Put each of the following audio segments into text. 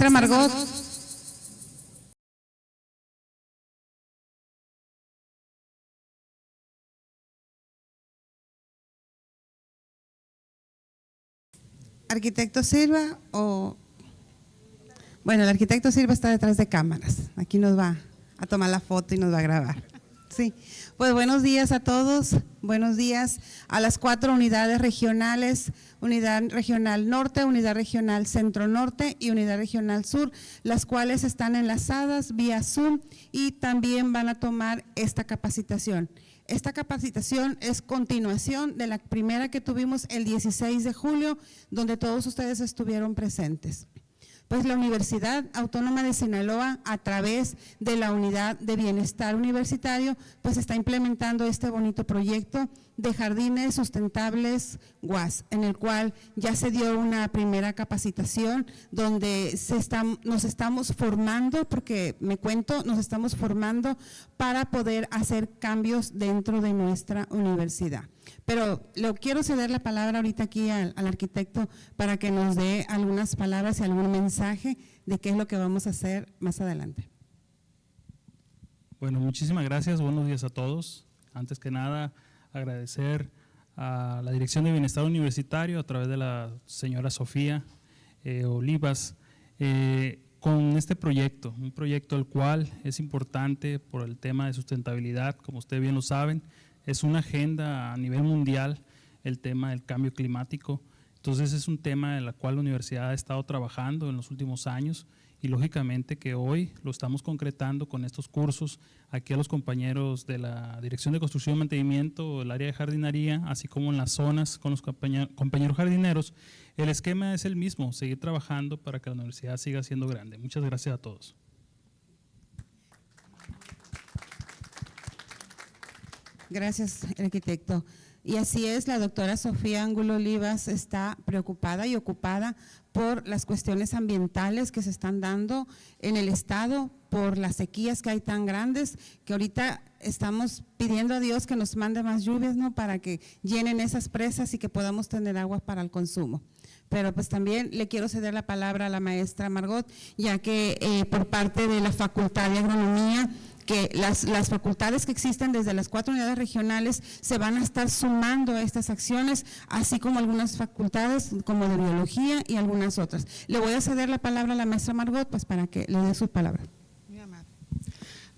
Maestra Margot. Arquitecto Silva o… Bueno, el arquitecto Silva está detrás de cámaras. Aquí nos va a tomar la foto y nos va a grabar. Sí, pues buenos días a todos, buenos días a las 4 unidades regionales, Unidad Regional Norte, Unidad Regional Centro Norte y Unidad Regional Sur, las cuales están enlazadas vía Zoom y también van a tomar esta capacitación. Esta capacitación es continuación de la primera que tuvimos el 16 de julio, donde todos ustedes estuvieron presentes. Pues la Universidad Autónoma de Sinaloa, a través de la Unidad de Bienestar Universitario, pues está implementando este bonito proyecto de jardines sustentables UAS, en el cual ya se dio una primera capacitación donde nos estamos formando, porque nos estamos formando para poder hacer cambios dentro de nuestra universidad. Pero le quiero ceder la palabra ahorita aquí al arquitecto para que nos dé algunas palabras y algún mensaje de qué es lo que vamos a hacer más adelante. Bueno, muchísimas gracias, buenos días a todos. Antes que nada, agradecer a la Dirección de Bienestar Universitario a través de la señora Sofía Olivas con este proyecto, un proyecto el cual es importante por el tema de sustentabilidad, como ustedes bien lo saben. Es una agenda a nivel mundial el tema del cambio climático, entonces es un tema en el cual la universidad ha estado trabajando en los últimos años y lógicamente que hoy lo estamos concretando con estos cursos aquí a los compañeros de la Dirección de Construcción y Mantenimiento, el área de jardinería, así como en las zonas con los compañeros jardineros. El esquema es el mismo, seguir trabajando para que la universidad siga siendo grande. Muchas gracias a todos. Gracias, arquitecto. Y así es, la doctora Sofía Angulo Olivas está preocupada y ocupada por las cuestiones ambientales que se están dando en el estado, por las sequías que hay tan grandes, que ahorita estamos pidiendo a Dios que nos mande más lluvias, ¿no?, para que llenen esas presas y que podamos tener agua para el consumo. Pero pues también le quiero ceder la palabra a la maestra Margot, ya que por parte de la Facultad de Agronomía, que las facultades que existen desde las 4 unidades regionales se van a estar sumando a estas acciones, así como algunas facultades como de biología y algunas otras. Le voy a ceder la palabra a la maestra Margot, pues para que le dé su palabra.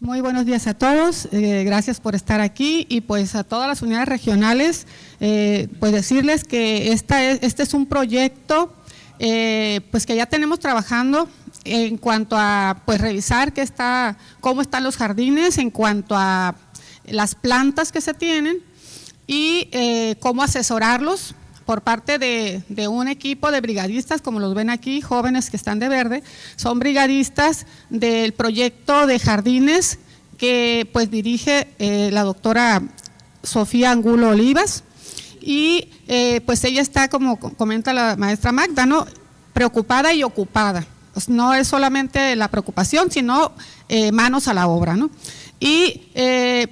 Muy buenos días a todos, gracias por estar aquí y pues a todas las unidades regionales, pues decirles que este es un proyecto pues que ya tenemos trabajando en cuanto a pues revisar cómo están los jardines, en cuanto a las plantas que se tienen y cómo asesorarlos por parte de un equipo de brigadistas, como los ven aquí, jóvenes que están de verde, son brigadistas del proyecto de jardines que pues dirige la doctora Sofía Angulo Olivas y pues ella está, como comenta la maestra Magda, ¿no?, preocupada y ocupada. Pues no es solamente la preocupación, sino manos a la obra, ¿no? Y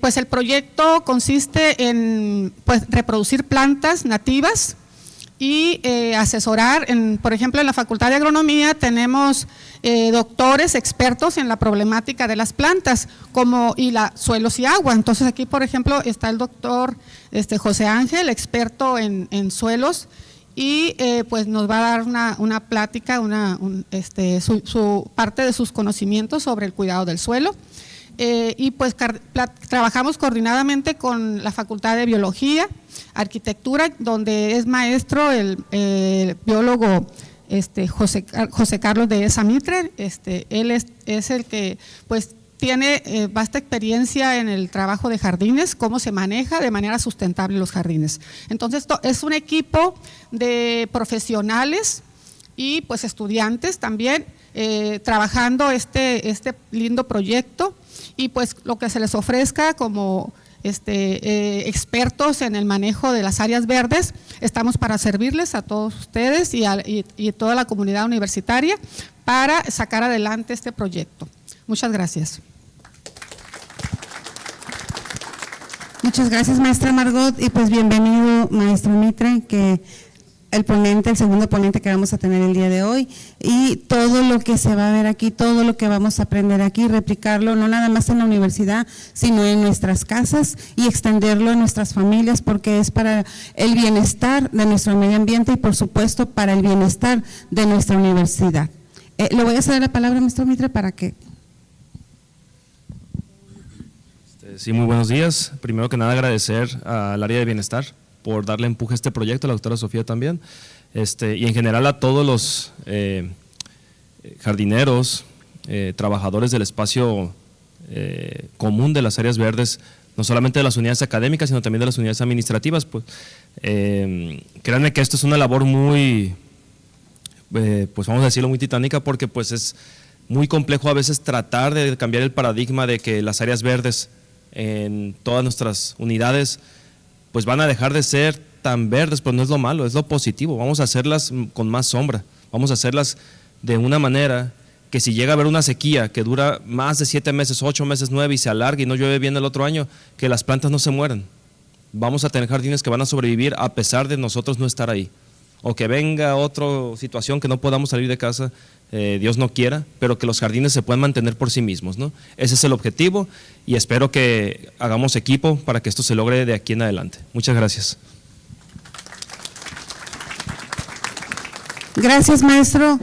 pues el proyecto consiste en pues reproducir plantas nativas y asesorar, por ejemplo, en la Facultad de Agronomía tenemos doctores expertos en la problemática de las plantas, suelos y agua. Entonces aquí, por ejemplo, está el doctor José Ángel, experto en suelos, y pues nos va a dar una plática, su parte de sus conocimientos sobre el cuidado del suelo. Y pues trabajamos coordinadamente con la Facultad de Biología, Arquitectura, donde es maestro el biólogo José Carlos de Esa Mitre. Él es el que pues tiene vasta experiencia en el trabajo de jardines, cómo se maneja de manera sustentable los jardines. Entonces, es un equipo de profesionales y pues estudiantes también trabajando este lindo proyecto y pues lo que se les ofrezca como expertos en el manejo de las áreas verdes, estamos para servirles a todos ustedes y toda la comunidad universitaria para sacar adelante este proyecto. Muchas gracias. Muchas gracias, maestra Margot, y pues bienvenido, maestro Mitre, que el ponente, el segundo ponente que vamos a tener el día de hoy, y todo lo que se va a ver aquí, todo lo que vamos a aprender aquí, replicarlo no nada más en la universidad, sino en nuestras casas y extenderlo en nuestras familias, porque es para el bienestar de nuestro medio ambiente y por supuesto para el bienestar de nuestra universidad. Le voy a ceder la palabra a maestro Mitre para que… Sí, muy buenos días. Primero que nada agradecer al área de bienestar por darle empuje a este proyecto, a la doctora Sofía también, y en general a todos los jardineros, trabajadores del espacio común de las áreas verdes, no solamente de las unidades académicas, sino también de las unidades administrativas. Pues, créanme que esto es una labor muy, pues vamos a decirlo, muy titánica, porque pues es muy complejo a veces tratar de cambiar el paradigma de que las áreas verdes en todas nuestras unidades pues van a dejar de ser tan verdes, pero no es lo malo, es lo positivo. Vamos a hacerlas con más sombra, vamos a hacerlas de una manera que si llega a haber una sequía que dura más de 7 meses, 8 meses, 9 y se alarga y no llueve bien el otro año, que las plantas no se mueran. Vamos a tener jardines que van a sobrevivir a pesar de nosotros no estar ahí, o que venga otra situación que no podamos salir de casa, Dios no quiera, pero que los jardines se puedan mantener por sí mismos, ¿no? Ese es el objetivo y espero que hagamos equipo para que esto se logre de aquí en adelante. Muchas gracias. Gracias, maestro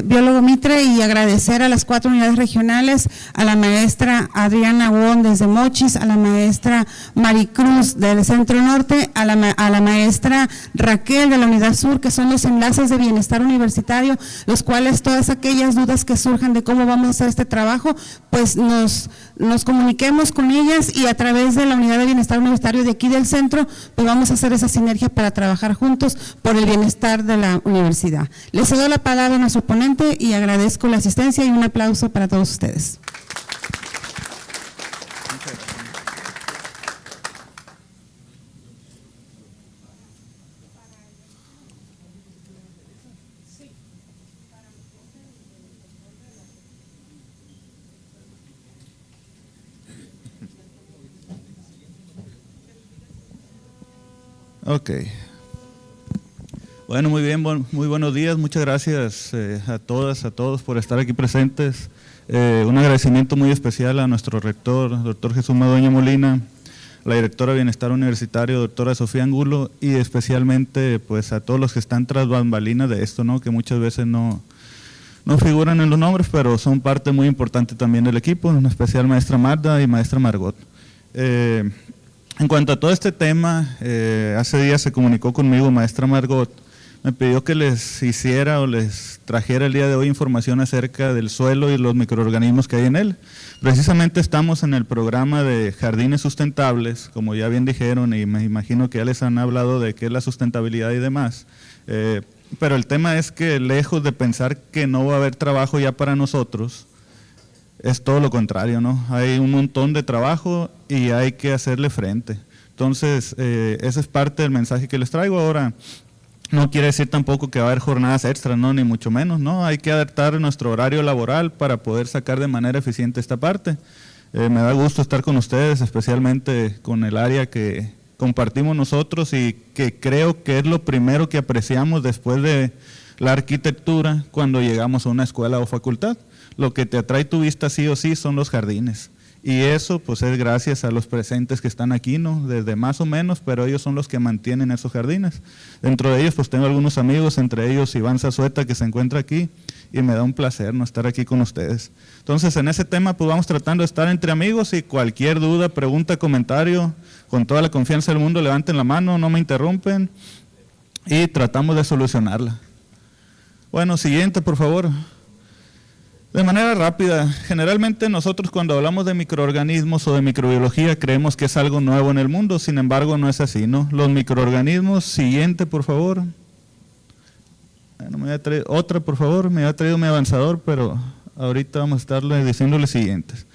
biólogo Mitre, y agradecer a las 4 unidades regionales, a la maestra Adriana Won desde Mochis, a la maestra Maricruz del Centro Norte, a la maestra Raquel de la Unidad Sur, que son los enlaces de bienestar universitario, los cuales todas aquellas dudas que surjan de cómo vamos a hacer este trabajo, pues nos comuniquemos con ellas y a través de la unidad de bienestar universitario de aquí del centro, pues vamos a hacer esa sinergia para trabajar juntos por el bienestar de la universidad. Les cedo la palabra a nuestro ponente y agradezco la asistencia y un aplauso para todos ustedes. Ok. Bueno, muy bien, muy buenos días, muchas gracias a todas, a todos por estar aquí presentes. Un agradecimiento muy especial a nuestro rector, doctor Jesús Madueña Molina, la directora de Bienestar Universitario, doctora Sofía Angulo, y especialmente pues a todos los que están tras bambalinas de esto, ¿no? Que muchas veces no figuran en los nombres, pero son parte muy importante también del equipo, en especial maestra Magda y maestra Margot. En cuanto a todo este tema, hace días se comunicó conmigo maestra Margot, me pidió que les hiciera o les trajera el día de hoy información acerca del suelo y los microorganismos que hay en él. Precisamente estamos en el programa de jardines sustentables, como ya bien dijeron, y me imagino que ya les han hablado de qué es la sustentabilidad y demás, pero el tema es que lejos de pensar que no va a haber trabajo ya para nosotros, es todo lo contrario, ¿no? Hay un montón de trabajo y hay que hacerle frente. Entonces, ese es parte del mensaje que les traigo ahora. No quiere decir tampoco que va a haber jornadas extras, no, ni mucho menos, no, hay que adaptar nuestro horario laboral para poder sacar de manera eficiente esta parte. Me da gusto estar con ustedes, especialmente con el área que compartimos nosotros y que creo que es lo primero que apreciamos después de la arquitectura cuando llegamos a una escuela o facultad. Lo que te atrae tu vista sí o sí son los jardines. Y eso pues es gracias a los presentes que están aquí, ¿no? Desde más o menos, pero ellos son los que mantienen esos jardines. Dentro de ellos pues tengo algunos amigos, entre ellos Iván Zazueta, que se encuentra aquí, y me da un placer, ¿no?, estar aquí con ustedes. Entonces en ese tema pues vamos tratando de estar entre amigos, y cualquier duda, pregunta, comentario, con toda la confianza del mundo, levanten la mano, no me interrumpen, y tratamos de solucionarla. Bueno, siguiente por favor. De manera rápida, generalmente nosotros cuando hablamos de microorganismos o de microbiología creemos que es algo nuevo en el mundo, sin embargo no es así, ¿no? Los microorganismos, siguiente por favor. Bueno, me había traído, otra por favor, me había traído mi avanzador, pero ahorita vamos a estarle diciéndole siguientes.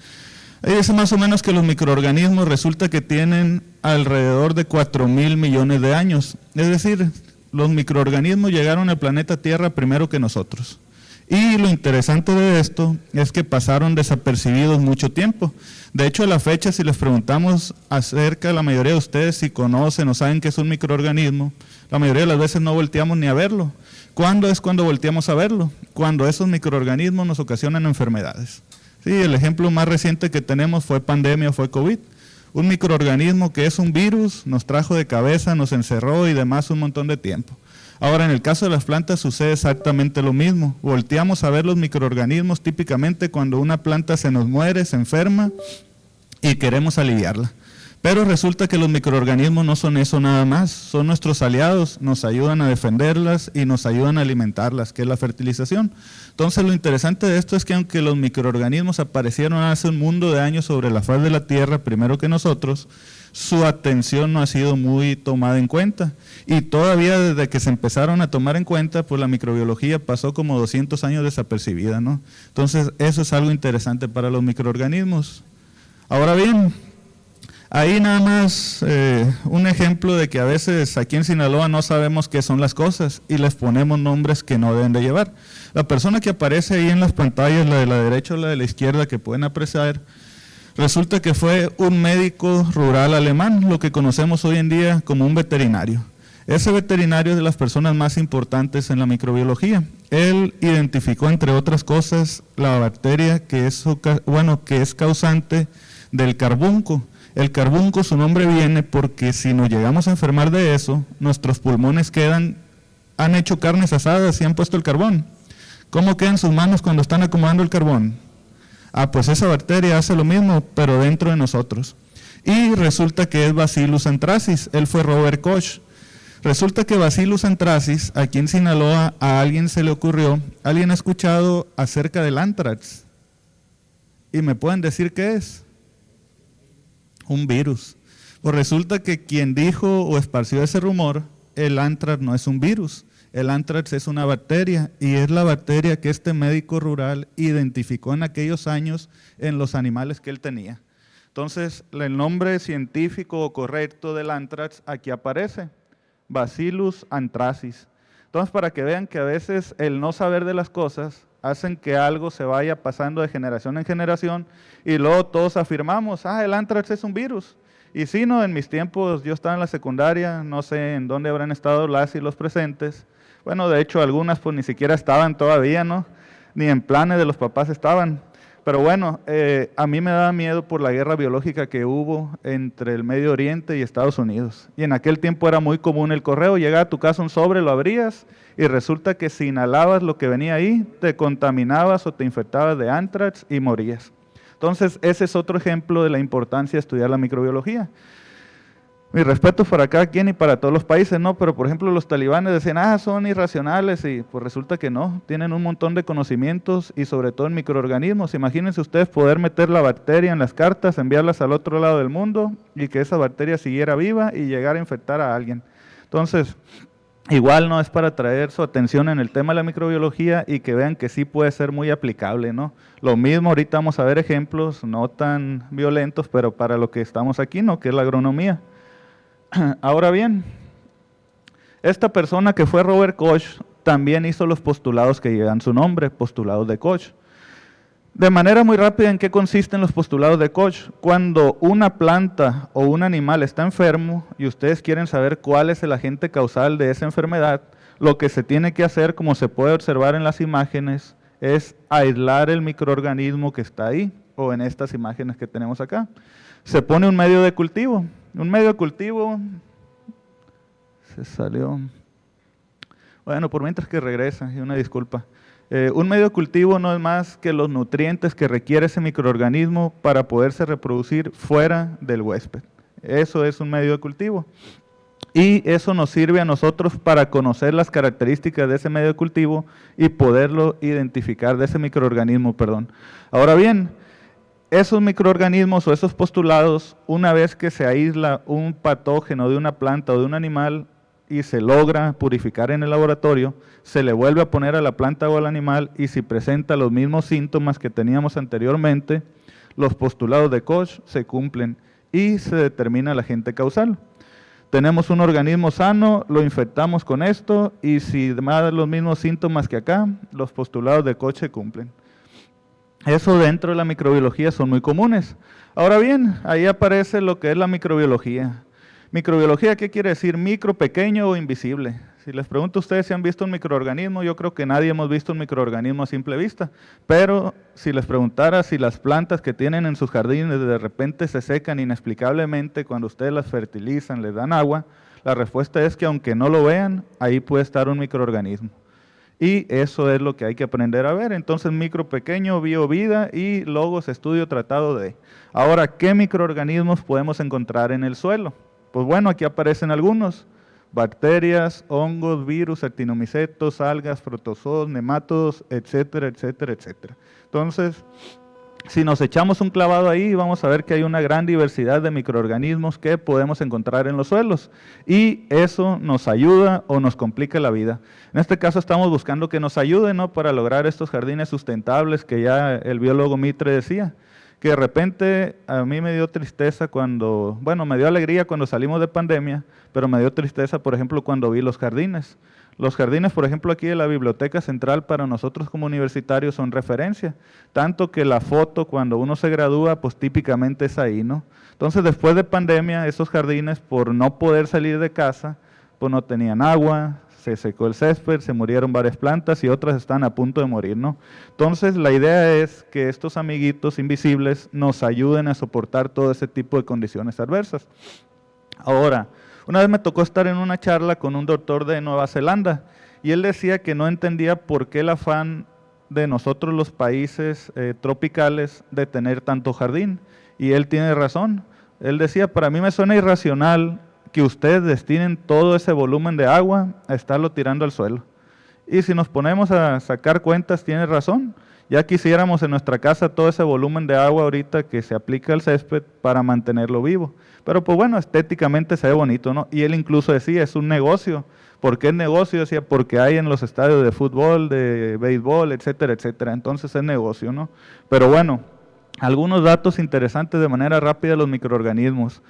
Ahí dice más o menos que los microorganismos resulta que tienen alrededor de 4.000 millones de años, es decir, los microorganismos llegaron al planeta Tierra primero que nosotros. Y lo interesante de esto es que pasaron desapercibidos mucho tiempo. De hecho, a la fecha, si les preguntamos acerca, la mayoría de ustedes si conocen o saben qué es un microorganismo, la mayoría de las veces no volteamos ni a verlo. ¿Cuándo es cuando volteamos a verlo? Cuando esos microorganismos nos ocasionan enfermedades. Sí, el ejemplo más reciente que tenemos fue pandemia, fue COVID. Un microorganismo que es un virus nos trajo de cabeza, nos encerró y demás un montón de tiempo. Ahora, en el caso de las plantas sucede exactamente lo mismo. Volteamos a ver los microorganismos típicamente cuando una planta se nos muere, se enferma y queremos aliviarla. Pero resulta que los microorganismos no son eso nada más, son nuestros aliados, nos ayudan a defenderlas y nos ayudan a alimentarlas, que es la fertilización. Entonces lo interesante de esto es que aunque los microorganismos aparecieron hace un mundo de años sobre la faz de la Tierra, primero que nosotros, su atención no ha sido muy tomada en cuenta. Y todavía desde que se empezaron a tomar en cuenta, pues la microbiología pasó como 200 años desapercibida, ¿no? Entonces eso es algo interesante para los microorganismos. Ahora bien, ahí nada más un ejemplo de que a veces aquí en Sinaloa no sabemos qué son las cosas y les ponemos nombres que no deben de llevar. La persona que aparece ahí en las pantallas, la de la derecha o la de la izquierda que pueden apreciar, resulta que fue un médico rural alemán, lo que conocemos hoy en día como un veterinario. Ese veterinario es de las personas más importantes en la microbiología. Él identificó, entre otras cosas, la bacteria que es causante del carbunco. El carbunco, su nombre viene porque si nos llegamos a enfermar de eso, nuestros pulmones han hecho carnes asadas y han puesto el carbón. ¿Cómo quedan sus manos cuando están acomodando el carbón? Pues esa bacteria hace lo mismo, pero dentro de nosotros. Y resulta que es Bacillus anthracis, él fue Robert Koch. Resulta que Bacillus anthracis, aquí en Sinaloa, a alguien se le ocurrió, alguien ha escuchado acerca del anthrax. ¿Y me pueden decir qué es? Un virus. Pues resulta que quien dijo o esparció ese rumor, el anthrax no es un virus. El anthrax es una bacteria y es la bacteria que este médico rural identificó en aquellos años en los animales que él tenía. Entonces, el nombre científico correcto del anthrax aquí aparece, Bacillus anthracis. Entonces, para que vean que a veces el no saber de las cosas hacen que algo se vaya pasando de generación en generación y luego todos afirmamos, el anthrax es un virus. Y sí, no, en mis tiempos yo estaba en la secundaria, no sé en dónde habrán estado las y los presentes. Bueno, de hecho algunas pues ni siquiera estaban todavía, ¿no? Ni en planes de los papás estaban. Pero bueno, a mí me daba miedo por la guerra biológica que hubo entre el Medio Oriente y Estados Unidos. Y en aquel tiempo era muy común el correo, llegaba a tu casa un sobre, lo abrías y resulta que si inhalabas lo que venía ahí, te contaminabas o te infectabas de anthrax y morías. Entonces, ese es otro ejemplo de la importancia de estudiar la microbiología. Mi respeto para cada quien y para todos los países, ¿no? Pero, por ejemplo, los talibanes decían, son irracionales, y pues resulta que no, tienen un montón de conocimientos y sobre todo en microorganismos. Imagínense ustedes poder meter la bacteria en las cartas, enviarlas al otro lado del mundo y que esa bacteria siguiera viva y llegar a infectar a alguien. Entonces, igual no es para traer su atención en el tema de la microbiología y que vean que sí puede ser muy aplicable, ¿no? Lo mismo, ahorita vamos a ver ejemplos no tan violentos, pero para lo que estamos aquí, ¿no? Que es la agronomía. Ahora bien, esta persona que fue Robert Koch también hizo los postulados que llevan su nombre, postulados de Koch. De manera muy rápida, ¿en qué consisten los postulados de Koch? Cuando una planta o un animal está enfermo y ustedes quieren saber cuál es el agente causal de esa enfermedad, lo que se tiene que hacer, como se puede observar en las imágenes, es aislar el microorganismo que está ahí, o en estas imágenes que tenemos acá. Se pone un medio de cultivo. Un medio de cultivo, se salió, bueno, por mientras que regresa, y una disculpa. Un medio de cultivo no es más que los nutrientes que requiere ese microorganismo para poderse reproducir fuera del huésped. Eso es un medio de cultivo. Y eso nos sirve a nosotros para conocer las características de ese medio de cultivo y poderlo identificar, de ese microorganismo, perdón. Ahora bien, esos microorganismos o esos postulados, una vez que se aísla un patógeno de una planta o de un animal y se logra purificar en el laboratorio, se le vuelve a poner a la planta o al animal y si presenta los mismos síntomas que teníamos anteriormente, los postulados de Koch se cumplen y se determina el agente causal. tenemos un organismo sano, lo infectamos con esto y si da los mismos síntomas que acá, los postulados de Koch se cumplen. Eso dentro de la microbiología son muy comunes. Ahora bien, ahí aparece lo que es la microbiología. Microbiología, ¿qué quiere decir? Micro, pequeño o invisible. Si les pregunto a ustedes si han visto un microorganismo, yo creo que nadie hemos visto un microorganismo a simple vista. Pero si les preguntara si las plantas que tienen en sus jardines de repente se secan inexplicablemente cuando ustedes las fertilizan, les dan agua, la respuesta es que aunque no lo vean, ahí puede estar un microorganismo. Y eso es lo que hay que aprender a ver. Entonces, micro, pequeño, bio, vida y logos, estudio, tratado de. Ahora, ¿qué microorganismos podemos encontrar en el suelo? Pues bueno, aquí aparecen algunos. Bacterias, hongos, virus, actinomicetos, algas, protozoos, nemátodos, etcétera, etcétera, etcétera. Entonces, si nos echamos un clavado ahí, vamos a ver que hay una gran diversidad de microorganismos que podemos encontrar en los suelos. Y eso nos ayuda o nos complica la vida. En este caso estamos buscando que nos ayude, ¿no?, para lograr estos jardines sustentables que ya el biólogo Mitre decía. Que de repente a mí me dio tristeza cuando, bueno, me dio alegría cuando salimos de pandemia, pero me dio tristeza, por ejemplo, cuando vi los jardines. Los jardines, por ejemplo, aquí de la Biblioteca Central para nosotros como universitarios son referencia, tanto que la foto cuando uno se gradúa, pues típicamente es ahí, ¿no? Entonces, después de pandemia, esos jardines, por no poder salir de casa, pues no tenían agua, se secó el césped, se murieron varias plantas y otras están a punto de morir, ¿no? Entonces, la idea es que estos amiguitos invisibles nos ayuden a soportar todo ese tipo de condiciones adversas. Ahora, una vez me tocó estar en una charla con un doctor de Nueva Zelanda y él decía que no entendía por qué el afán de nosotros los países tropicales de tener tanto jardín. Y él tiene razón. Él decía, para mí me suena irracional que ustedes destinen todo ese volumen de agua a estarlo tirando al suelo. Y si nos ponemos a sacar cuentas, tiene razón. Ya quisiéramos en nuestra casa todo ese volumen de agua ahorita que se aplica al césped para mantenerlo vivo. Pero pues bueno, estéticamente se ve bonito, ¿no? Y él incluso decía, es un negocio. ¿Por qué es negocio? Decía, porque hay en los estadios de fútbol, de béisbol, etcétera, etcétera. Entonces es negocio, ¿no? Pero bueno, algunos datos interesantes de manera rápida de los microorganismos.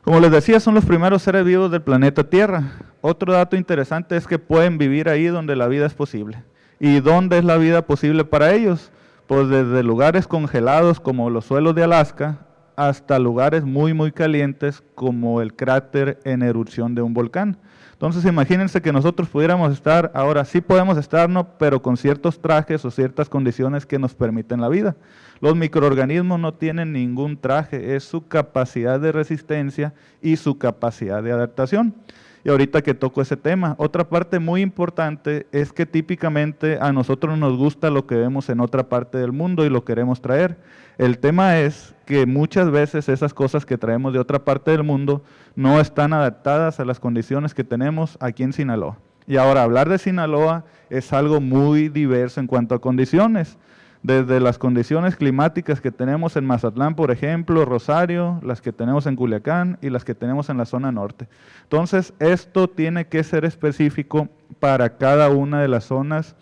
Como les decía, son los primeros seres vivos del planeta Tierra. Otro dato interesante es que pueden vivir ahí donde la vida es posible. ¿Y dónde es la vida posible para ellos? Pues desde lugares congelados como los suelos de Alaska hasta lugares muy, muy calientes como el cráter en erupción de un volcán. Entonces imagínense que nosotros pudiéramos estar, ahora sí podemos estar, ¿no?, pero con ciertos trajes o ciertas condiciones que nos permiten la vida. Los microorganismos no tienen ningún traje, es su capacidad de resistencia y su capacidad de adaptación. Y ahorita que toco ese tema, otra parte muy importante es que típicamente a nosotros nos gusta lo que vemos en otra parte del mundo y lo queremos traer. El tema es que muchas veces esas cosas que traemos de otra parte del mundo no están adaptadas a las condiciones que tenemos aquí en Sinaloa. Y ahora hablar de Sinaloa es algo muy diverso en cuanto a condiciones. Desde las condiciones climáticas que tenemos en Mazatlán, por ejemplo, Rosario, las que tenemos en Culiacán y las que tenemos en la zona norte. Entonces, esto tiene que ser específico para cada una de las zonas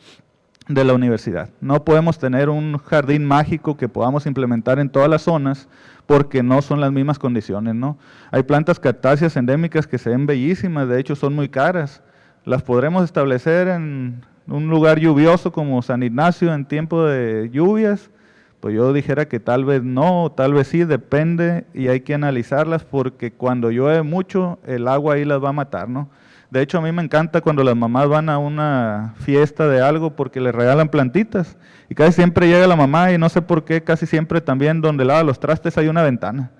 de la universidad. No podemos tener un jardín mágico que podamos implementar en todas las zonas porque no son las mismas condiciones, ¿no? Hay plantas cactáceas endémicas que se ven bellísimas, de hecho son muy caras. Las podremos establecer en un lugar lluvioso como San Ignacio en tiempo de lluvias, pues yo dijera que tal vez no, tal vez sí, depende y hay que analizarlas porque cuando llueve mucho el agua ahí las va a matar, ¿no? De hecho a mí me encanta cuando las mamás van a una fiesta de algo porque les regalan plantitas y casi siempre llega la mamá y no sé por qué, casi siempre también donde lava los trastes hay una ventana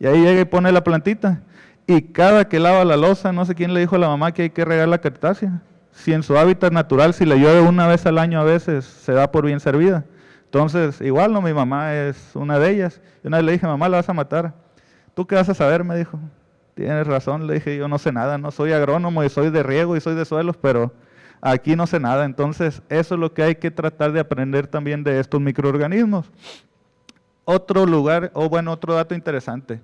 y ahí llega y pone la plantita y cada que lava la loza, no sé quién le dijo a la mamá que hay que regar la cactácea. Si en su hábitat natural, si le llueve una vez al año a veces, se da por bien servida. Entonces, igual, no, mi mamá es una de ellas. Y una vez le dije, mamá, la vas a matar. ¿Tú qué vas a saber? Me dijo. Tienes razón, le dije, yo no sé nada, no soy agrónomo y soy de riego y soy de suelos, pero aquí no sé nada. Entonces, eso es lo que hay que tratar de aprender también de estos microorganismos. Otro lugar, otro dato interesante.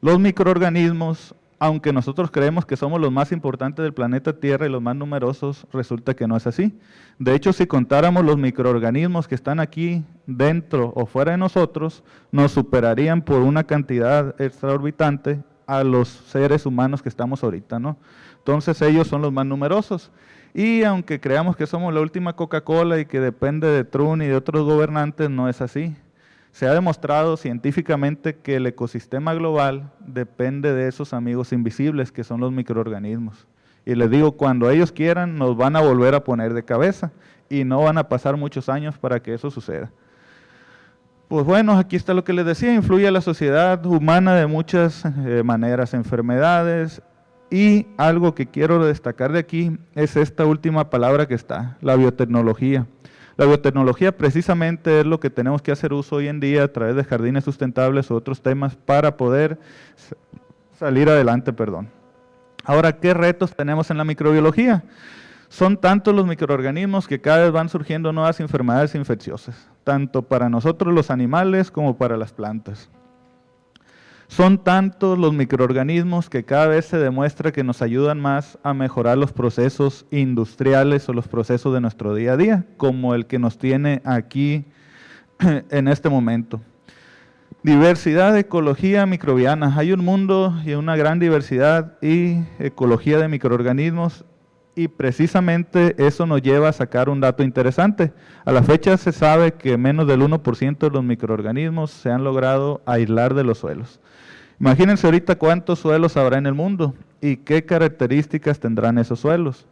Los microorganismos, aunque nosotros creemos que somos los más importantes del planeta Tierra y los más numerosos, resulta que no es así. De hecho, si contáramos los microorganismos que están aquí dentro o fuera de nosotros, nos superarían por una cantidad extraorbitante a los seres humanos que estamos ahorita, ¿no? Entonces ellos son los más numerosos. Y aunque creamos que somos la última Coca-Cola y que depende de Trump y de otros gobernantes, no es así. Se ha demostrado científicamente que el ecosistema global depende de esos amigos invisibles que son los microorganismos. Y les digo, cuando ellos quieran nos van a volver a poner de cabeza y no van a pasar muchos años para que eso suceda. Pues bueno, aquí está lo que les decía, influye a la sociedad humana de muchas maneras, enfermedades, y algo que quiero destacar de aquí es esta última palabra que está, la biotecnología. La biotecnología precisamente es lo que tenemos que hacer uso hoy en día a través de jardines sustentables u otros temas para poder salir adelante, Ahora, ¿qué retos tenemos en la microbiología? Son tantos los microorganismos que cada vez van surgiendo nuevas enfermedades infecciosas, tanto para nosotros los animales como para las plantas. Son tantos los microorganismos que cada vez se demuestra que nos ayudan más a mejorar los procesos industriales o los procesos de nuestro día a día, como el que nos tiene aquí en este momento. Diversidad, ecología microbiana. Hay un mundo y una gran diversidad y ecología de microorganismos, y precisamente eso nos lleva a sacar un dato interesante. A la fecha se sabe que menos del 1% de los microorganismos se han logrado aislar de los suelos. Imagínense ahorita cuántos suelos habrá en el mundo y qué características tendrán esos suelos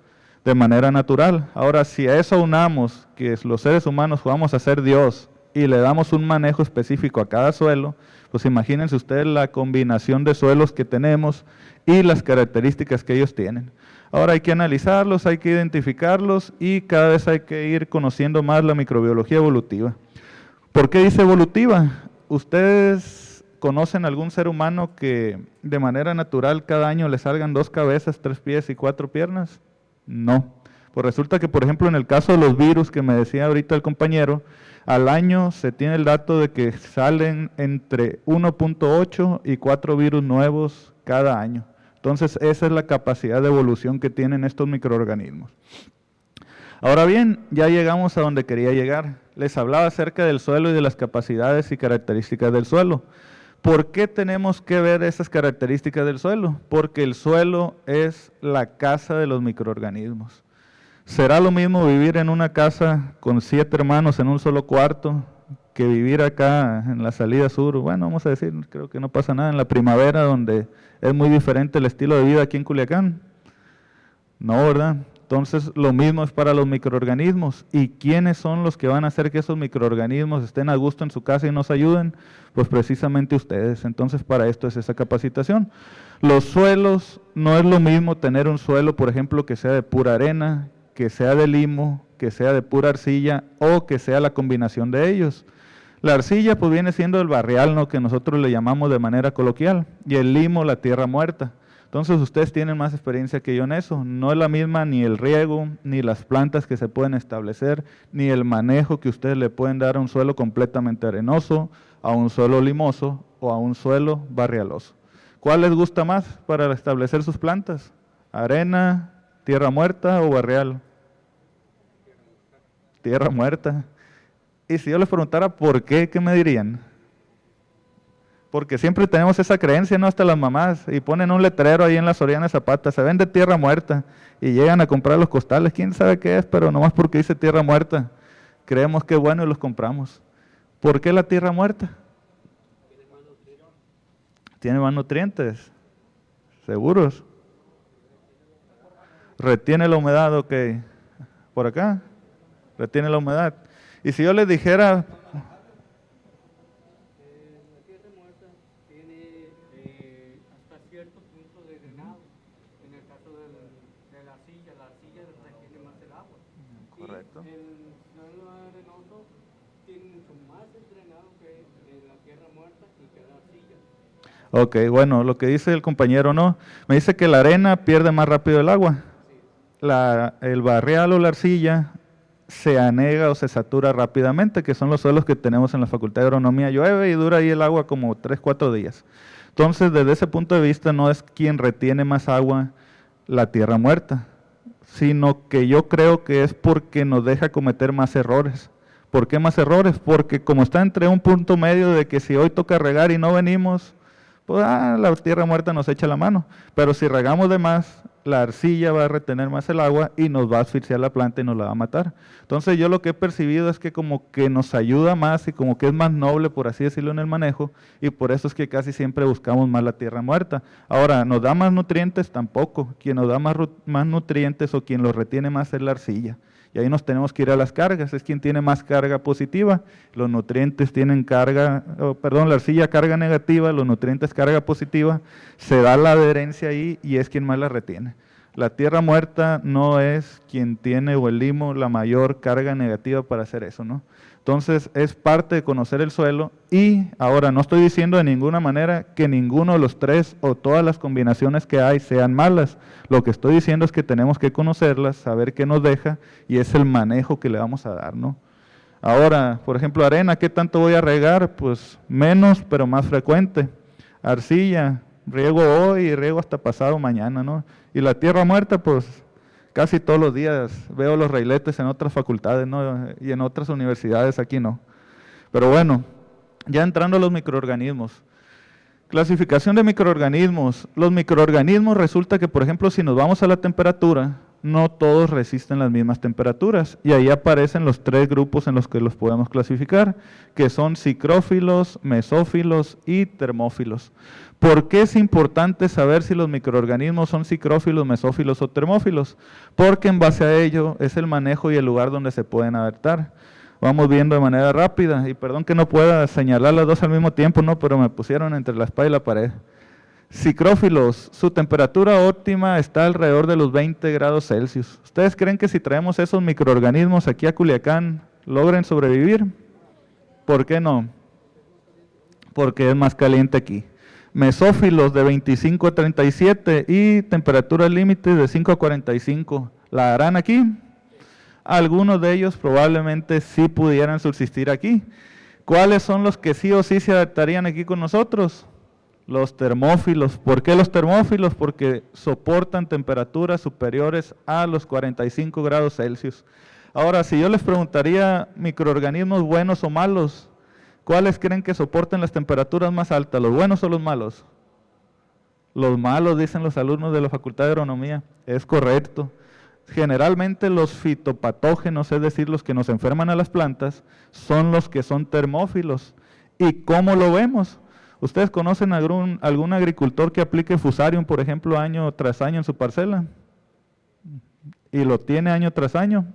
de manera natural. Ahora, si a eso unamos que los seres humanos vamos a ser Dios y le damos un manejo específico a cada suelo, pues imagínense ustedes la combinación de suelos que tenemos y las características que ellos tienen. Ahora hay que analizarlos, hay que identificarlos y cada vez hay que ir conociendo más la microbiología evolutiva. ¿Por qué dice evolutiva? Ustedes ¿conocen algún ser humano que de manera natural cada año le salgan 2 cabezas, 3 pies y 4 piernas? No. Pues resulta que, por ejemplo, en el caso de los virus que me decía ahorita el compañero, al año se tiene el dato de que salen entre 1.8 y 4 virus nuevos cada año. Entonces, esa es la capacidad de evolución que tienen estos microorganismos. Ahora bien, ya llegamos a donde quería llegar. Les hablaba acerca del suelo y de las capacidades y características del suelo. ¿Por qué tenemos que ver esas características del suelo? Porque el suelo es la casa de los microorganismos. ¿Será lo mismo vivir en una casa con 7 hermanos en un solo cuarto que vivir acá en la salida sur? Bueno, vamos a decir, creo que no pasa nada, en la primavera, donde es muy diferente el estilo de vida aquí en Culiacán. No, ¿verdad? Entonces, lo mismo es para los microorganismos. ¿Y quiénes son los que van a hacer que esos microorganismos estén a gusto en su casa y nos ayuden? Pues precisamente ustedes. Entonces, para esto es esa capacitación. Los suelos, no es lo mismo tener un suelo, por ejemplo, que sea de pura arena, que sea de limo, que sea de pura arcilla o que sea la combinación de ellos. La arcilla pues viene siendo el barrial, ¿no?, que nosotros le llamamos de manera coloquial, y el limo la tierra muerta. Entonces ustedes tienen más experiencia que yo en eso. No es la misma ni el riego, ni las plantas que se pueden establecer, ni el manejo que ustedes le pueden dar a un suelo completamente arenoso, a un suelo limoso o a un suelo barrialoso. ¿Cuál les gusta más para establecer sus plantas? ¿Arena, tierra muerta o barrial? Tierra muerta. Y si yo les preguntara por qué, ¿qué me dirían? Porque siempre tenemos esa creencia, ¿no? Hasta las mamás, y ponen un letrero ahí en la Soriana Zapata, se vende tierra muerta, y llegan a comprar los costales, quién sabe qué es, pero nomás porque dice tierra muerta, creemos que es bueno y los compramos. ¿Por qué la tierra muerta? Tiene más nutrientes, ¿seguros? Retiene la humedad, ok. ¿Por acá? Retiene la humedad. Y si yo les dijera... Correcto. El suelo arenoso tiene mucho más drenado que la tierra muerta y que la arcilla. Ok, bueno, lo que dice el compañero, ¿no? Me dice que la arena pierde más rápido el agua. El barrial o la arcilla se anega o se satura rápidamente, que son los suelos que tenemos en la Facultad de Agronomía. Llueve y dura ahí el agua como 3-4 días. Entonces, desde ese punto de vista, no es quien retiene más agua la tierra muerta, sino que yo creo que es porque nos deja cometer más errores. ¿Por qué más errores? Porque como está entre un punto medio de que si hoy toca regar y no venimos, pues la tierra muerta nos echa la mano. Pero si regamos de más, la arcilla va a retener más el agua y nos va a asfixiar la planta y nos la va a matar. Entonces yo lo que he percibido es que como que nos ayuda más y como que es más noble, por así decirlo, en el manejo, y por eso es que casi siempre buscamos más la tierra muerta. Ahora, ¿nos da más nutrientes? Tampoco. Quien nos da más nutrientes o quien los retiene más es la arcilla. Y ahí nos tenemos que ir a las cargas, es quien tiene más carga positiva, los nutrientes tienen carga, la arcilla carga negativa, los nutrientes carga positiva, se da la adherencia ahí y es quien más la retiene. La tierra muerta no es quien tiene o el limo la mayor carga negativa para hacer eso, ¿no? Entonces es parte de conocer el suelo y ahora no estoy diciendo de ninguna manera que ninguno de los tres o todas las combinaciones que hay sean malas. Lo que estoy diciendo es que tenemos que conocerlas, saber qué nos deja y es el manejo que le vamos a dar, ¿no? Ahora, por ejemplo, arena, ¿qué tanto voy a regar? Pues menos, pero más frecuente. Arcilla, riego hoy y riego hasta pasado mañana, ¿no? Y la tierra muerta, pues casi todos los días veo los railetes en otras facultades, ¿no? Y en otras universidades, aquí no. Pero bueno, ya entrando a los microorganismos. Clasificación de microorganismos. Los microorganismos resulta que, por ejemplo, si nos vamos a la temperatura, no todos resisten las mismas temperaturas. Y ahí aparecen los tres grupos en los que los podemos clasificar, que son psicrófilos, mesófilos y termófilos. ¿Por qué es importante saber si los microorganismos son psicrófilos, mesófilos o termófilos? Porque en base a ello es el manejo y el lugar donde se pueden adaptar. Vamos viendo de manera rápida, y perdón que no pueda señalar las dos al mismo tiempo, no, pero me pusieron entre la espada y la pared. Psicrófilos, su temperatura óptima está alrededor de los 20 grados Celsius. ¿Ustedes creen que si traemos esos microorganismos aquí a Culiacán, logren sobrevivir? ¿Por qué no? Porque es más caliente aquí. Mesófilos de 25 a 37 y temperaturas límites de 5 a 45. ¿La harán aquí? Algunos de ellos probablemente sí pudieran subsistir aquí. ¿Cuáles son los que sí o sí se adaptarían aquí con nosotros? Los termófilos. ¿Por qué los termófilos? Porque soportan temperaturas superiores a los 45 grados Celsius. Ahora, si yo les preguntaría microorganismos buenos o malos, ¿cuáles creen que soporten las temperaturas más altas, los buenos o los malos? Los malos, dicen los alumnos de la Facultad de Agronomía. Es correcto. Generalmente los fitopatógenos, es decir, los que nos enferman a las plantas, son los que son termófilos. ¿Y cómo lo vemos? ¿Ustedes conocen algún agricultor que aplique Fusarium, por ejemplo, año tras año en su parcela? ¿Y lo tiene año tras año?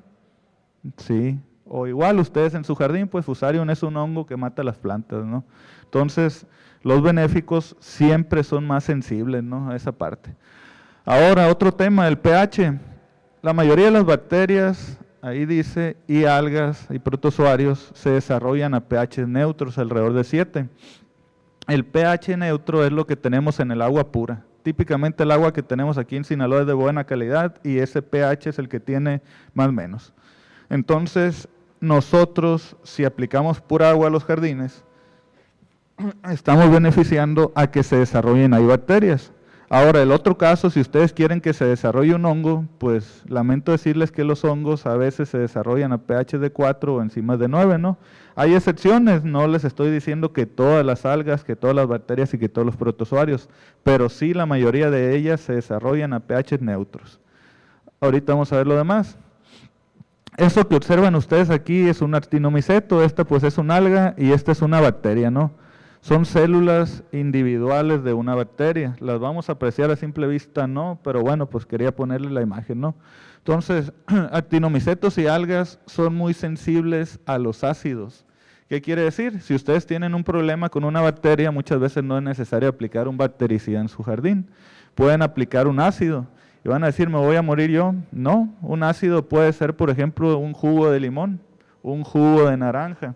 Sí. O igual ustedes en su jardín, pues Fusarium es un hongo que mata las plantas, ¿no? Entonces, los benéficos siempre son más sensibles, ¿no?, a esa parte. Ahora, otro tema, el pH. La mayoría de las bacterias, ahí dice, y algas y protozoarios se desarrollan a pH neutros, alrededor de 7. El pH neutro es lo que tenemos en el agua pura. Típicamente el agua que tenemos aquí en Sinaloa es de buena calidad y ese pH es el que tiene más o menos. Entonces, nosotros, si aplicamos pura agua a los jardines, estamos beneficiando a que se desarrollen ahí bacterias. Ahora, el otro caso, si ustedes quieren que se desarrolle un hongo, pues lamento decirles que los hongos a veces se desarrollan a pH de 4 o encima de 9, ¿no? Hay excepciones, no les estoy diciendo que todas las algas, que todas las bacterias y que todos los protozoarios, pero sí la mayoría de ellas se desarrollan a pH neutros. Ahorita vamos a ver lo demás. Eso que observan ustedes aquí es un actinomiceto, esta pues es un alga y esta es una bacteria, ¿no? Son células individuales de una bacteria. ¿Las vamos a apreciar a simple vista? No, pero bueno, pues quería ponerle la imagen, ¿no? Entonces, actinomicetos y algas son muy sensibles a los ácidos. ¿Qué quiere decir? Si ustedes tienen un problema con una bacteria, muchas veces no es necesario aplicar un bactericida en su jardín. Pueden aplicar un ácido. Y van a decir, ¿me voy a morir yo? No, un ácido puede ser, por ejemplo, un jugo de limón, un jugo de naranja.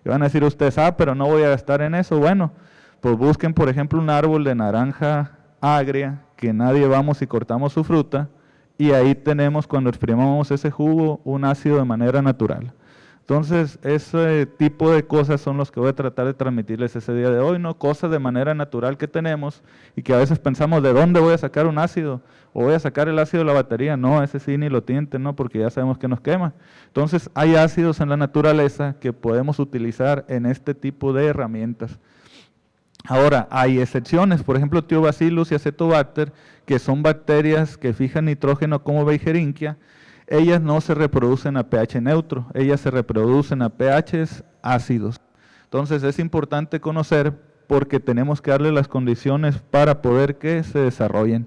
Y van a decir ustedes, pero no voy a gastar en eso. Bueno, pues busquen, por ejemplo, un árbol de naranja agria, que nadie vamos y cortamos su fruta, y ahí tenemos, cuando exprimamos ese jugo, un ácido de manera natural. Entonces, ese tipo de cosas son los que voy a tratar de transmitirles ese día de hoy, ¿no? Cosas de manera natural que tenemos y que a veces pensamos, ¿de dónde voy a sacar un ácido? ¿O voy a sacar el ácido de la batería? No, ese sí ni lo tienten, ¿no? Porque ya sabemos que nos quema. Entonces, hay ácidos en la naturaleza que podemos utilizar en este tipo de herramientas. Ahora, hay excepciones, por ejemplo, Thiobacillus y Acetobacter, que son bacterias que fijan nitrógeno como Beijeringia, ellas no se reproducen a pH neutro, ellas se reproducen a pHs ácidos. Entonces es importante conocer porque tenemos que darle las condiciones para poder que se desarrollen.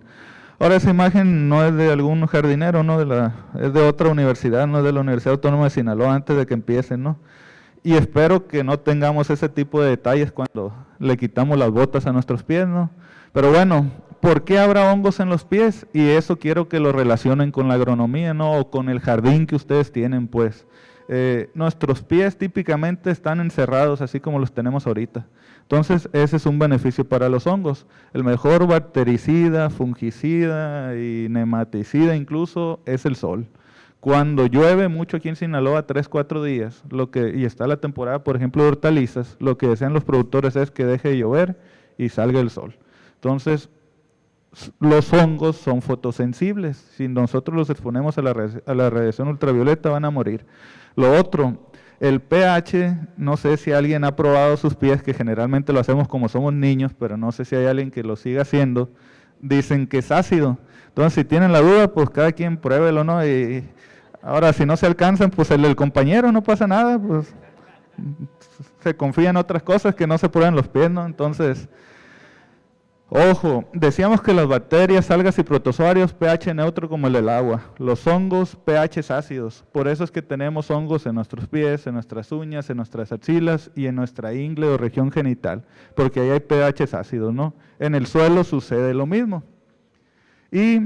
Ahora esa imagen no es de algún jardinero, ¿no? Es de otra universidad, no es de la Universidad Autónoma de Sinaloa, antes de que empiecen, ¿no? Y espero que no tengamos ese tipo de detalles cuando le quitamos las botas a nuestros pies, ¿no? Pero bueno, ¿por qué habrá hongos en los pies? Y eso quiero que lo relacionen con la agronomía, ¿no? O con el jardín que ustedes tienen, pues. Nuestros pies típicamente están encerrados, así como los tenemos ahorita. Entonces, ese es un beneficio para los hongos. El mejor bactericida, fungicida y nematicida incluso es el sol. Cuando llueve mucho aquí en Sinaloa, 3-4 días, y está la temporada, por ejemplo, de hortalizas, lo que desean los productores es que deje de llover y salga el sol. Entonces, los hongos son fotosensibles. Si nosotros los exponemos a la radiación ultravioleta, van a morir. Lo otro, el pH, no sé si alguien ha probado sus pies, que generalmente lo hacemos como somos niños, pero no sé si hay alguien que lo siga haciendo. Dicen que es ácido. Entonces, si tienen la duda, pues cada quien pruébelo, ¿no? Y ahora, si no se alcanzan, pues el del compañero, no pasa nada, pues se confía en otras cosas que no se prueban los pies, ¿no? Entonces, ojo, decíamos que las bacterias, algas y protozoarios, pH neutro como el del agua. Los hongos, pH ácidos. Por eso es que tenemos hongos en nuestros pies, en nuestras uñas, en nuestras axilas y en nuestra ingle o región genital, porque ahí hay pH ácidos, ¿no? En el suelo sucede lo mismo. Y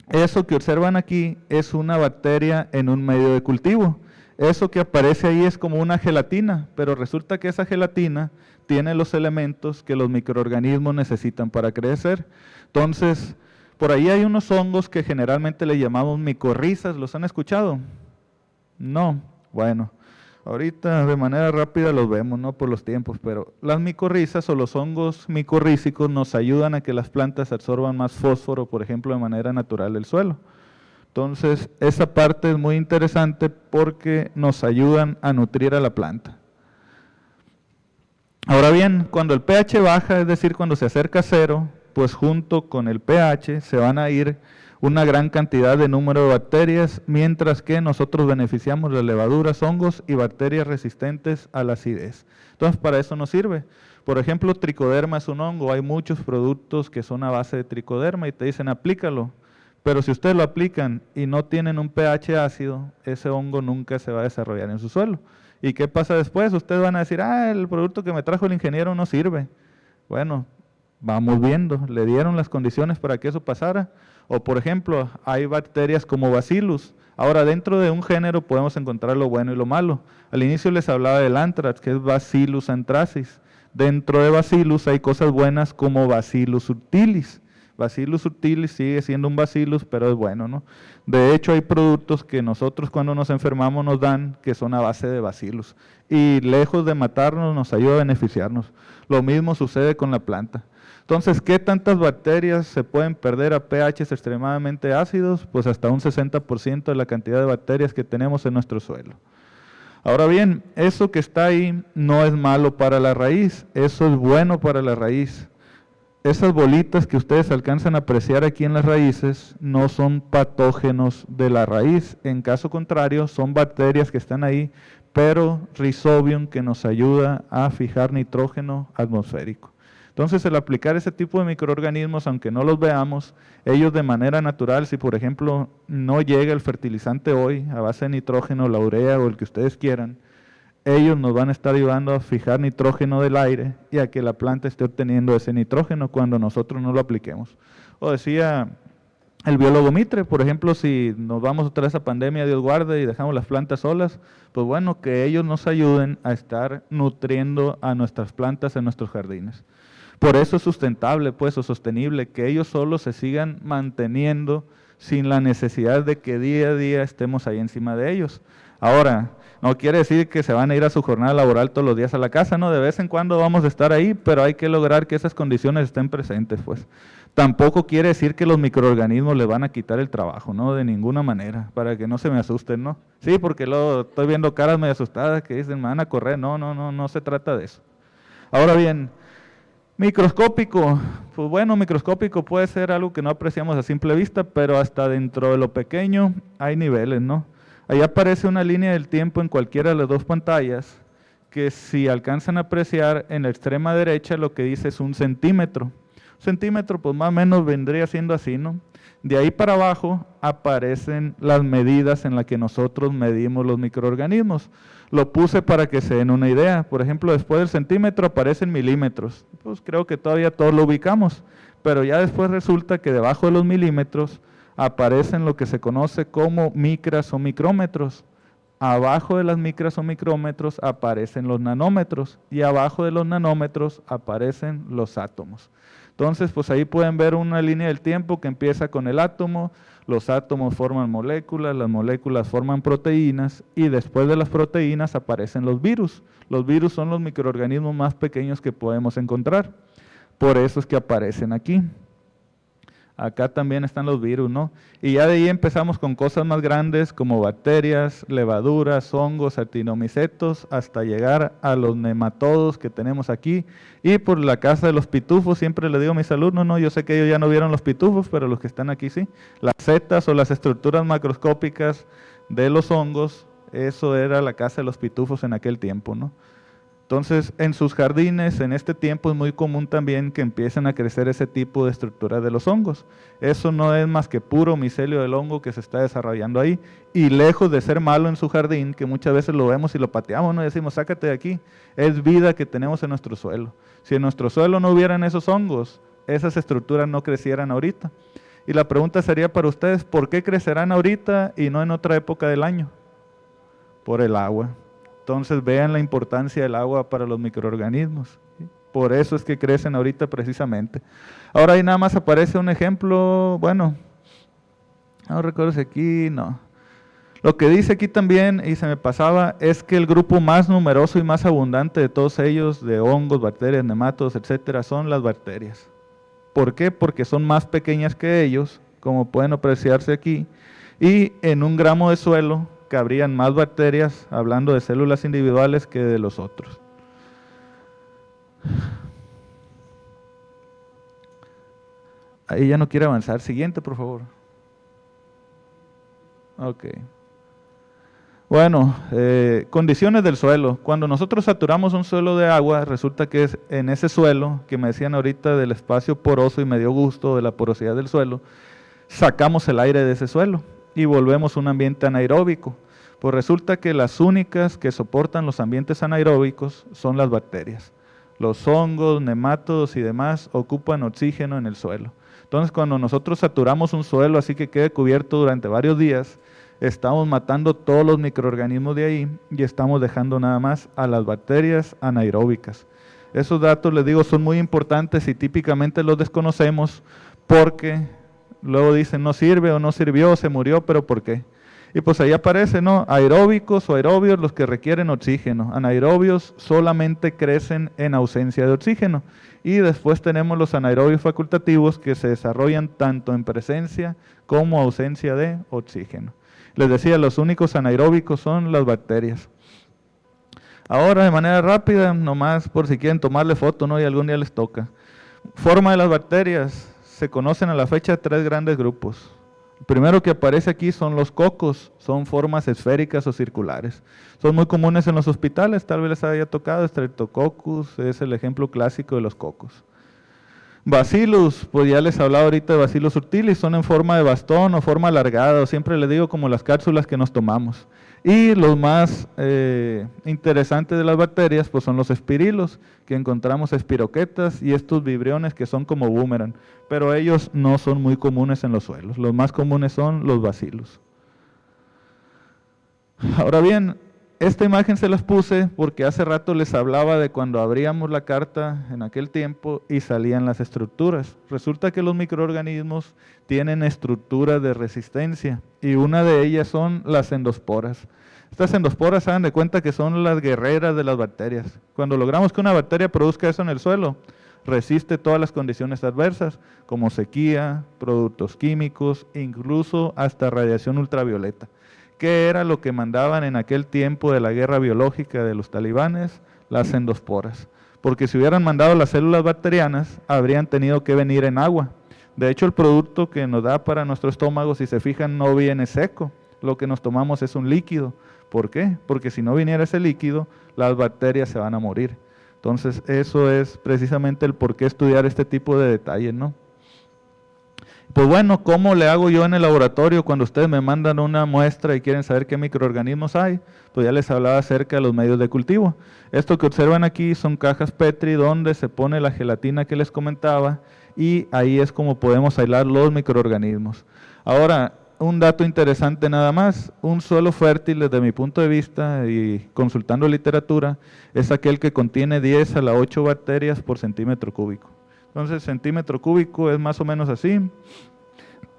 eso que observan aquí es una bacteria en un medio de cultivo. Eso que aparece ahí es como una gelatina, pero resulta que esa gelatina tiene los elementos que los microorganismos necesitan para crecer. Entonces, por ahí hay unos hongos que generalmente le llamamos micorrizas. ¿Los han escuchado? No. Bueno, ahorita de manera rápida los vemos, ¿no? Por los tiempos, pero las micorrizas o los hongos micorrízicos nos ayudan a que las plantas absorban más fósforo, por ejemplo, de manera natural del suelo. Entonces, esa parte es muy interesante porque nos ayudan a nutrir a la planta. Ahora bien, cuando el pH baja, es decir, cuando se acerca a cero, pues junto con el pH se van a ir una gran cantidad de número de bacterias, mientras que nosotros beneficiamos de levaduras, hongos y bacterias resistentes a la acidez. Entonces, para eso nos sirve. Por ejemplo, tricoderma es un hongo. Hay muchos productos que son a base de tricoderma y te dicen aplícalo. Pero si ustedes lo aplican y no tienen un pH ácido, ese hongo nunca se va a desarrollar en su suelo. ¿Y qué pasa después? Ustedes van a decir, el producto que me trajo el ingeniero no sirve. Bueno, vamos viendo, le dieron las condiciones para que eso pasara. O por ejemplo, hay bacterias como Bacillus. Ahora, dentro de un género podemos encontrar lo bueno y lo malo. Al inicio les hablaba del anthrax, que es Bacillus anthracis. Dentro de Bacillus hay cosas buenas como Bacillus subtilis. Bacillus subtilis sigue siendo un bacillus, pero es bueno, ¿no? De hecho, hay productos que nosotros cuando nos enfermamos nos dan que son a base de bacillus. Y lejos de matarnos, nos ayuda a beneficiarnos. Lo mismo sucede con la planta. Entonces, ¿qué tantas bacterias se pueden perder a pHs extremadamente ácidos? Pues hasta un 60% de la cantidad de bacterias que tenemos en nuestro suelo. Ahora bien, eso que está ahí no es malo para la raíz, eso es bueno para la raíz. Esas bolitas que ustedes alcanzan a apreciar aquí en las raíces no son patógenos de la raíz, en caso contrario son bacterias que están ahí, pero Rhizobium que nos ayuda a fijar nitrógeno atmosférico. Entonces, el aplicar ese tipo de microorganismos, aunque no los veamos, ellos de manera natural, si por ejemplo no llega el fertilizante hoy a base de nitrógeno, la urea o el que ustedes quieran, ellos nos van a estar ayudando a fijar nitrógeno del aire y a que la planta esté obteniendo ese nitrógeno cuando nosotros no lo apliquemos. O decía el biólogo Mitre, por ejemplo, si nos vamos otra vez a pandemia, Dios guarde, y dejamos las plantas solas, pues bueno, que ellos nos ayuden a estar nutriendo a nuestras plantas en nuestros jardines. Por eso es sustentable, pues, o sostenible, que ellos solos se sigan manteniendo sin la necesidad de que día a día estemos ahí encima de ellos. Ahora, no quiere decir que se van a ir a su jornada laboral todos los días a la casa, ¿no? De vez en cuando vamos a estar ahí, pero hay que lograr que esas condiciones estén presentes, pues. Tampoco quiere decir que los microorganismos le van a quitar el trabajo, ¿no? De ninguna manera, para que no se me asusten, ¿no? Sí, porque luego estoy viendo caras medio asustadas que dicen, me van a correr. No se trata de eso. Ahora bien, Microscópico, pues bueno, microscópico puede ser algo que no apreciamos a simple vista, pero hasta dentro de lo pequeño hay niveles, ¿no? Ahí aparece una línea del tiempo en cualquiera de las dos pantallas, que si alcanzan a apreciar en la extrema derecha lo que dice es 1 centímetro. 1 centímetro pues más o menos vendría siendo así, ¿no? De ahí para abajo aparecen las medidas en las que nosotros medimos los microorganismos. Lo puse para que se den una idea. Por ejemplo, después del centímetro aparecen milímetros. Pues creo que todavía todos lo ubicamos, pero ya después resulta que debajo de los milímetros aparecen lo que se conoce como micras o micrómetros. Abajo de las micras o micrómetros aparecen los nanómetros y abajo de los nanómetros aparecen los átomos. Entonces, pues ahí pueden ver una línea del tiempo que empieza con el átomo, los átomos forman moléculas, las moléculas forman proteínas y después de las proteínas aparecen los virus. Los virus son los microorganismos más pequeños que podemos encontrar, por eso es que aparecen aquí. Acá también están los virus, ¿no? Y ya de ahí empezamos con cosas más grandes como bacterias, levaduras, hongos, actinomicetos, hasta llegar a los nematodos que tenemos aquí. Y por la casa de los pitufos, siempre le digo a mis alumnos, no, yo sé que ellos ya no vieron los pitufos, pero los que están aquí sí. Las setas o las estructuras macroscópicas de los hongos, eso era la casa de los pitufos en aquel tiempo, ¿no? Entonces, en sus jardines, en este tiempo es muy común también que empiecen a crecer ese tipo de estructura de los hongos. Eso no es más que puro micelio del hongo que se está desarrollando ahí. Y lejos de ser malo en su jardín, que muchas veces lo vemos y lo pateamos, ¿no? Y decimos, sácate de aquí, es vida que tenemos en nuestro suelo. Si en nuestro suelo no hubieran esos hongos, esas estructuras no crecieran ahorita. Y la pregunta sería para ustedes, ¿por qué crecerán ahorita y no en otra época del año? Por el agua. Entonces vean la importancia del agua para los microorganismos. ¿Sí? Por eso es que crecen ahorita precisamente. Ahora ahí nada más aparece un ejemplo, bueno, no recuerdo si aquí, no. Lo que dice aquí también, y se me pasaba, es que el grupo más numeroso y más abundante de todos ellos, de hongos, bacterias, nematodos, etcétera, son las bacterias. ¿Por qué? Porque son más pequeñas que ellos, como pueden apreciarse aquí, y en 1 gramo de suelo cabrían más bacterias, hablando de células individuales, que de los otros. Ahí ya no quiere avanzar. Siguiente, por favor. Ok. Bueno, condiciones del suelo. Cuando nosotros saturamos un suelo de agua, resulta que es en ese suelo, que me decían ahorita del espacio poroso y me dio gusto de la porosidad del suelo, sacamos el aire de ese suelo y volvemos a un ambiente anaeróbico. Pues resulta que las únicas que soportan los ambientes anaeróbicos son las bacterias. Los hongos, nematodos y demás ocupan oxígeno en el suelo. Entonces, cuando nosotros saturamos un suelo así que quede cubierto durante varios días, estamos matando todos los microorganismos de ahí y estamos dejando nada más a las bacterias anaeróbicas. Esos datos, les digo, son muy importantes y típicamente los desconocemos porque luego dicen no sirve o no sirvió, se murió, pero ¿por qué? Y pues ahí aparece, ¿no? Aeróbicos o aerobios los que requieren oxígeno. Anaerobios solamente crecen en ausencia de oxígeno. Y después tenemos los anaerobios facultativos que se desarrollan tanto en presencia como ausencia de oxígeno. Les decía, los únicos anaeróbicos son las bacterias. Ahora, de manera rápida, nomás por si quieren tomarle foto, ¿no? Y algún día les toca. Forma de las bacterias. Se conocen a la fecha 3 grandes grupos. El primero que aparece aquí son los cocos, son formas esféricas o circulares. Son muy comunes en los hospitales, tal vez les haya tocado, Streptococcus es el ejemplo clásico de los cocos. Bacillus, pues ya les hablaba ahorita de Bacillus subtilis, son en forma de bastón o forma alargada, o siempre les digo como las cápsulas que nos tomamos. Y los más interesantes de las bacterias pues son los espirilos, que encontramos espiroquetas y estos vibriones que son como boomerang, pero ellos no son muy comunes en los suelos, los más comunes son los bacillus. Ahora bien, esta imagen se las puse porque hace rato les hablaba de cuando abríamos la carta en aquel tiempo y salían las estructuras. Resulta que los microorganismos tienen estructuras de resistencia y una de ellas son las endosporas. Estas endosporas se dan de cuenta que son las guerreras de las bacterias. Cuando logramos que una bacteria produzca eso en el suelo, resiste todas las condiciones adversas, como sequía, productos químicos, incluso hasta radiación ultravioleta. ¿Qué era lo que mandaban en aquel tiempo de la guerra biológica de los talibanes? Las endosporas. Porque si hubieran mandado las células bacterianas, habrían tenido que venir en agua. De hecho, el producto que nos da para nuestro estómago, si se fijan, no viene seco. Lo que nos tomamos es un líquido. ¿Por qué? Porque si no viniera ese líquido, las bacterias se van a morir. Entonces, eso es precisamente el por qué estudiar este tipo de detalles, ¿no? Pues bueno, ¿cómo le hago yo en el laboratorio cuando ustedes me mandan una muestra y quieren saber qué microorganismos hay? Pues ya les hablaba acerca de los medios de cultivo. Esto que observan aquí son cajas Petri donde se pone la gelatina que les comentaba y ahí es como podemos aislar los microorganismos. Ahora, un dato interesante nada más, un suelo fértil desde mi punto de vista y consultando literatura es aquel que contiene 10 a la 8 bacterias por centímetro cúbico. Entonces, centímetro cúbico es más o menos así.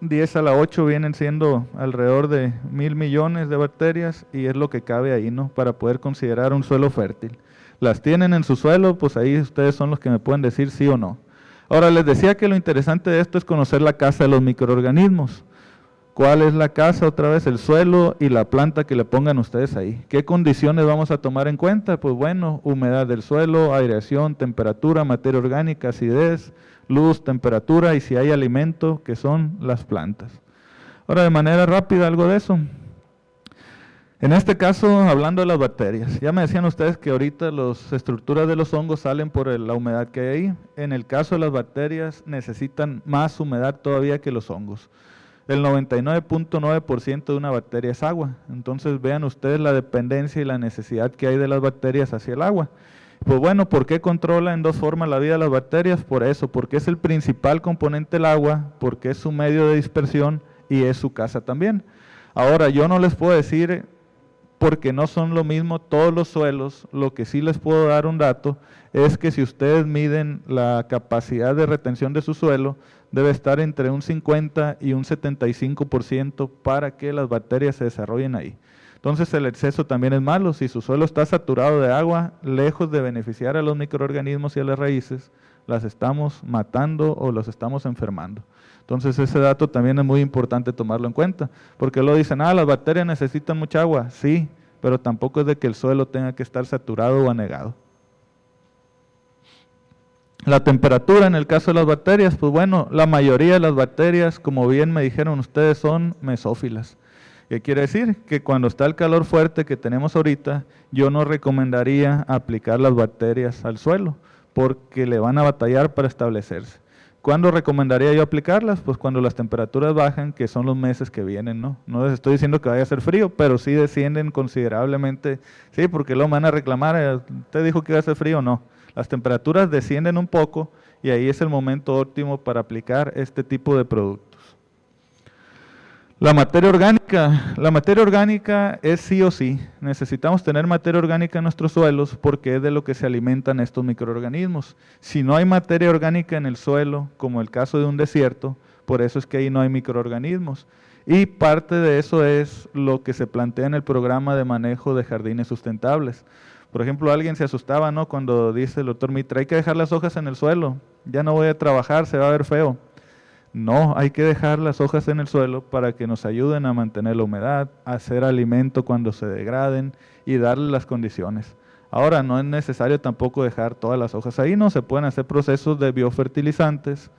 10 a la 8 vienen siendo alrededor de 1.000 millones de bacterias y es lo que cabe ahí, ¿no? Para poder considerar un suelo fértil. ¿Las tienen en su suelo? Pues ahí ustedes son los que me pueden decir sí o no. Ahora, les decía que lo interesante de esto es conocer la casa de los microorganismos. ¿Cuál es la casa? Otra vez el suelo y la planta que le pongan ustedes ahí. ¿Qué condiciones vamos a tomar en cuenta? Pues bueno, humedad del suelo, aireación, temperatura, materia orgánica, acidez, luz, temperatura y si hay alimento, que son las plantas. Ahora, de manera rápida, algo de eso. En este caso, hablando de las bacterias, ya me decían ustedes que ahorita las estructuras de los hongos salen por la humedad que hay ahí. En el caso de las bacterias necesitan más humedad todavía que los hongos. El 99.9% de una bacteria es agua. Entonces vean ustedes la dependencia y la necesidad que hay de las bacterias hacia el agua. Pues bueno, ¿por qué controla en dos formas la vida de las bacterias? Por eso, porque es el principal componente el agua, porque es su medio de dispersión y es su casa también. Ahora, yo no les puedo decir, porque no son lo mismo todos los suelos, lo que sí les puedo dar un dato, es que si ustedes miden la capacidad de retención de su suelo, debe estar entre un 50 y un 75% para que las bacterias se desarrollen ahí. Entonces el exceso también es malo. Si su suelo está saturado de agua, lejos de beneficiar a los microorganismos y a las raíces, las estamos matando o los estamos enfermando. Entonces ese dato también es muy importante tomarlo en cuenta, porque luego dicen, las bacterias necesitan mucha agua. Sí, pero tampoco es de que el suelo tenga que estar saturado o anegado. La temperatura en el caso de las bacterias, pues bueno, la mayoría de las bacterias, como bien me dijeron ustedes, son mesófilas. ¿Qué quiere decir? Que cuando está el calor fuerte que tenemos ahorita, yo no recomendaría aplicar las bacterias al suelo, porque le van a batallar para establecerse. ¿Cuándo recomendaría yo aplicarlas? Pues cuando las temperaturas bajan, que son los meses que vienen, ¿no? No les estoy diciendo que vaya a ser frío, pero sí descienden considerablemente. Sí, porque luego me van a reclamar, ¿usted dijo que iba a ser frío o no? Las temperaturas descienden un poco y ahí es el momento óptimo para aplicar este tipo de productos. La materia orgánica es sí o sí. Necesitamos tener materia orgánica en nuestros suelos porque es de lo que se alimentan estos microorganismos. Si no hay materia orgánica en el suelo, como el caso de un desierto, por eso es que ahí no hay microorganismos. Y parte de eso es lo que se plantea en el programa de manejo de jardines sustentables. Por ejemplo, alguien se asustaba, ¿no?, cuando dice el doctor Mitra, hay que dejar las hojas en el suelo, ya no voy a trabajar, se va a ver feo. No, hay que dejar las hojas en el suelo para que nos ayuden a mantener la humedad, a hacer alimento cuando se degraden y darle las condiciones. Ahora, no es necesario tampoco dejar todas las hojas ahí, no, se pueden hacer procesos de biofertilizantes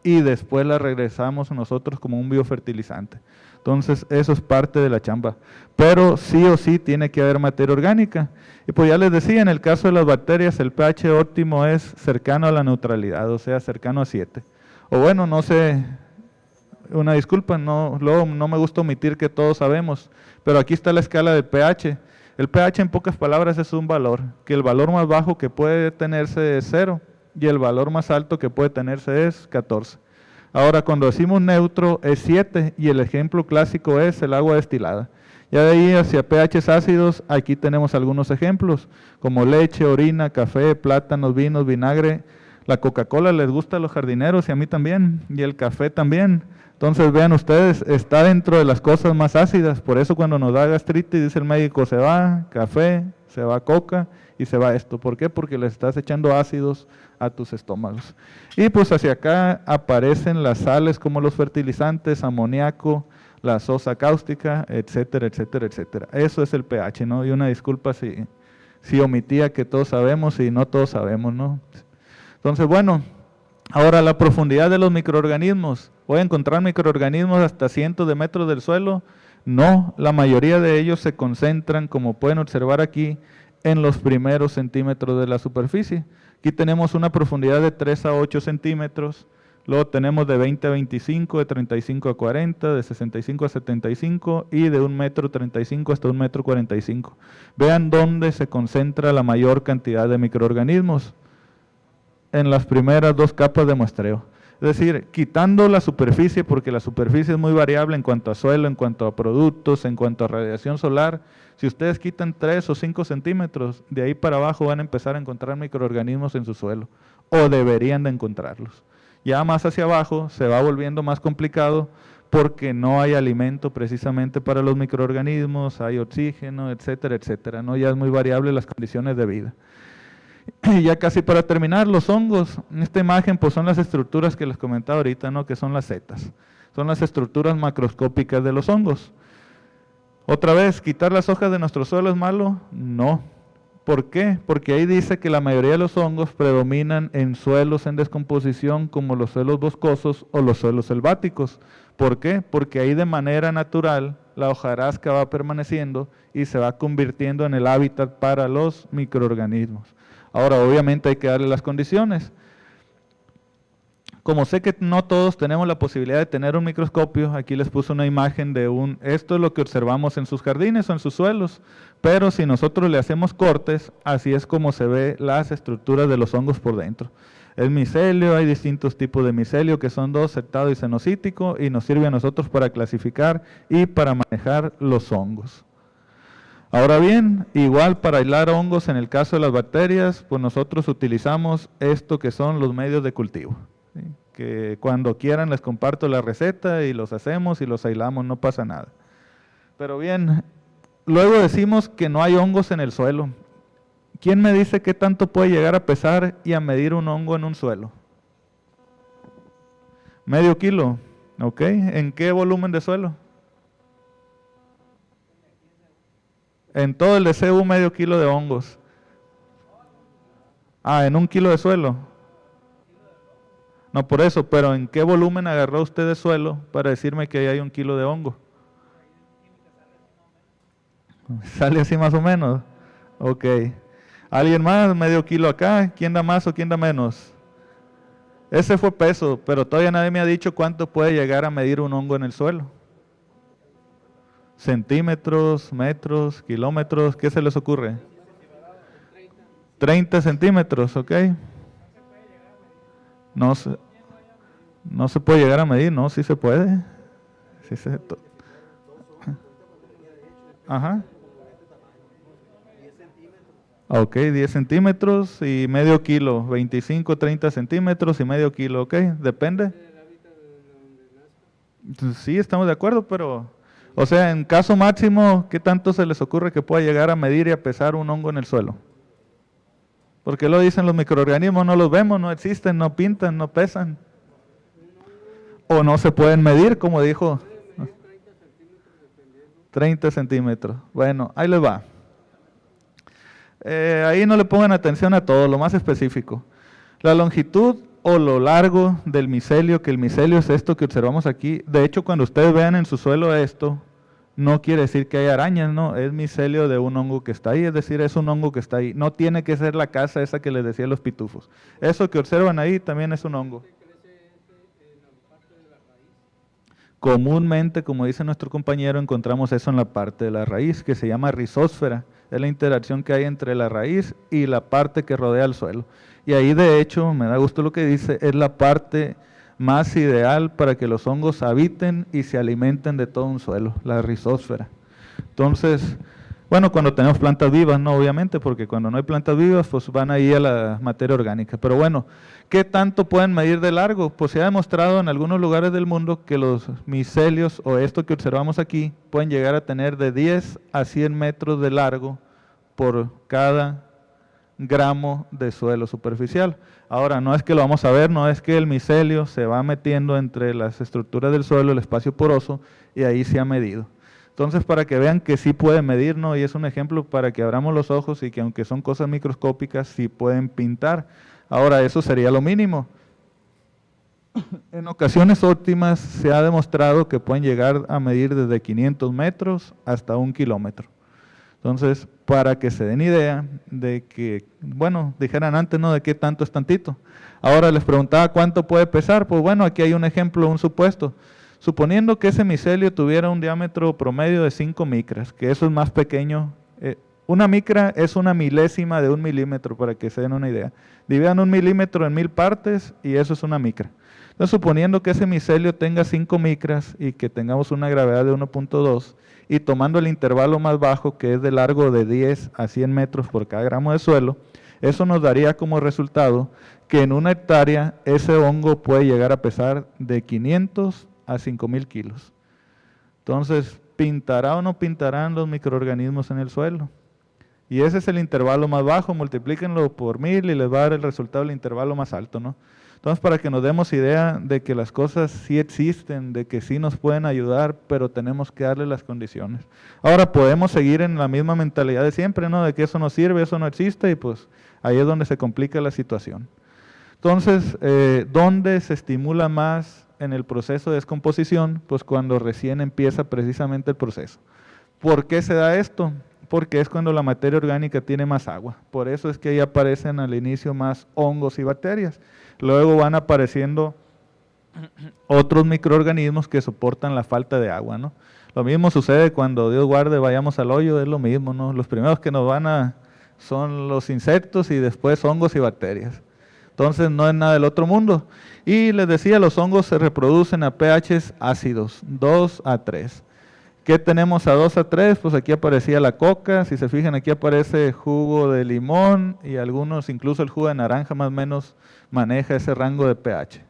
y después las regresamos nosotros como un biofertilizante. Entonces, eso es parte de la chamba. Pero sí o sí tiene que haber materia orgánica. Y pues ya les decía, en el caso de las bacterias, el pH óptimo es cercano a la neutralidad, o sea, cercano a 7. O bueno, no sé, una disculpa, luego no me gusta omitir que todos sabemos, pero aquí está la escala del pH. El pH en pocas palabras es un valor, que el valor más bajo que puede tenerse es 0 y el valor más alto que puede tenerse es 14. Ahora, cuando decimos neutro es 7 y el ejemplo clásico es el agua destilada. Ya de ahí hacia pHs ácidos, aquí tenemos algunos ejemplos, como leche, orina, café, plátanos, vinos, vinagre. La Coca-Cola les gusta a los jardineros y a mí también, y el café también. Entonces vean ustedes, está dentro de las cosas más ácidas, por eso cuando nos da gastritis dice el médico, se va café, se va coca y se va esto. ¿Por qué? Porque les estás echando ácidos a tus estómagos. Y pues hacia acá aparecen las sales como los fertilizantes, amoníaco, la sosa cáustica, etcétera, etcétera, etcétera. Eso es el pH, ¿no? Y una disculpa si omitía que todos sabemos y no todos sabemos, ¿no? Entonces, bueno, ahora la profundidad de los microorganismos. ¿Voy a encontrar microorganismos hasta cientos de metros del suelo? No, la mayoría de ellos se concentran, como pueden observar aquí, en los primeros centímetros de la superficie. Aquí tenemos una profundidad de 3 a 8 centímetros, luego tenemos de 20 a 25, de 35 a 40, de 65 a 75 y de 1,35 m hasta 1,45 m. Vean dónde se concentra la mayor cantidad de microorganismos, en las primeras 2 capas de muestreo. Es decir, quitando la superficie, porque la superficie es muy variable en cuanto a suelo, en cuanto a productos, en cuanto a radiación solar. Si ustedes quitan 3 o 5 centímetros, de ahí para abajo van a empezar a encontrar microorganismos en su suelo, o deberían de encontrarlos. Ya más hacia abajo se va volviendo más complicado porque no hay alimento precisamente para los microorganismos, hay oxígeno, etcétera, etcétera, ¿no? Ya es muy variable las condiciones de vida. Y ya casi para terminar, los hongos, en esta imagen pues son las estructuras que les comentaba ahorita, ¿no? Que son las setas, son las estructuras macroscópicas de los hongos. Otra vez, ¿quitar las hojas de nuestro suelo es malo? No. ¿Por qué? Porque ahí dice que la mayoría de los hongos predominan en suelos en descomposición como los suelos boscosos o los suelos selváticos. ¿Por qué? Porque ahí de manera natural la hojarasca va permaneciendo y se va convirtiendo en el hábitat para los microorganismos. Ahora, obviamente hay que darle las condiciones. Como sé que no todos tenemos la posibilidad de tener un microscopio, aquí les puse una imagen de esto es lo que observamos en sus jardines o en sus suelos, pero si nosotros le hacemos cortes, así es como se ve las estructuras de los hongos por dentro. El micelio, hay distintos tipos de micelio que son 2, septado y cenocítico, y nos sirve a nosotros para clasificar y para manejar los hongos. Ahora bien, igual para aislar hongos en el caso de las bacterias, pues nosotros utilizamos esto que son los medios de cultivo, ¿sí? Que cuando quieran les comparto la receta y los hacemos y los aislamos, no pasa nada. Pero bien, luego decimos que no hay hongos en el suelo. ¿Quién me dice qué tanto puede llegar a pesar y a medir un hongo en un suelo? ¿Medio kilo? ¿Ok? ¿En qué volumen de suelo? En todo el DCU medio kilo de hongos. Ah, en 1 kilo de suelo. No, por eso, pero ¿en qué volumen agarró usted de suelo para decirme que ahí hay 1 kilo de hongo? ¿Sale así más o menos? Ok. ¿Alguien más? ¿Medio kilo acá? ¿Quién da más o quién da menos? Ese fue peso, pero todavía nadie me ha dicho cuánto puede llegar a medir un hongo en el suelo. Centímetros, metros, kilómetros, ¿qué se les ocurre? 30 centímetros, ¿ok? No se puede llegar a medir, no, sí se puede. Sí Ajá. Ok, 10 centímetros y medio kilo, 25, 30 centímetros y medio kilo, ¿ok? Depende. Sí, estamos de acuerdo, pero... O sea, en caso máximo, ¿qué tanto se les ocurre que pueda llegar a medir y a pesar un hongo en el suelo? Porque lo dicen los microorganismos, no los vemos, no existen, no pintan, no pesan. O no se pueden medir, como dijo. 30 centímetros. Bueno, ahí les va. Ahí no le pongan atención a todo, lo más específico. La longitud o lo largo del micelio, que el micelio es esto que observamos aquí. De hecho, cuando ustedes vean en su suelo esto, no quiere decir que hay arañas, no, es micelio de un hongo que está ahí, es decir, es un hongo que está ahí. No tiene que ser la casa esa que les decía los pitufos. Eso que observan ahí también es un hongo. Comúnmente, como dice nuestro compañero, encontramos eso en la parte de la raíz, que se llama rizósfera. Es la interacción que hay entre la raíz y la parte que rodea el suelo. Y ahí, de hecho, me da gusto lo que dice, es la parte más ideal para que los hongos habiten y se alimenten de todo un suelo, la rizósfera. Entonces, bueno, cuando tenemos plantas vivas, no, obviamente, porque cuando no hay plantas vivas, pues van ahí a la materia orgánica. Pero bueno, ¿qué tanto pueden medir de largo? Pues se ha demostrado en algunos lugares del mundo que los micelios, o esto que observamos aquí, pueden llegar a tener de 10 a 100 metros de largo por cada gramo de suelo superficial. Ahora, no es que lo vamos a ver, no es que el micelio se va metiendo entre las estructuras del suelo, el espacio poroso, y ahí se ha medido. Entonces, para que vean que sí puede medir, ¿no? Y es un ejemplo para que abramos los ojos y que aunque son cosas microscópicas, sí pueden pintar. Ahora, eso sería lo mínimo. En ocasiones óptimas se ha demostrado que pueden llegar a medir desde 500 metros hasta 1 kilómetro. Entonces, para que se den idea de que, bueno, dijeran antes, ¿no?, de qué tanto es tantito. Ahora les preguntaba cuánto puede pesar. Pues bueno, aquí hay un ejemplo, un supuesto. Suponiendo que ese micelio tuviera un diámetro promedio de 5 micras, que eso es más pequeño. Una micra es una milésima de 1 milímetro, para que se den una idea. Dividan 1 milímetro en 1000 partes y eso es una micra. Entonces, suponiendo que ese micelio tenga 5 micras y que tengamos una gravedad de 1.2, y tomando el intervalo más bajo, que es de largo de 10 a 100 metros por cada gramo de suelo, eso nos daría como resultado que en 1 hectárea ese hongo puede llegar a pesar de 500 a 5000 kilos. Entonces, ¿pintará o no pintarán los microorganismos en el suelo? Y ese es el intervalo más bajo, multiplíquenlo por 1000 y les va a dar el resultado del intervalo más alto, ¿no? Entonces, para que nos demos idea de que las cosas sí existen, de que sí nos pueden ayudar, pero tenemos que darle las condiciones. Ahora, podemos seguir en la misma mentalidad de siempre, ¿no?, de que eso no sirve, eso no existe, y pues ahí es donde se complica la situación. Entonces, ¿dónde se estimula más en el proceso de descomposición? Pues cuando recién empieza precisamente el proceso. ¿Por qué se da esto? Porque es cuando la materia orgánica tiene más agua. Por eso es que ahí aparecen al inicio más hongos y bacterias. Luego van apareciendo otros microorganismos que soportan la falta de agua, ¿no? Lo mismo sucede cuando, Dios guarde, vayamos al hoyo, es lo mismo, ¿no? Los primeros que nos van son los insectos y después hongos y bacterias. Entonces no es nada del otro mundo. Y les decía, los hongos se reproducen a pHs ácidos, 2 a 3. ¿Qué tenemos a 2 a 3? Pues aquí aparecía la coca, si se fijan aquí aparece jugo de limón y algunos, incluso el jugo de naranja más o menos maneja ese rango de pH.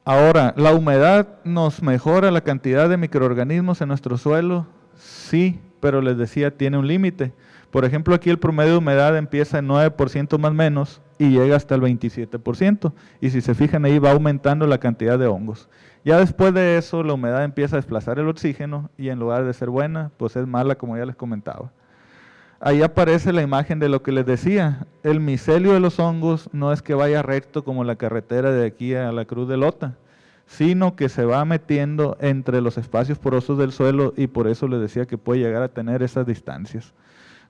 Ahora, ¿la humedad nos mejora la cantidad de microorganismos en nuestro suelo? Sí, pero les decía, tiene un límite. Por ejemplo, aquí el promedio de humedad empieza en 9% más o menos y llega hasta el 27%. Y si se fijan ahí va aumentando la cantidad de hongos. Ya después de eso la humedad empieza a desplazar el oxígeno y en lugar de ser buena, pues es mala, como ya les comentaba. Ahí aparece la imagen de lo que les decía. El micelio de los hongos no es que vaya recto como la carretera de aquí a la Cruz de Lota, sino que se va metiendo entre los espacios porosos del suelo y por eso les decía que puede llegar a tener esas distancias.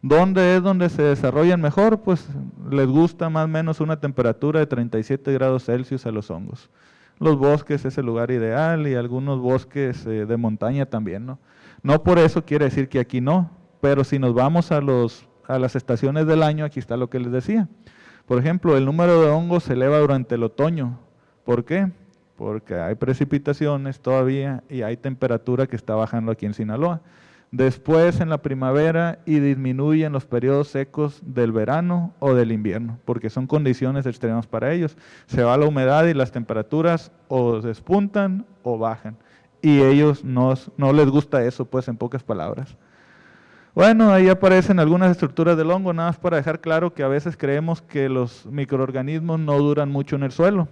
¿Dónde es donde se desarrollan mejor? Pues les gusta más o menos una temperatura de 37 grados Celsius a los hongos. Los bosques es el lugar ideal y algunos bosques de montaña también, ¿no? No por eso quiere decir que aquí no, pero si nos vamos a las estaciones del año, aquí está lo que les decía. Por ejemplo, el número de hongos se eleva durante el otoño. ¿Por qué? Porque hay precipitaciones todavía y hay temperatura que está bajando aquí en Sinaloa. Después en la primavera y disminuye en los periodos secos del verano o del invierno, porque son condiciones extremas para ellos. Se va la humedad y las temperaturas o despuntan o bajan. Y ellos no les gusta eso, pues en pocas palabras. Bueno, ahí aparecen algunas estructuras del hongo, nada más para dejar claro que a veces creemos que los microorganismos no duran mucho en el suelo.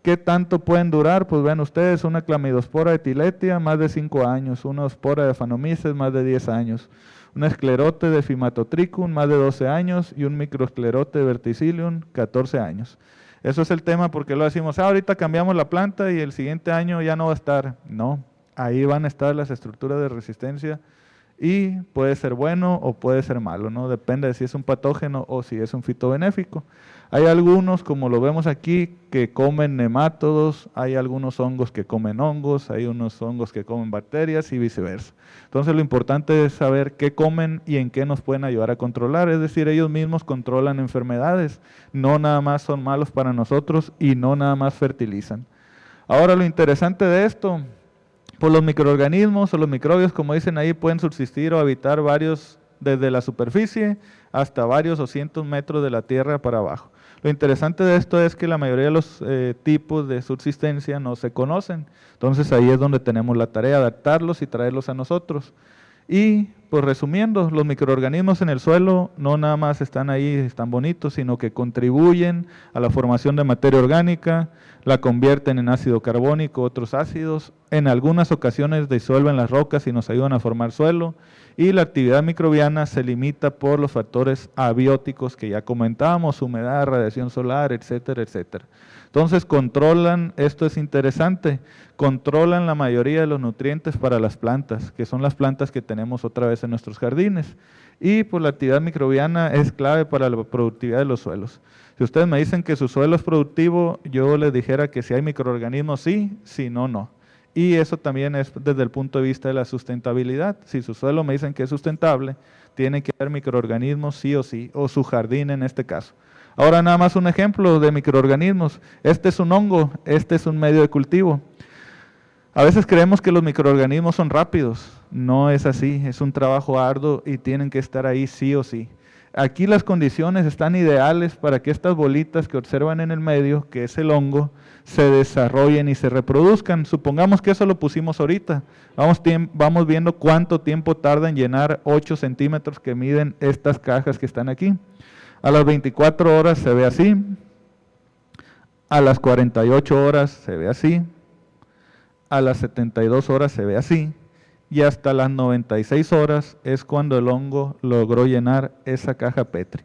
¿Qué tanto pueden durar? Pues ven ustedes, una clamidospora de Tiletia, más de 5 años, una espora de Phanomyces, más de 10 años, un esclerote de Phimatotrichum, más de 12 años, y un microesclerote de Verticillium, 14 años. Eso es el tema porque lo decimos, ahorita cambiamos la planta y el siguiente año ya no va a estar. No, ahí van a estar las estructuras de resistencia y puede ser bueno o puede ser malo, ¿no? Depende de si es un patógeno o si es un fitobenéfico. Hay algunos, como lo vemos aquí, que comen nemátodos, hay algunos hongos que comen hongos, hay unos hongos que comen bacterias y viceversa. Entonces lo importante es saber qué comen y en qué nos pueden ayudar a controlar, es decir, ellos mismos controlan enfermedades, no nada más son malos para nosotros y no nada más fertilizan. Ahora lo interesante de esto, pues los microorganismos o los microbios, como dicen ahí, pueden subsistir o habitar varios desde la superficie hasta varios o cientos metros de la tierra para abajo. Lo interesante de esto es que la mayoría de los tipos de subsistencia no se conocen. Entonces ahí es donde tenemos la tarea de adaptarlos y traerlos a nosotros. Y pues resumiendo, los microorganismos en el suelo no nada más están ahí, están bonitos, sino que contribuyen a la formación de materia orgánica, la convierten en ácido carbónico, otros ácidos, en algunas ocasiones disuelven las rocas y nos ayudan a formar suelo, y la actividad microbiana se limita por los factores abióticos que ya comentábamos, humedad, radiación solar, etcétera, etcétera. Entonces controlan, esto es interesante, controlan la mayoría de los nutrientes para las plantas, que son las plantas que tenemos otra vez en nuestros jardines. Y pues la actividad microbiana es clave para la productividad de los suelos. Si ustedes me dicen que su suelo es productivo, yo les dijera que si hay microorganismos sí, si no, no. Y eso también es desde el punto de vista de la sustentabilidad. Si su suelo me dicen que es sustentable, tiene que haber microorganismos sí, o su jardín en este caso. Ahora nada más un ejemplo de microorganismos. Este es un hongo, este es un medio de cultivo. A veces creemos que los microorganismos son rápidos. No es así, es un trabajo arduo y tienen que estar ahí sí o sí. Aquí las condiciones están ideales para que estas bolitas que observan en el medio, que es el hongo, se desarrollen y se reproduzcan. Supongamos que eso lo pusimos ahorita. Vamos viendo cuánto tiempo tarda en llenar 8 centímetros que miden estas cajas que están aquí. A las 24 horas se ve así, a las 48 horas se ve así, a las 72 horas se ve así, y hasta las 96 horas es cuando el hongo logró llenar esa caja Petri.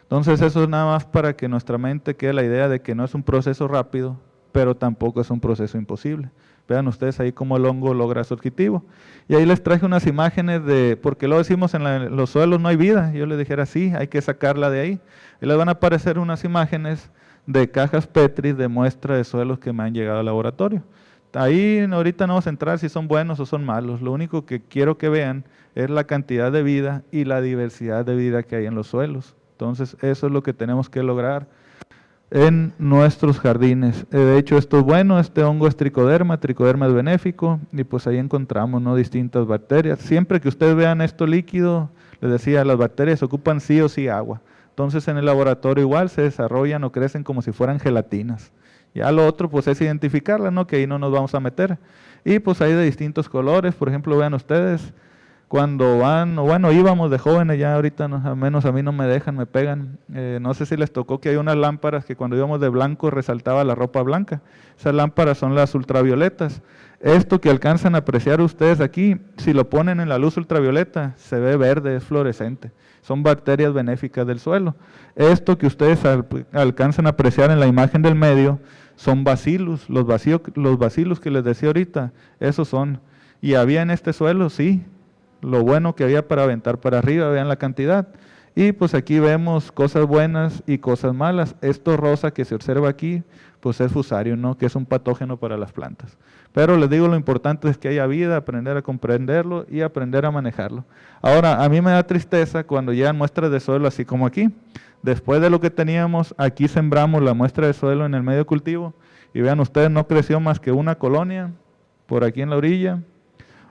Entonces eso es nada más para que nuestra mente quede la idea de que no es un proceso rápido, pero tampoco es un proceso imposible. Vean ustedes ahí cómo el hongo logra su objetivo. Y ahí les traje unas imágenes de, porque lo decimos en los suelos no hay vida, yo les dijera sí, hay que sacarla de ahí. Y les van a aparecer unas imágenes de cajas Petri de muestra de suelos que me han llegado al laboratorio. Ahí ahorita no vamos a entrar si son buenos o son malos, lo único que quiero que vean es la cantidad de vida y la diversidad de vida que hay en los suelos. Entonces eso es lo que tenemos que lograr en nuestros jardines. De hecho esto es bueno, este hongo es tricoderma es benéfico y pues ahí encontramos, ¿no?, distintas bacterias. Siempre que ustedes vean esto líquido, les decía, las bacterias ocupan sí o sí agua. Entonces en el laboratorio igual se desarrollan o crecen como si fueran gelatinas. Ya lo otro pues es identificarlas, ¿no?, que ahí no nos vamos a meter. Y pues hay de distintos colores, por ejemplo vean ustedes, cuando van, o bueno, íbamos de jóvenes, ya ahorita no, al menos a mí no me dejan, me pegan. No sé si les tocó que hay unas lámparas que cuando íbamos de blanco resaltaba la ropa blanca. Esas lámparas son las ultravioletas. Esto que alcanzan a apreciar ustedes aquí, si lo ponen en la luz ultravioleta, se ve verde, es fluorescente. Son bacterias benéficas del suelo. Esto que ustedes alcanzan a apreciar en la imagen del medio, son bacillus. Los bacillus que les decía ahorita, esos son. Y había en este suelo, sí, lo bueno que había para aventar para arriba, vean la cantidad. Y pues aquí vemos cosas buenas y cosas malas. Esto rosa que se observa aquí, pues es Fusarium, ¿no?, que es un patógeno para las plantas. Pero les digo, lo importante es que haya vida, aprender a comprenderlo y aprender a manejarlo. Ahora, a mí me da tristeza cuando llegan muestras de suelo así como aquí. Después de lo que teníamos, aquí sembramos la muestra de suelo en el medio cultivo y vean ustedes, no creció más que una colonia por aquí en la orilla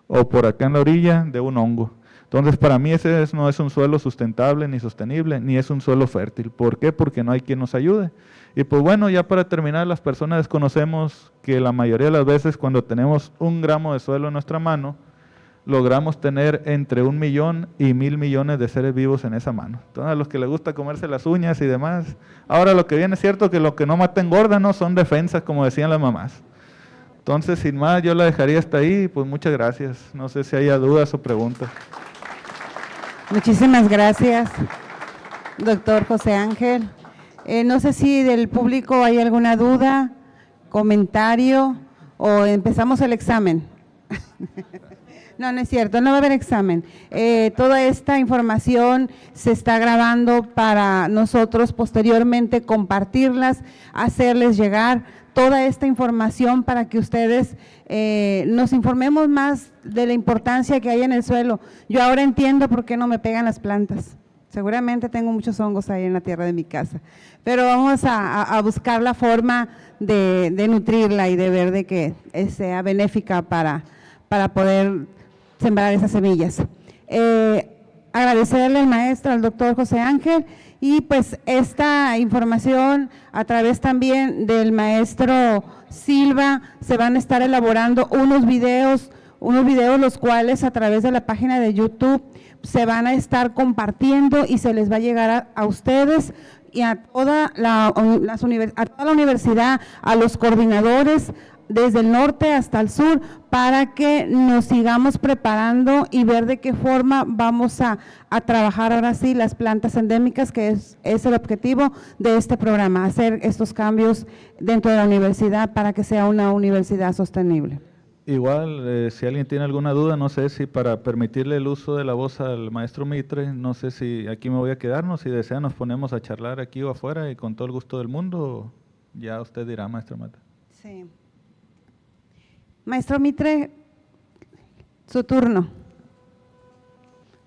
o por acá en la orilla de un hongo. Entonces para mí ese no es un suelo sustentable ni sostenible, ni es un suelo fértil. ¿Por qué? Porque no hay quien nos ayude. Y pues bueno, ya para terminar, las personas desconocemos que la mayoría de las veces cuando tenemos 1 gramo de suelo en nuestra mano, logramos tener entre 1 millón y 1,000 millones de seres vivos en esa mano. Entonces a los que les gusta comerse las uñas y demás. Ahora lo que viene es cierto que lo que no mata engorda, ¿no? Son defensas, como decían las mamás. Entonces, sin más, yo la dejaría hasta ahí, pues muchas gracias. No sé si haya dudas o preguntas. Muchísimas gracias, doctor José Ángel. No sé si del público hay alguna duda, comentario, o empezamos el examen. No, no es cierto, no va a haber examen. Toda esta información se está grabando para nosotros posteriormente compartirlas, hacerles llegar toda esta información para que ustedes nos informemos más de la importancia que hay en el suelo. Yo ahora entiendo por qué no me pegan las plantas. Seguramente tengo muchos hongos ahí en la tierra de mi casa, pero vamos a buscar la forma de nutrirla y de ver de que sea benéfica para poder sembrar esas semillas. Agradecerle al maestro, al doctor José Ángel, y pues esta información a través también del maestro Silva se van a estar elaborando unos videos unos videos los cuales a través de la página de YouTube se van a estar compartiendo y se les va a llegar a ustedes y a toda la universidad, a los coordinadores desde el norte hasta el sur, para que nos sigamos preparando y ver de qué forma vamos a trabajar ahora sí las plantas endémicas, que es el objetivo de este programa, hacer estos cambios dentro de la universidad para que sea una universidad sostenible. Igual, si alguien tiene alguna duda, no sé si para permitirle el uso de la voz al maestro Mitre, no sé si aquí me voy a quedarnos, si desea nos ponemos a charlar aquí o afuera y con todo el gusto del mundo, ya usted dirá, maestra Mata. Sí. Maestro Mitre, su turno.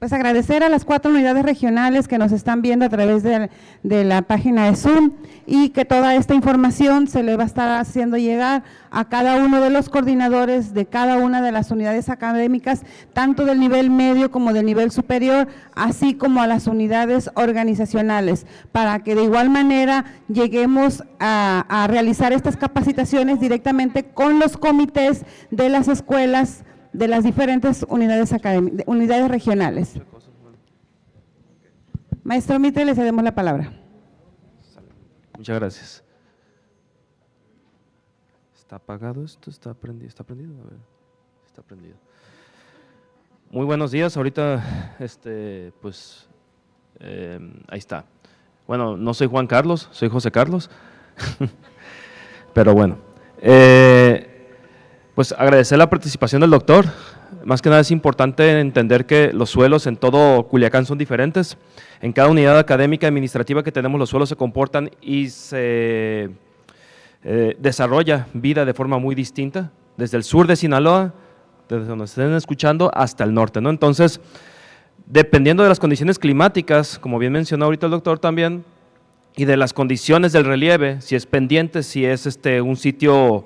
Pues agradecer a las 4 unidades regionales que nos están viendo a través de la página de Zoom y que toda esta información se le va a estar haciendo llegar a cada uno de los coordinadores de cada una de las unidades académicas, tanto del nivel medio como del nivel superior, así como a las unidades organizacionales, para que de igual manera lleguemos a realizar estas capacitaciones directamente con los comités de las escuelas de las diferentes unidades académicas, unidades regionales. Maestro Mitre, le cedemos la palabra. Muchas gracias. ¿Está apagado esto? ¿Está prendido? ¿Está prendido? A ver, está prendido. Muy buenos días. Ahorita, pues, ahí está. Bueno, no soy Juan Carlos, soy José Carlos. Pero bueno. Pues agradecer la participación del doctor. Más que nada es importante entender que los suelos en todo Culiacán son diferentes. En cada unidad académica y administrativa que tenemos, los suelos se comportan y se desarrolla vida de forma muy distinta, desde el sur de Sinaloa, desde donde estén escuchando, hasta el norte, ¿no? Entonces, dependiendo de las condiciones climáticas, como bien mencionó ahorita el doctor también, y de las condiciones del relieve, si es pendiente, si es un sitio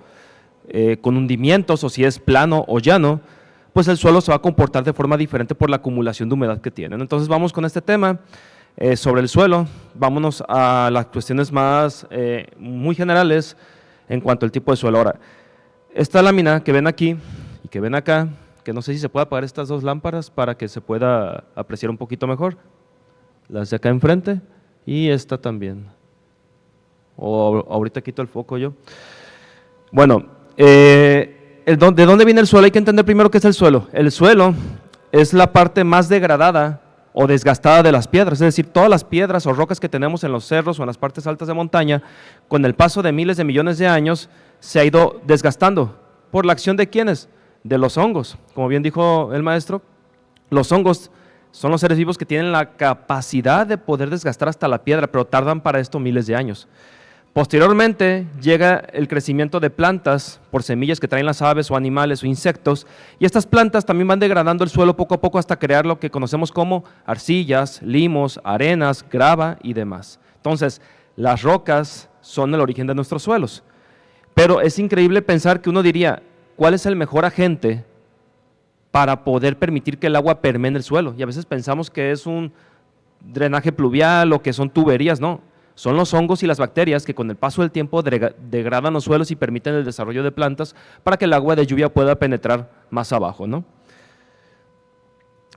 con hundimientos o si es plano o llano, pues el suelo se va a comportar de forma diferente por la acumulación de humedad que tienen. Entonces vamos con este tema sobre el suelo, vámonos a las cuestiones más muy generales en cuanto al tipo de suelo. Ahora, esta lámina que ven aquí y que ven acá, que no sé si se puede apagar estas dos lámparas para que se pueda apreciar un poquito mejor, las de acá enfrente y esta también, o ahorita quito el foco yo. Bueno, ¿de dónde viene el suelo? Hay que entender primero qué es el suelo. El suelo es la parte más degradada o desgastada de las piedras, es decir, todas las piedras o rocas que tenemos en los cerros o en las partes altas de montaña, con el paso de miles de millones de años, se ha ido desgastando. ¿Por la acción de quiénes? De los hongos. Como bien dijo el maestro, los hongos son los seres vivos que tienen la capacidad de poder desgastar hasta la piedra, pero tardan para esto miles de años. Posteriormente llega el crecimiento de plantas por semillas que traen las aves o animales o insectos, y estas plantas también van degradando el suelo poco a poco hasta crear lo que conocemos como arcillas, limos, arenas, grava y demás. Entonces, las rocas son el origen de nuestros suelos, pero es increíble pensar que uno diría, ¿cuál es el mejor agente para poder permitir que el agua permee en el suelo? Y a veces pensamos que es un drenaje pluvial o que son tuberías, no. Son los hongos y las bacterias que con el paso del tiempo degradan los suelos y permiten el desarrollo de plantas para que el agua de lluvia pueda penetrar más abajo, ¿no?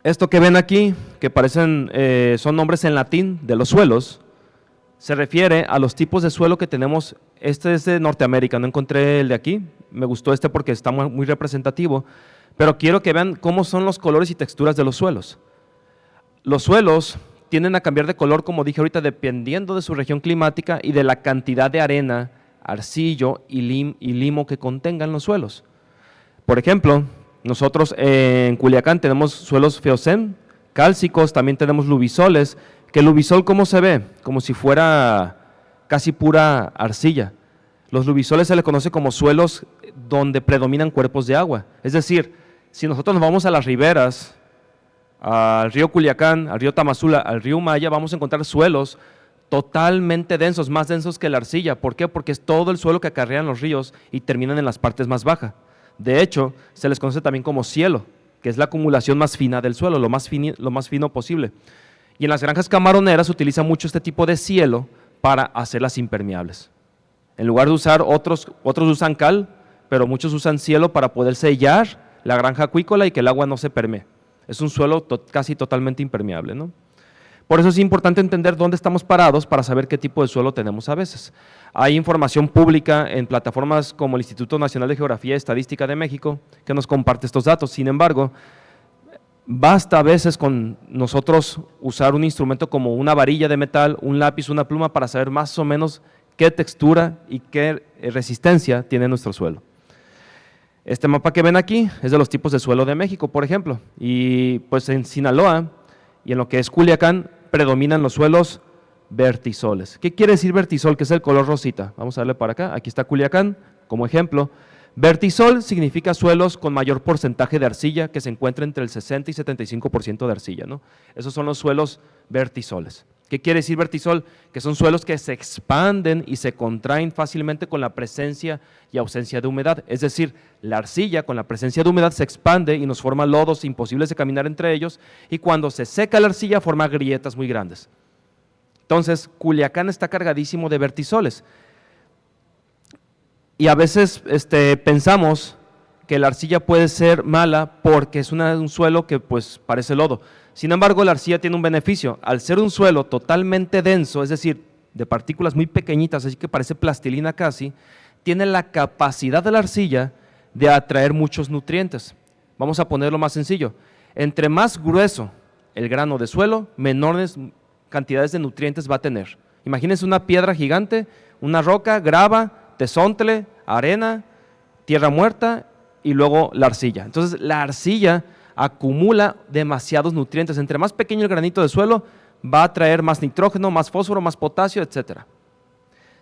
Esto que ven aquí, que parecen, son nombres en latín de los suelos, se refiere a los tipos de suelo que tenemos. Este es de Norteamérica, no encontré el de aquí, me gustó este porque está muy representativo, pero quiero que vean cómo son los colores y texturas de los suelos. Los suelos tienden a cambiar de color, como dije ahorita, dependiendo de su región climática y de la cantidad de arena, arcillo y limo que contengan los suelos. Por ejemplo, nosotros en Culiacán tenemos suelos feocem, cálcicos, también tenemos lubisoles, que el lubisol, ¿cómo se ve? Como si fuera casi pura arcilla. Los lubisoles se le conoce como suelos donde predominan cuerpos de agua. Es decir, si nosotros nos vamos a las riberas, al río Culiacán, al río Tamazula, al río Maya, vamos a encontrar suelos totalmente densos, más densos que la arcilla. ¿Por qué? Porque es todo el suelo que acarrean los ríos y terminan en las partes más bajas. De hecho, se les conoce también como cielo, que es la acumulación más fina del suelo, lo más fino posible. Y en las granjas camaroneras se utiliza mucho este tipo de cielo para hacerlas impermeables. En lugar de usar, otros usan cal, pero muchos usan cielo para poder sellar la granja acuícola y que el agua no se permee. Es un suelo casi totalmente impermeable, ¿no? Por eso es importante entender dónde estamos parados para saber qué tipo de suelo tenemos a veces. Hay información pública en plataformas como el Instituto Nacional de Geografía y Estadística de México que nos comparte estos datos. Sin embargo, basta a veces con nosotros usar un instrumento como una varilla de metal, un lápiz, una pluma para saber más o menos qué textura y qué resistencia tiene nuestro suelo. Este mapa que ven aquí es de los tipos de suelo de México, por ejemplo, y pues en Sinaloa y en lo que es Culiacán predominan los suelos vertisoles. ¿Qué quiere decir vertisol? Que es el color rosita. Vamos a darle para acá, aquí está Culiacán como ejemplo. Vertisol significa suelos con mayor porcentaje de arcilla, que se encuentra entre el 60 y 75% de arcilla, ¿no? Esos son los suelos vertisoles. ¿Qué quiere decir vertisol? Que son suelos que se expanden y se contraen fácilmente con la presencia y ausencia de humedad. Es decir, la arcilla con la presencia de humedad se expande y nos forma lodos imposibles de caminar entre ellos, y cuando se seca la arcilla forma grietas muy grandes. Entonces, Culiacán está cargadísimo de vertisoles. Y a veces pensamos que la arcilla puede ser mala porque es un suelo que pues parece lodo. Sin embargo, la arcilla tiene un beneficio. Al ser un suelo totalmente denso, es decir, de partículas muy pequeñitas, así que parece plastilina casi, tiene la capacidad de la arcilla de atraer muchos nutrientes. Vamos a ponerlo más sencillo. Entre más grueso el grano de suelo, menores cantidades de nutrientes va a tener. Imagínense una piedra gigante, una roca, grava, tesontle, arena, tierra muerta y luego la arcilla. Entonces la arcilla acumula demasiados nutrientes. Entre más pequeño el granito de suelo, va a traer más nitrógeno, más fósforo, más potasio, etc.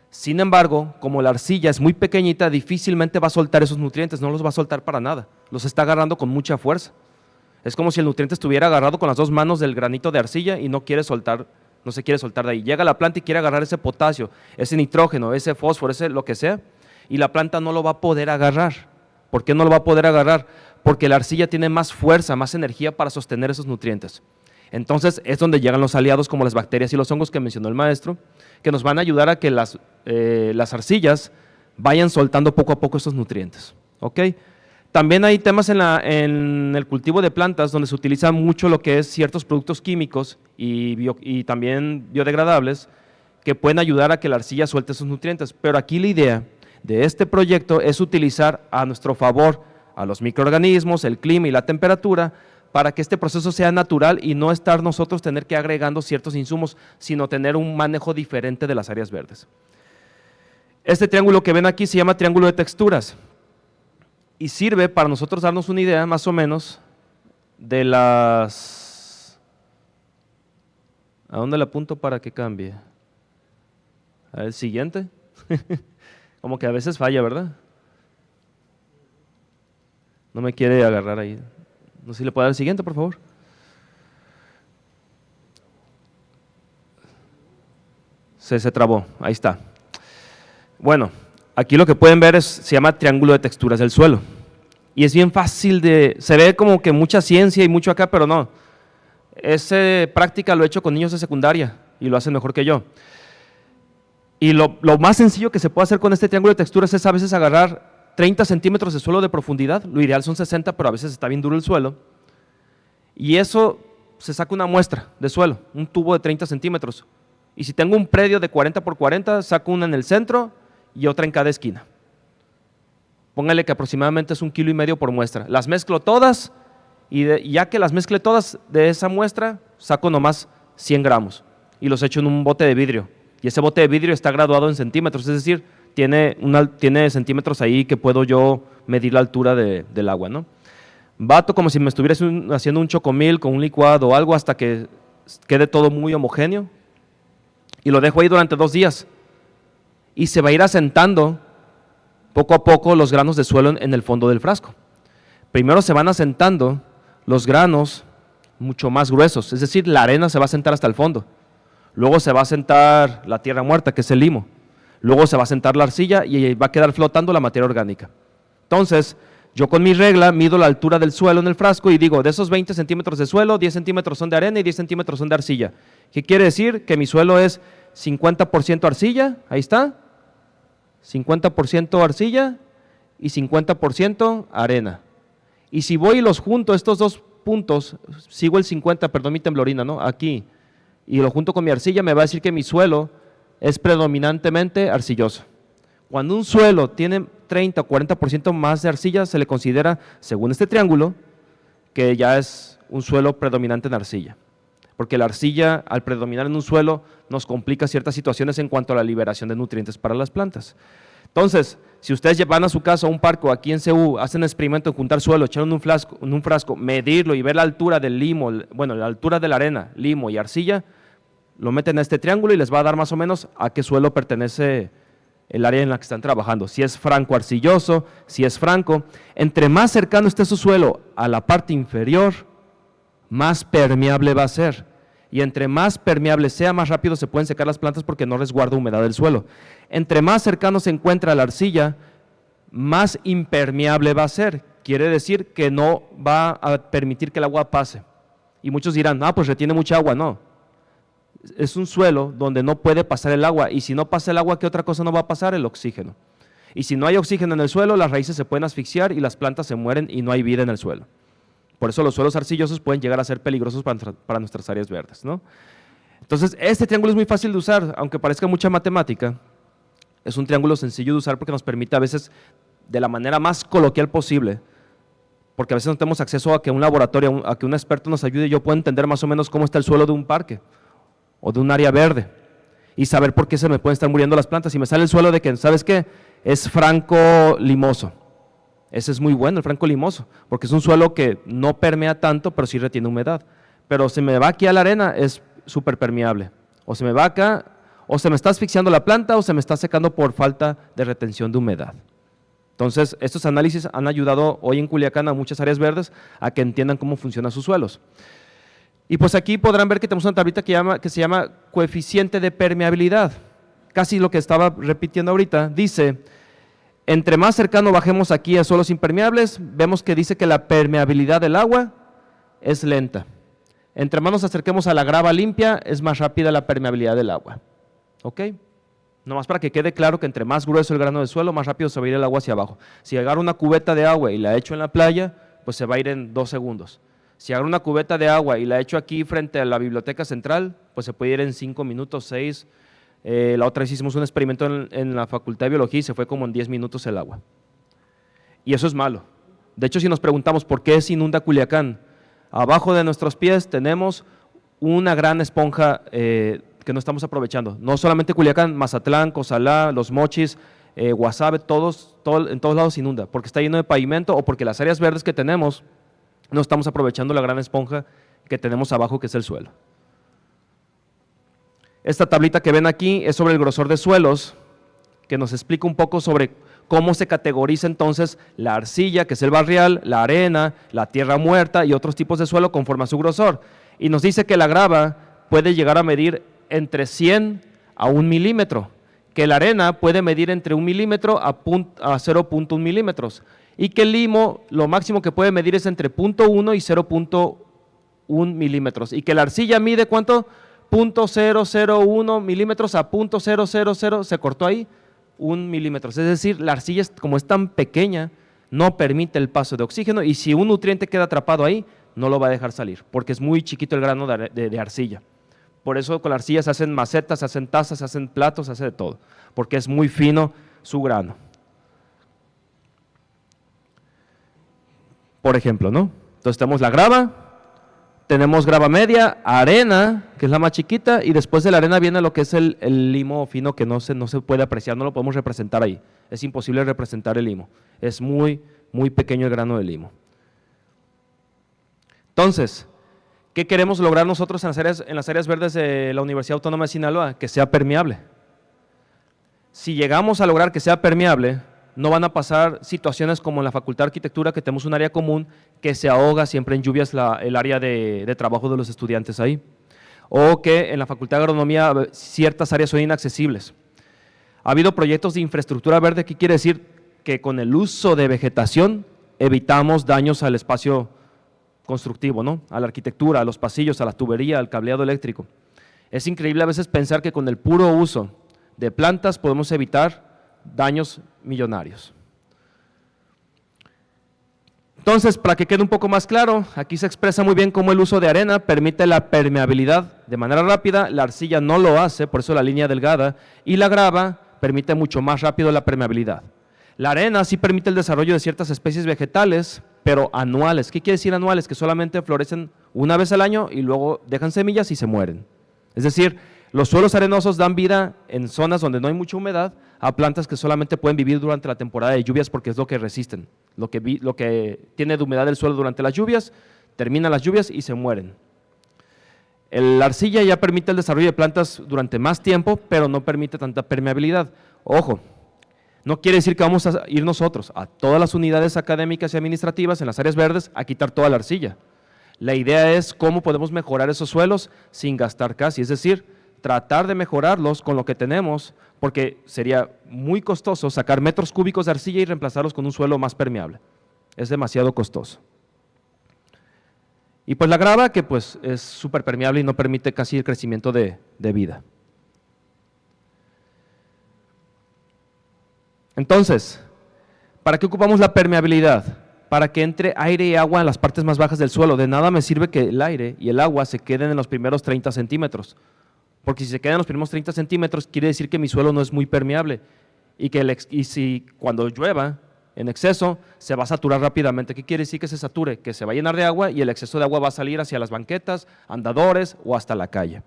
Sin embargo, como la arcilla es muy pequeñita, difícilmente va a soltar esos nutrientes, no los va a soltar para nada, los está agarrando con mucha fuerza. Es como si el nutriente estuviera agarrado con las dos manos del granito de arcilla y no quiere soltar, no se quiere soltar de ahí. Llega la planta y quiere agarrar ese potasio, ese nitrógeno, ese fósforo, ese lo que sea, y la planta no lo va a poder agarrar. ¿Por qué no lo va a poder agarrar? Porque la arcilla tiene más fuerza, más energía para sostener esos nutrientes. Entonces es donde llegan los aliados como las bacterias y los hongos que mencionó el maestro, que nos van a ayudar a que las arcillas vayan soltando poco a poco esos nutrientes. ¿Ok? También hay temas en el cultivo de plantas donde se utiliza mucho lo que es ciertos productos químicos y también biodegradables que pueden ayudar a que la arcilla suelte esos nutrientes. Pero aquí la idea de este proyecto es utilizar a nuestro favor a los microorganismos, el clima y la temperatura para que este proceso sea natural y no estar nosotros tener que agregando ciertos insumos, sino tener un manejo diferente de las áreas verdes. Este triángulo que ven aquí se llama triángulo de texturas y sirve para nosotros darnos una idea más o menos de las… ¿A dónde le apunto para que cambie? ¿A el siguiente? Como que a veces falla, ¿verdad? No me quiere agarrar ahí. No sé si le puedo dar el siguiente, por favor. Se trabó, ahí está. Bueno, aquí lo que pueden ver se llama triángulo de texturas del suelo. Y es bien fácil se ve como que mucha ciencia y mucho acá, pero no. Esa práctica lo he hecho con niños de secundaria y lo hacen mejor que yo. Y lo más sencillo que se puede hacer con este triángulo de texturas es a veces agarrar 30 centímetros de suelo de profundidad, lo ideal son 60, pero a veces está bien duro el suelo. Y eso se saca una muestra de suelo, un tubo de 30 centímetros. Y si tengo un predio de 40 por 40, saco una en el centro y otra en cada esquina. Póngale que aproximadamente es 1,5 kilos por muestra. Las mezclo todas y ya que las mezcle todas de esa muestra, saco nomás 100 gramos y los echo en un bote de vidrio. Y ese bote de vidrio está graduado en centímetros, es decir, tiene centímetros ahí que puedo yo medir la altura del agua, ¿no? Bato como si me estuviera haciendo un chocomil con un licuado o algo hasta que quede todo muy homogéneo y lo dejo ahí durante 2 días y se va a ir asentando poco a poco los granos de suelo en el fondo del frasco. Primero se van asentando los granos mucho más gruesos, es decir, la arena se va a asentar hasta el fondo, luego se va a asentar la tierra muerta que es el limo, luego se va a sentar la arcilla y va a quedar flotando la materia orgánica. Entonces, yo con mi regla mido la altura del suelo en el frasco y digo, de esos 20 centímetros de suelo, 10 centímetros son de arena y 10 centímetros son de arcilla. ¿Qué quiere decir? Que mi suelo es 50% arcilla, ahí está, 50% arcilla y 50% arena. Y si voy y los junto, estos dos puntos, sigo el 50, perdón mi temblorina, ¿no? Aquí, y lo junto con mi arcilla, me va a decir que mi suelo es predominantemente arcilloso. Cuando un suelo tiene 30 o 40% más de arcilla, se le considera, según este triángulo, que ya es un suelo predominante en arcilla. Porque la arcilla, al predominar en un suelo, nos complica ciertas situaciones en cuanto a la liberación de nutrientes para las plantas. Entonces, si ustedes van a su casa a un parque o aquí en CU, hacen experimento en juntar suelo, echar en un frasco, medirlo y ver la altura del limo, bueno, la altura de la arena, limo y arcilla, lo meten a este triángulo y les va a dar más o menos a qué suelo pertenece el área en la que están trabajando, si es franco arcilloso, si es franco. Entre más cercano esté su suelo a la parte inferior, más permeable va a ser. Y entre más permeable sea, más rápido se pueden secar las plantas porque no resguarda humedad del suelo. Entre más cercano se encuentra a la arcilla, más impermeable va a ser. Quiere decir que no va a permitir que el agua pase. Y muchos dirán, pues retiene mucha agua. No, es un suelo donde no puede pasar el agua, y si no pasa el agua, ¿qué otra cosa no va a pasar? El oxígeno. Y si no hay oxígeno en el suelo, las raíces se pueden asfixiar y las plantas se mueren y no hay vida en el suelo. Por eso los suelos arcillosos pueden llegar a ser peligrosos para nuestras áreas verdes, ¿no? Entonces, este triángulo es muy fácil de usar, aunque parezca mucha matemática. Es un triángulo sencillo de usar porque nos permite a veces, de la manera más coloquial posible, porque a veces no tenemos acceso a que un laboratorio, a que un experto nos ayude, yo puedo entender más o menos cómo está el suelo de un parque o de un área verde y saber por qué se me pueden estar muriendo las plantas. Si me sale el suelo de que, ¿sabes qué? Es franco limoso. Ese es muy bueno, el franco limoso, porque es un suelo que no permea tanto, pero sí retiene humedad. Pero si me va aquí a la arena, es súper permeable. O se me va acá, o se me está asfixiando la planta, o se me está secando por falta de retención de humedad. Entonces, estos análisis han ayudado hoy en Culiacán a muchas áreas verdes a que entiendan cómo funcionan sus suelos. Y pues aquí podrán ver que tenemos una tablita que se llama coeficiente de permeabilidad. Casi lo que estaba repitiendo ahorita, dice, entre más cercano bajemos aquí a suelos impermeables, vemos que dice que la permeabilidad del agua es lenta. Entre más nos acerquemos a la grava limpia, es más rápida la permeabilidad del agua. ¿Ok? Nomás para que quede claro que entre más grueso el grano del suelo, más rápido se va a ir el agua hacia abajo. Si agarro una cubeta de agua y la echo en la playa, pues se va a ir en 2 segundos. Si agarro una cubeta de agua y la echo aquí frente a la biblioteca central, pues se puede ir en 5 minutos, 6. La otra vez hicimos un experimento en la Facultad de Biología y se fue como en 10 minutos el agua. Y eso es malo. De hecho, si nos preguntamos por qué se inunda Culiacán, abajo de nuestros pies tenemos una gran esponja que no estamos aprovechando. No solamente Culiacán, Mazatlán, Cozalá, Los Mochis, Guasave, en todos lados se inunda, porque está lleno de pavimento o porque las áreas verdes que tenemos no estamos aprovechando la gran esponja que tenemos abajo, que es el suelo. Esta tablita que ven aquí es sobre el grosor de suelos, que nos explica un poco sobre cómo se categoriza entonces la arcilla, que es el barrial, la arena, la tierra muerta y otros tipos de suelo conforme a su grosor. Y nos dice que la grava puede llegar a medir entre 100 a 1 milímetro, que la arena puede medir entre 1 milímetro a 0.1 milímetros, y que el limo lo máximo que puede medir es entre 0.1 y 0.1 milímetros, y que la arcilla mide ¿cuánto? 0.001 milímetros a 0.000, se cortó ahí, 1 milímetro. Es decir, la arcilla, como es tan pequeña, no permite el paso de oxígeno, y si un nutriente queda atrapado ahí, no lo va a dejar salir, porque es muy chiquito el grano de arcilla. Por eso con la arcilla se hacen macetas, se hacen tazas, se hacen platos, se hace de todo, porque es muy fino su grano. Por ejemplo, ¿no? Entonces tenemos la grava, tenemos grava media, arena, que es la más chiquita, y después de la arena viene lo que es el limo fino, que no se puede apreciar, no lo podemos representar ahí. Es imposible representar el limo, es muy, muy pequeño el grano del limo. Entonces, ¿qué queremos lograr nosotros en las áreas verdes de la Universidad Autónoma de Sinaloa? Que sea permeable. Si llegamos a lograr que sea permeable, no van a pasar situaciones como en la Facultad de Arquitectura, que tenemos un área común que se ahoga siempre en lluvias el área de trabajo de los estudiantes ahí. O que en la Facultad de Agronomía ciertas áreas son inaccesibles. Ha habido proyectos de infraestructura verde, que quiere decir que con el uso de vegetación evitamos daños al espacio constructivo, ¿no? A la arquitectura, a los pasillos, a la tubería, al cableado eléctrico. Es increíble a veces pensar que con el puro uso de plantas podemos evitar daños millonarios. Entonces, para que quede un poco más claro, aquí se expresa muy bien cómo el uso de arena permite la permeabilidad de manera rápida, la arcilla no lo hace, por eso la línea delgada, y la grava permite mucho más rápido la permeabilidad. La arena sí permite el desarrollo de ciertas especies vegetales, pero anuales. ¿Qué quiere decir anuales? Que solamente florecen una vez al año y luego dejan semillas y se mueren. Es decir, los suelos arenosos dan vida en zonas donde no hay mucha humedad a plantas que solamente pueden vivir durante la temporada de lluvias porque es lo que resisten. Lo que tiene de humedad el suelo durante las lluvias, terminan las lluvias y se mueren. La arcilla ya permite el desarrollo de plantas durante más tiempo, pero no permite tanta permeabilidad. Ojo, no quiere decir que vamos a ir nosotros a todas las unidades académicas y administrativas en las áreas verdes a quitar toda la arcilla. La idea es cómo podemos mejorar esos suelos sin gastar casi, es decir, tratar de mejorarlos con lo que tenemos, porque sería muy costoso sacar metros cúbicos de arcilla y reemplazarlos con un suelo más permeable. Es demasiado costoso. Y pues la grava, que pues es súper permeable y no permite casi el crecimiento de vida. Entonces, ¿para qué ocupamos la permeabilidad? Para que entre aire y agua en las partes más bajas del suelo. De nada me sirve que el aire y el agua se queden en los primeros 30 centímetros. Porque si se quedan en los primeros 30 centímetros, quiere decir que mi suelo no es muy permeable. Y si cuando llueva en exceso, se va a saturar rápidamente. ¿Qué quiere decir que se sature? Que se va a llenar de agua y el exceso de agua va a salir hacia las banquetas, andadores o hasta la calle.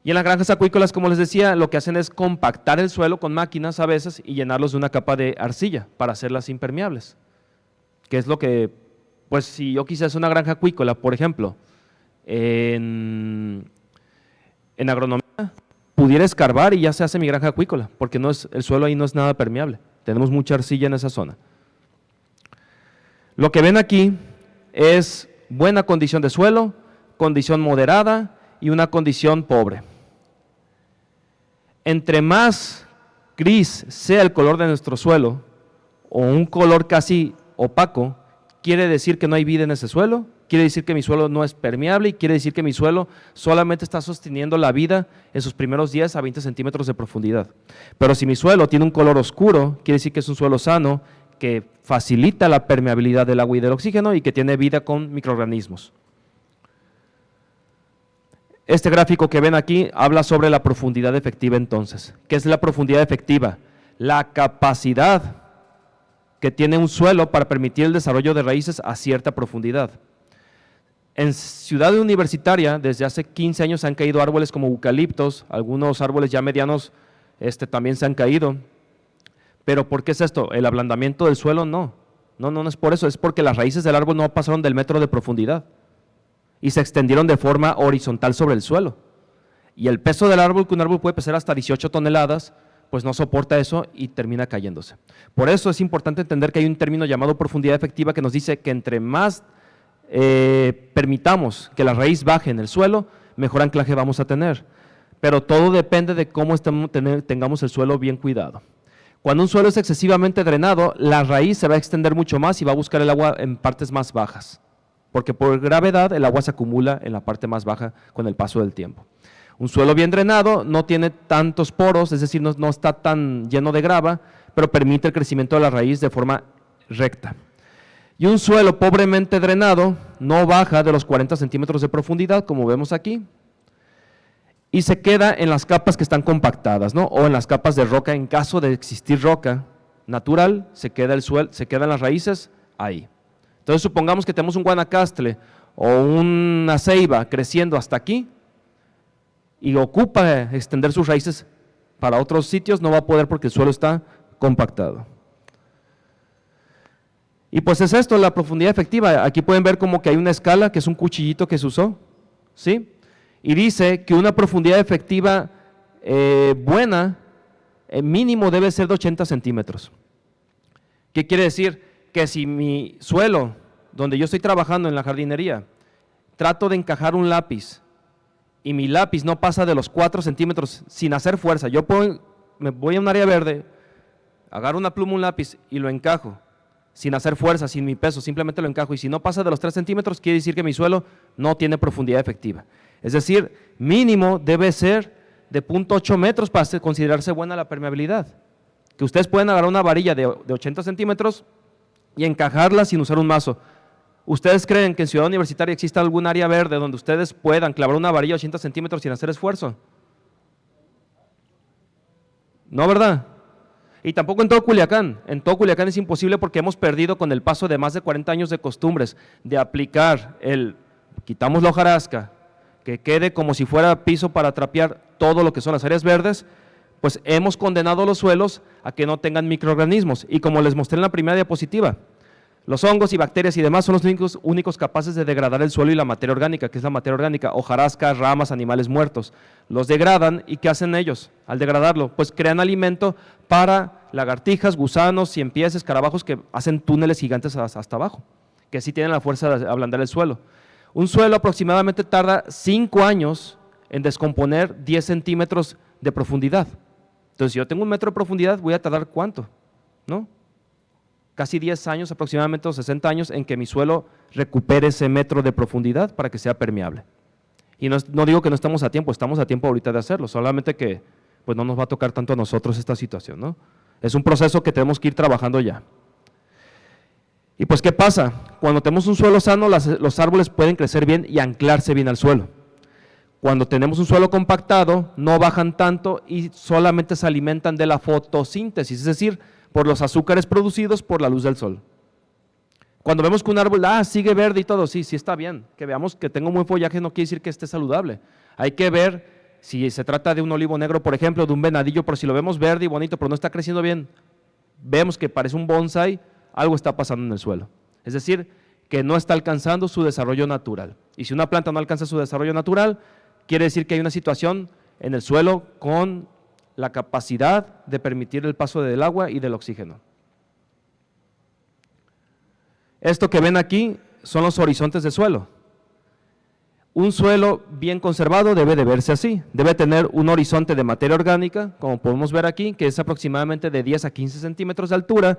Y en las granjas acuícolas, como les decía, lo que hacen es compactar el suelo con máquinas a veces y llenarlos de una capa de arcilla para hacerlas impermeables. Que es lo que, pues si yo quise hacer una granja acuícola, por ejemplo, en agronomía, pudiera escarbar y ya se hace mi granja acuícola, porque el suelo ahí no es nada permeable. Tenemos mucha arcilla en esa zona. Lo que ven aquí es buena condición de suelo, condición moderada y una condición pobre. Entre más gris sea el color de nuestro suelo, o un color casi opaco, quiere decir que no hay vida en ese suelo, quiere decir que mi suelo no es permeable y quiere decir que mi suelo solamente está sosteniendo la vida en sus primeros 10 a 20 centímetros de profundidad. Pero si mi suelo tiene un color oscuro, quiere decir que es un suelo sano, que facilita la permeabilidad del agua y del oxígeno y que tiene vida con microorganismos. Este gráfico que ven aquí habla sobre la profundidad efectiva entonces. ¿Qué es la profundidad efectiva? La capacidad que tiene un suelo para permitir el desarrollo de raíces a cierta profundidad. En Ciudad Universitaria, desde hace 15 años han caído árboles como eucaliptos, algunos árboles ya medianos también se han caído. ¿Pero por qué es esto? ¿El ablandamiento del suelo? No es por eso, es porque las raíces del árbol no pasaron del metro de profundidad y se extendieron de forma horizontal sobre el suelo. Y el peso del árbol, que un árbol puede pesar hasta 18 toneladas, pues no soporta eso y termina cayéndose. Por eso es importante entender que hay un término llamado profundidad efectiva que nos dice que entre más permitamos que la raíz baje en el suelo, mejor anclaje vamos a tener. Pero todo depende de cómo tengamos el suelo bien cuidado. Cuando un suelo es excesivamente drenado, la raíz se va a extender mucho más y va a buscar el agua en partes más bajas, porque por gravedad el agua se acumula en la parte más baja con el paso del tiempo. Un suelo bien drenado no tiene tantos poros, es decir, no está tan lleno de grava, pero permite el crecimiento de la raíz de forma recta. Y un suelo pobremente drenado no baja de los 40 centímetros de profundidad, como vemos aquí, y se queda en las capas que están compactadas, ¿no? O en las capas de roca. En caso de existir roca natural, se quedan las raíces ahí. Entonces supongamos que tenemos un guanacaste o una ceiba creciendo hasta aquí y ocupa extender sus raíces para otros sitios, no va a poder porque el suelo está compactado. Y pues es esto, la profundidad efectiva. Aquí pueden ver como que hay una escala, que es un cuchillito que se usó, ¿sí? Y dice que una profundidad efectiva buena, mínimo debe ser de 80 centímetros. ¿Qué quiere decir? Que si mi suelo, donde yo estoy trabajando en la jardinería, trato de encajar un lápiz y mi lápiz no pasa de los 4 centímetros sin hacer fuerza, me voy a un área verde, agarro una pluma, un lápiz y lo encajo, sin hacer fuerza, sin mi peso, simplemente lo encajo, y si no pasa de los 3 centímetros, quiere decir que mi suelo no tiene profundidad efectiva. Es decir, mínimo debe ser de 0.8 metros para considerarse buena la permeabilidad. Que ustedes pueden agarrar una varilla de 80 centímetros y encajarlas sin usar un mazo. ¿Ustedes creen que en Ciudad Universitaria exista algún área verde donde ustedes puedan clavar una varilla de 80 centímetros sin hacer esfuerzo? No, ¿verdad? Y tampoco en todo Culiacán. En todo Culiacán es imposible porque hemos perdido con el paso de más de 40 años de costumbres de aplicar quitamos la hojarasca, que quede como si fuera piso para trapear todo lo que son las áreas verdes, pues hemos condenado los suelos a que no tengan microorganismos. Y como les mostré en la primera diapositiva, los hongos y bacterias y demás son los únicos capaces de degradar el suelo y la materia orgánica. ¿Qué es la materia orgánica? Hojarasca, ramas, animales muertos. Los degradan y ¿qué hacen ellos al degradarlo? Pues crean alimento para lagartijas, gusanos, ciempiés, escarabajos que hacen túneles gigantes hasta abajo, que sí tienen la fuerza de ablandar el suelo. Un suelo aproximadamente tarda 5 años en descomponer 10 centímetros de profundidad. Entonces, si yo tengo 1 metro de profundidad, voy a tardar ¿cuánto? ¿No? Casi 10 años, aproximadamente 60 años, en que mi suelo recupere ese metro de profundidad para que sea permeable. Y no digo que no estamos a tiempo ahorita de hacerlo, solamente que pues no nos va a tocar tanto a nosotros esta situación, ¿no? Es un proceso que tenemos que ir trabajando ya. Y pues, ¿qué pasa? Cuando tenemos un suelo sano, los árboles pueden crecer bien y anclarse bien al suelo. Cuando tenemos un suelo compactado, no bajan tanto y solamente se alimentan de la fotosíntesis, es decir, por los azúcares producidos por la luz del sol. Cuando vemos que un árbol sigue verde y todo, sí está bien. Que veamos que tenga un buen follaje no quiere decir que esté saludable. Hay que ver si se trata de un olivo negro, por ejemplo, de un venadillo, pero si lo vemos verde y bonito, pero no está creciendo bien, vemos que parece un bonsái, algo está pasando en el suelo. Es decir, que no está alcanzando su desarrollo natural. Y si una planta no alcanza su desarrollo natural, quiere decir que hay una situación en el suelo con la capacidad de permitir el paso del agua y del oxígeno. Esto que ven aquí son los horizontes de suelo. Un suelo bien conservado debe de verse así, debe tener un horizonte de materia orgánica, como podemos ver aquí, que es aproximadamente de 10 a 15 centímetros de altura,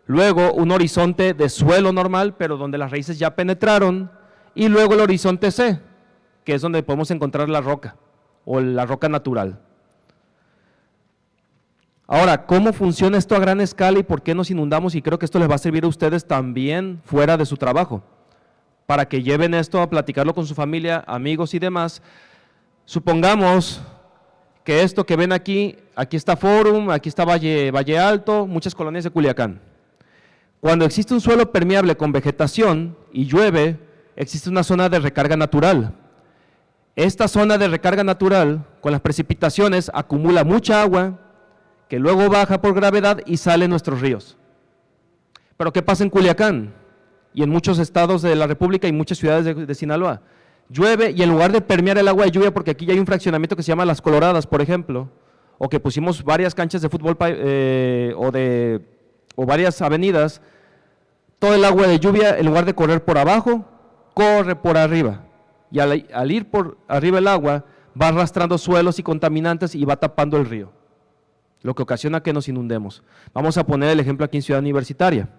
luego un horizonte de suelo normal, pero donde las raíces ya penetraron, y luego el horizonte C, que es donde podemos encontrar la roca, o la roca natural. Ahora, ¿cómo funciona esto a gran escala y por qué nos inundamos? Y creo que esto les va a servir a ustedes también fuera de su trabajo, para que lleven esto a platicarlo con su familia, amigos y demás. Supongamos que esto que ven aquí está Forum, aquí está Valle Alto, muchas colonias de Culiacán. Cuando existe un suelo permeable con vegetación y llueve, existe una zona de recarga natural. Esta zona de recarga natural, con las precipitaciones, acumula mucha agua, que luego baja por gravedad y sale en nuestros ríos. Pero ¿qué pasa en Culiacán? Y en muchos estados de la República y muchas ciudades de Sinaloa. Llueve y en lugar de permear el agua de lluvia, porque aquí ya hay un fraccionamiento que se llama Las Coloradas, por ejemplo, o que pusimos varias canchas de fútbol o varias avenidas, todo el agua de lluvia, en lugar de correr por abajo, corre por arriba. Y al ir por arriba el agua, va arrastrando suelos y contaminantes y va tapando el río, lo que ocasiona que nos inundemos. Vamos a poner el ejemplo aquí en Ciudad Universitaria.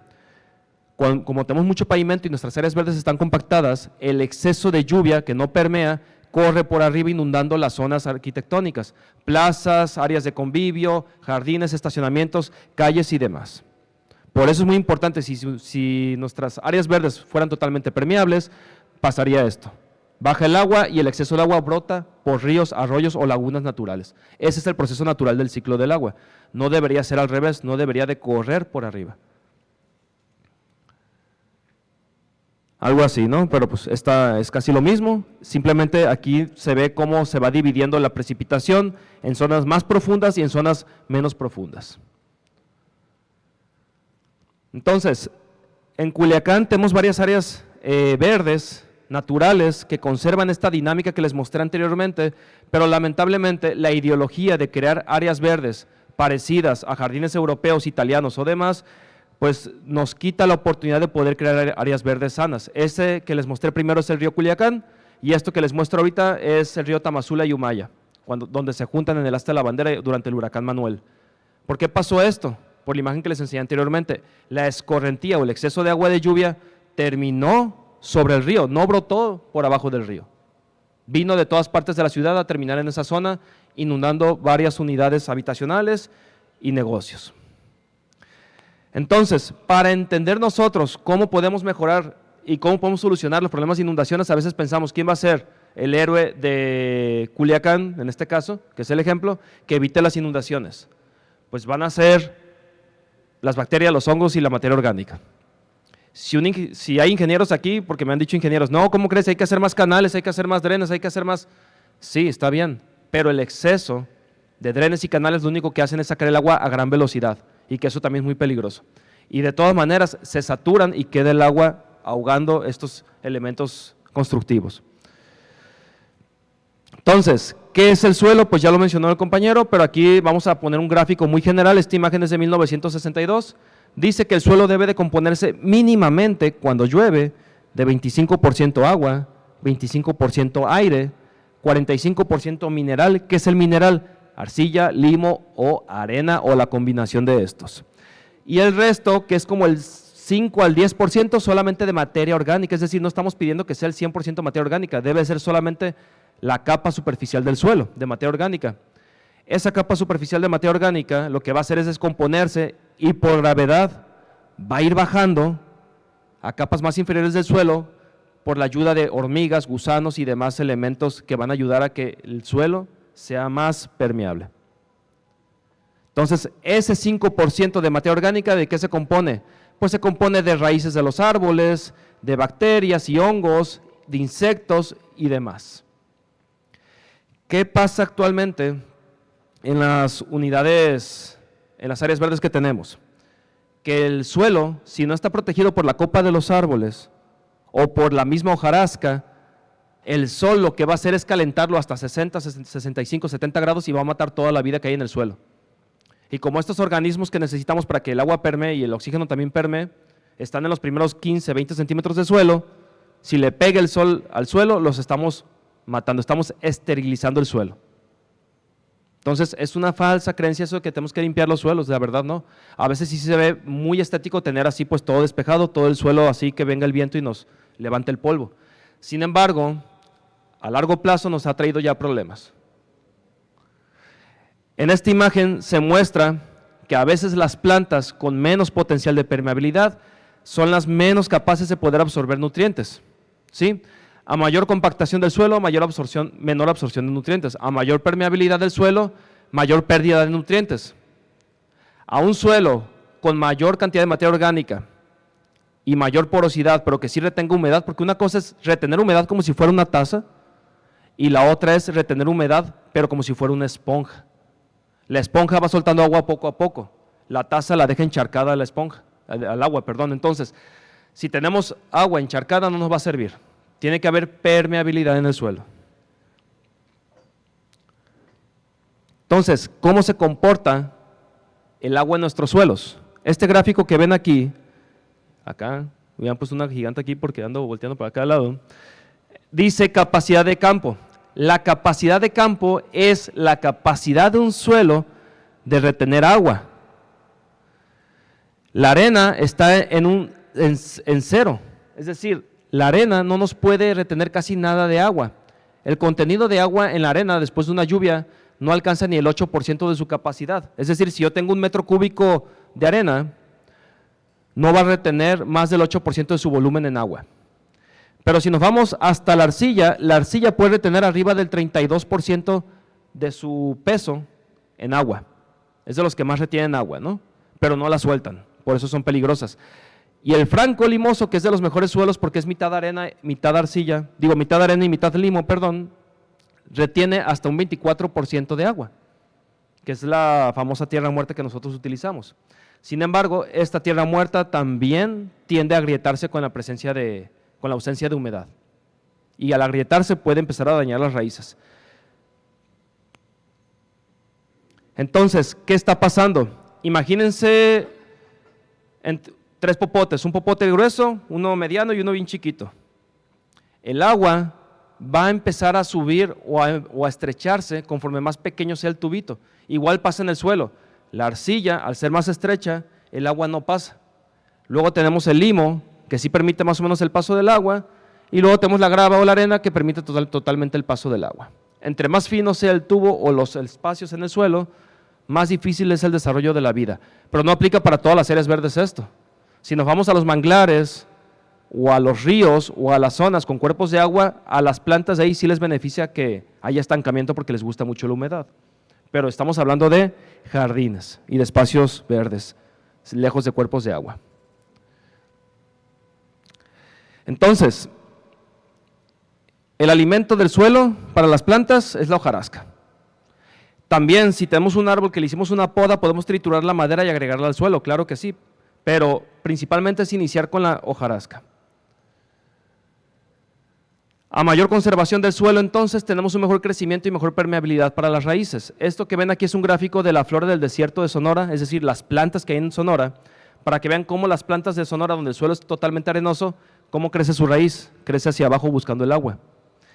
Como tenemos mucho pavimento y nuestras áreas verdes están compactadas, el exceso de lluvia que no permea corre por arriba inundando las zonas arquitectónicas, plazas, áreas de convivio, jardines, estacionamientos, calles y demás. Por eso es muy importante, si nuestras áreas verdes fueran totalmente permeables, pasaría esto. Baja el agua y el exceso de agua brota por ríos, arroyos o lagunas naturales. Ese es el proceso natural del ciclo del agua. No debería ser al revés, no debería de correr por arriba. Algo así, ¿no? Pero pues esta es casi lo mismo, simplemente aquí se ve cómo se va dividiendo la precipitación en zonas más profundas y en zonas menos profundas. Entonces, en Culiacán tenemos varias áreas verdes, naturales, que conservan esta dinámica que les mostré anteriormente, pero lamentablemente la ideología de crear áreas verdes parecidas a jardines europeos, italianos o demás, pues nos quita la oportunidad de poder crear áreas verdes sanas. Ese que les mostré primero es el río Culiacán y esto que les muestro ahorita es el río Tamazula y Humaya, donde se juntan en el asta de la bandera durante el huracán Manuel. ¿Por qué pasó esto? Por la imagen que les enseñé anteriormente. La escorrentía o el exceso de agua de lluvia terminó sobre el río, no brotó por abajo del río. Vino de todas partes de la ciudad a terminar en esa zona, inundando varias unidades habitacionales y negocios. Entonces, para entender nosotros cómo podemos mejorar y cómo podemos solucionar los problemas de inundaciones, a veces pensamos, ¿quién va a ser el héroe de Culiacán, en este caso, que es el ejemplo, que evite las inundaciones? Pues van a ser las bacterias, los hongos y la materia orgánica. Si hay ingenieros aquí, porque me han dicho ingenieros, no, ¿cómo crees? Hay que hacer más canales, hay que hacer más drenes, hay que hacer más… Sí, está bien, pero el exceso de drenes y canales lo único que hacen es sacar el agua a gran velocidad y que eso también es muy peligroso. Y de todas maneras se saturan y queda el agua ahogando estos elementos constructivos. Entonces, ¿qué es el suelo? Pues ya lo mencionó el compañero, pero aquí vamos a poner un gráfico muy general. Esta imagen es de 1962. Dice que el suelo debe de componerse mínimamente cuando llueve de 25% agua, 25% aire, 45% mineral. ¿Qué es el mineral? Arcilla, limo o arena o la combinación de estos. Y el resto, que es como el 5 al 10% solamente de materia orgánica, es decir, no estamos pidiendo que sea el 100% materia orgánica, debe ser solamente la capa superficial del suelo de materia orgánica. Esa capa superficial de materia orgánica lo que va a hacer es descomponerse y por gravedad va a ir bajando a capas más inferiores del suelo por la ayuda de hormigas, gusanos y demás elementos que van a ayudar a que el suelo sea más permeable. Entonces, ese 5% de materia orgánica, ¿de qué se compone? Pues se compone de raíces de los árboles, de bacterias y hongos, de insectos y demás. ¿Qué pasa actualmente en las unidades, en las áreas verdes que tenemos? Que el suelo, si no está protegido por la copa de los árboles o por la misma hojarasca, el sol lo que va a hacer es calentarlo hasta 60, 65, 70 grados y va a matar toda la vida que hay en el suelo. Y como estos organismos que necesitamos para que el agua permee y el oxígeno también permee, están en los primeros 15, 20 centímetros de suelo, si le pega el sol al suelo, los estamos matando, estamos esterilizando el suelo. Entonces, es una falsa creencia eso de que tenemos que limpiar los suelos, la verdad no. A veces sí se ve muy estético tener así pues todo despejado, todo el suelo así que venga el viento y nos levante el polvo. Sin embargo, a largo plazo nos ha traído ya problemas. En esta imagen se muestra que a veces las plantas con menos potencial de permeabilidad son las menos capaces de poder absorber nutrientes, ¿sí? A mayor compactación del suelo, menor absorción de nutrientes. A mayor permeabilidad del suelo, mayor pérdida de nutrientes. A un suelo con mayor cantidad de materia orgánica y mayor porosidad, pero que sí retenga humedad, porque una cosa es retener humedad como si fuera una taza y la otra es retener humedad, pero como si fuera una esponja. La esponja va soltando agua poco a poco, la taza la deja encharcada a la esponja, al agua, perdón. Entonces, si tenemos agua encharcada no nos va a servir. Tiene que haber permeabilidad en el suelo. Entonces, ¿cómo se comporta el agua en nuestros suelos? Este gráfico que ven aquí, acá, hubieran puesto una gigante aquí porque ando volteando para cada lado, dice capacidad de campo. La capacidad de campo es la capacidad de un suelo de retener agua. La arena está en cero, es decir, la arena no nos puede retener casi nada de agua. El contenido de agua en la arena después de una lluvia no alcanza ni el 8% de su capacidad. Es decir, si yo tengo 1 metro cúbico de arena, no va a retener más del 8% de su volumen en agua. Pero si nos vamos hasta la arcilla puede retener arriba del 32% de su peso en agua. Es de los que más retienen agua, ¿no? Pero no la sueltan, por eso son peligrosas. Y el franco limoso, que es de los mejores suelos porque es mitad arena, mitad arcilla, mitad arena y mitad limo, perdón, retiene hasta un 24% de agua, que es la famosa tierra muerta que nosotros utilizamos. Sin embargo, esta tierra muerta también tiende a agrietarse con la ausencia de humedad. Y al agrietarse puede empezar a dañar las raíces. Entonces, ¿qué está pasando? Imagínense 3 popotes, un popote grueso, uno mediano y uno bien chiquito. El agua va a empezar a subir o a estrecharse conforme más pequeño sea el tubito. Igual pasa en el suelo. La arcilla, al ser más estrecha, el agua no pasa. Luego tenemos el limo, que sí permite más o menos el paso del agua, y luego tenemos la grava o la arena que permite totalmente el paso del agua. Entre más fino sea el tubo o los espacios en el suelo, más difícil es el desarrollo de la vida. Pero no aplica para todas las áreas verdes esto. Si nos vamos a los manglares, o a los ríos, o a las zonas con cuerpos de agua, a las plantas de ahí sí les beneficia que haya estancamiento porque les gusta mucho la humedad. Pero estamos hablando de jardines y de espacios verdes, lejos de cuerpos de agua. Entonces, el alimento del suelo para las plantas es la hojarasca. También, si tenemos un árbol que le hicimos una poda, podemos triturar la madera y agregarla al suelo, claro que sí, pero principalmente es iniciar con la hojarasca. A mayor conservación del suelo, entonces, tenemos un mejor crecimiento y mejor permeabilidad para las raíces. Esto que ven aquí es un gráfico de la flora del desierto de Sonora, es decir, las plantas que hay en Sonora, para que vean cómo las plantas de Sonora, donde el suelo es totalmente arenoso, cómo crece su raíz, crece hacia abajo buscando el agua.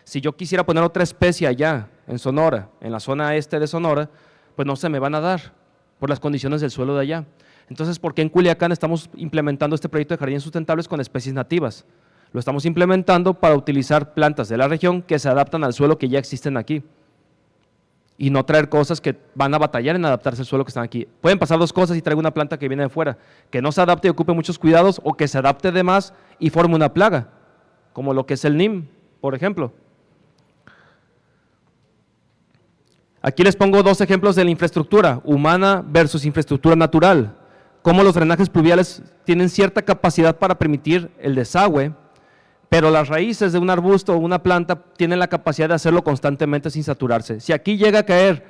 Si yo quisiera poner otra especie allá, en Sonora, en la zona este de Sonora, pues no se me van a dar por las condiciones del suelo de allá. Entonces, ¿por qué en Culiacán estamos implementando este proyecto de jardines sustentables con especies nativas? Lo estamos implementando para utilizar plantas de la región que se adaptan al suelo que ya existen aquí y no traer cosas que van a batallar en adaptarse al suelo que están aquí. Pueden pasar dos cosas y traigo una planta que viene de fuera, que no se adapte y ocupe muchos cuidados, o que se adapte de más y forme una plaga, como lo que es el NIM, por ejemplo. Aquí les pongo dos ejemplos de la infraestructura humana versus infraestructura natural. Cómo los drenajes pluviales tienen cierta capacidad para permitir el desagüe, pero las raíces de un arbusto o una planta tienen la capacidad de hacerlo constantemente sin saturarse. Si aquí llega a caer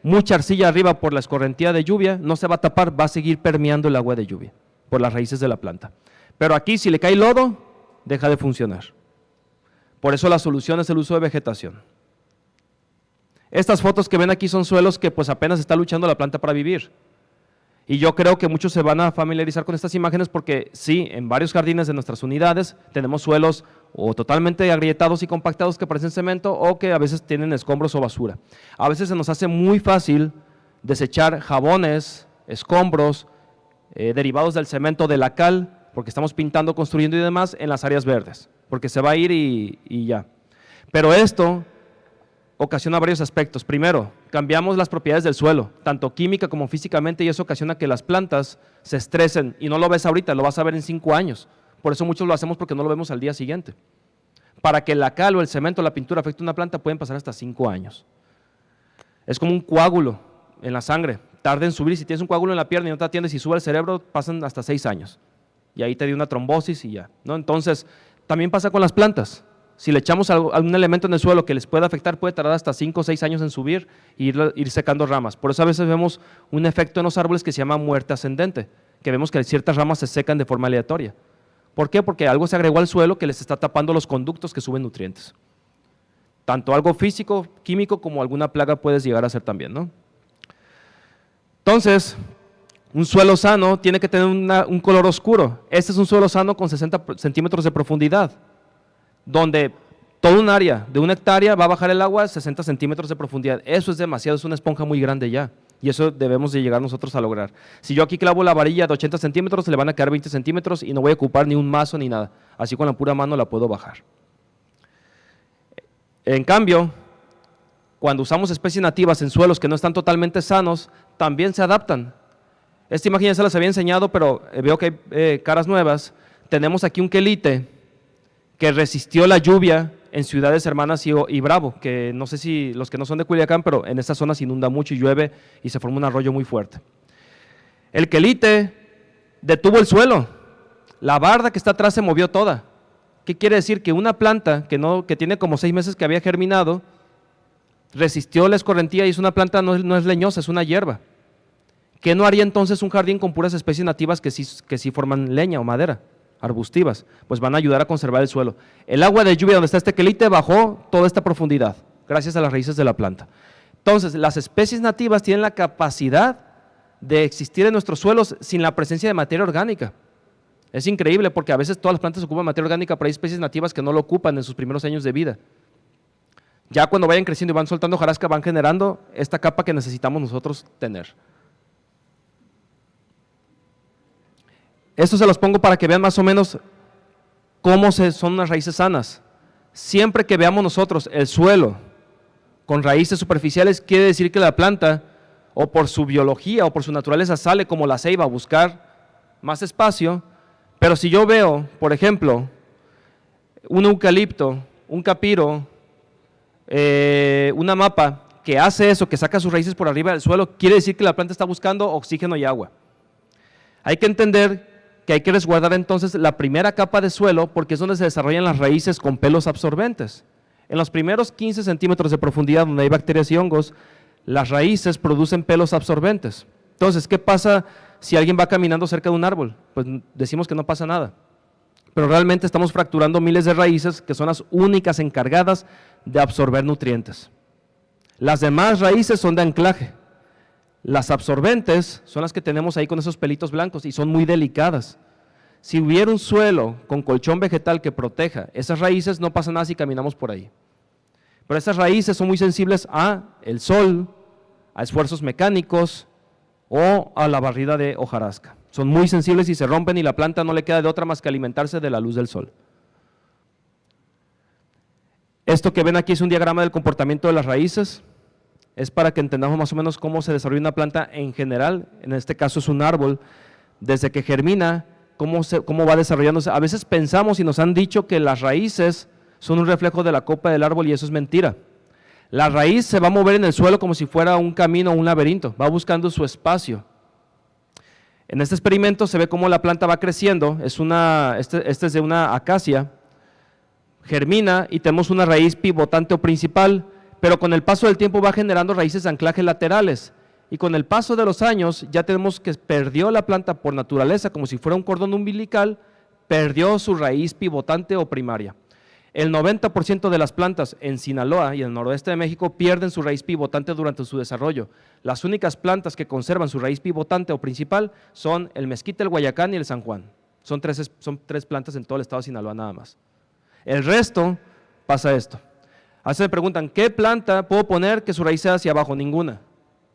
mucha arcilla arriba por la escorrentía de lluvia, no se va a tapar, va a seguir permeando el agua de lluvia por las raíces de la planta. Pero aquí, si le cae lodo, deja de funcionar. Por eso la solución es el uso de vegetación. Estas fotos que ven aquí son suelos que pues apenas está luchando la planta para vivir. Y yo creo que muchos se van a familiarizar con estas imágenes porque sí, en varios jardines de nuestras unidades tenemos suelos o totalmente agrietados y compactados que parecen cemento, o que a veces tienen escombros o basura. A veces se nos hace muy fácil desechar jabones, escombros, derivados del cemento, de la cal, porque estamos pintando, construyendo y demás en las áreas verdes, porque se va a ir y ya. Pero esto ocasiona varios aspectos. Primero, cambiamos las propiedades del suelo, tanto química como físicamente, y eso ocasiona que las plantas se estresen, y no lo ves ahorita, lo vas a ver en 5 años. Por eso muchos lo hacemos porque no lo vemos al día siguiente. Para que la cal o el cemento o la pintura afecte a una planta pueden pasar hasta 5 años. Es como un coágulo en la sangre, tarda en subir. Si tienes un coágulo en la pierna y no te atiendes y sube al cerebro, pasan hasta 6 años. Y ahí te dio una trombosis y ya, ¿no? Entonces, también pasa con las plantas. Si le echamos algún elemento en el suelo que les pueda afectar, puede tardar hasta 5 o 6 años en subir e ir secando ramas. Por eso a veces vemos un efecto en los árboles que se llama muerte ascendente, que vemos que ciertas ramas se secan de forma aleatoria. ¿Por qué? Porque algo se agregó al suelo que les está tapando los conductos que suben nutrientes. Tanto algo físico, químico, como alguna plaga puedes llegar a ser también, ¿no? Entonces, un suelo sano tiene que tener un color oscuro. Este es un suelo sano con 60 centímetros de profundidad, donde todo un área de 1 hectárea va a bajar el agua a 60 centímetros de profundidad. Eso es demasiado, es una esponja muy grande ya, y eso debemos de llegar nosotros a lograr. Si yo aquí clavo la varilla de 80 centímetros, le van a quedar 20 centímetros y no voy a ocupar ni un mazo ni nada. Así con la pura mano la puedo bajar. En cambio, cuando usamos especies nativas en suelos que no están totalmente sanos, también se adaptan. Esta imagen ya se las había enseñado, pero veo que hay caras nuevas. Tenemos aquí un quelite que resistió la lluvia en ciudades hermanas y Bravo, que no sé si los que no son de Culiacán, pero en esta zona se inunda mucho y llueve y se forma un arroyo muy fuerte. El quelite detuvo el suelo, la barda que está atrás se movió toda. ¿Qué quiere decir? Que una planta que tiene como 6 meses que había germinado, resistió la escorrentía y es una planta, no es leñosa, es una hierba. ¿Qué no haría entonces un jardín con puras especies nativas que sí forman leña o madera? Arbustivas, pues van a ayudar a conservar el suelo. El agua de lluvia donde está este quelite bajó toda esta profundidad, gracias a las raíces de la planta. Entonces, las especies nativas tienen la capacidad de existir en nuestros suelos sin la presencia de materia orgánica. Es increíble porque a veces todas las plantas ocupan materia orgánica, pero hay especies nativas que no lo ocupan en sus primeros años de vida. Ya cuando vayan creciendo y van soltando hojarasca, van generando esta capa que necesitamos nosotros tener. Esto se los pongo para que vean más o menos cómo son unas raíces sanas. Siempre que veamos nosotros el suelo con raíces superficiales, quiere decir que la planta o por su biología o por su naturaleza sale como la ceiba a buscar más espacio, pero si yo veo, por ejemplo, un eucalipto, un capiro, una mapa que hace eso, que saca sus raíces por arriba del suelo, quiere decir que la planta está buscando oxígeno y agua. Hay que entender que hay que resguardar entonces la primera capa de suelo porque es donde se desarrollan las raíces con pelos absorbentes. En los primeros 15 centímetros de profundidad donde hay bacterias y hongos, las raíces producen pelos absorbentes. Entonces, ¿qué pasa si alguien va caminando cerca de un árbol? Pues decimos que no pasa nada. Pero realmente estamos fracturando miles de raíces que son las únicas encargadas de absorber nutrientes. Las demás raíces son de anclaje. Las absorbentes son las que tenemos ahí con esos pelitos blancos y son muy delicadas. Si hubiera un suelo con colchón vegetal que proteja esas raíces, no pasa nada si caminamos por ahí. Pero esas raíces son muy sensibles a el sol, a esfuerzos mecánicos o a la barrida de hojarasca. Son muy sensibles y se rompen y la planta no le queda de otra más que alimentarse de la luz del sol. Esto que ven aquí es un diagrama del comportamiento de las raíces. Es para que entendamos más o menos cómo se desarrolla una planta en general, en este caso es un árbol, desde que germina, cómo va desarrollándose. A veces pensamos y nos han dicho que las raíces son un reflejo de la copa del árbol y eso es mentira. La raíz se va a mover en el suelo como si fuera un camino o un laberinto, va buscando su espacio. En este experimento se ve cómo la planta va creciendo, este es de una acacia, germina y tenemos una raíz pivotante o principal, pero con el paso del tiempo va generando raíces de anclaje laterales y con el paso de los años ya tenemos que perdió la planta por naturaleza, como si fuera un cordón umbilical, perdió su raíz pivotante o primaria. El 90% de las plantas en Sinaloa y en el noroeste de México pierden su raíz pivotante durante su desarrollo. Las únicas plantas que conservan su raíz pivotante o principal son el mezquite, el guayacán y el San Juan. Son tres plantas en todo el estado de Sinaloa nada más. El resto pasa esto. A veces me preguntan, ¿qué planta puedo poner que su raíz sea hacia abajo? Ninguna.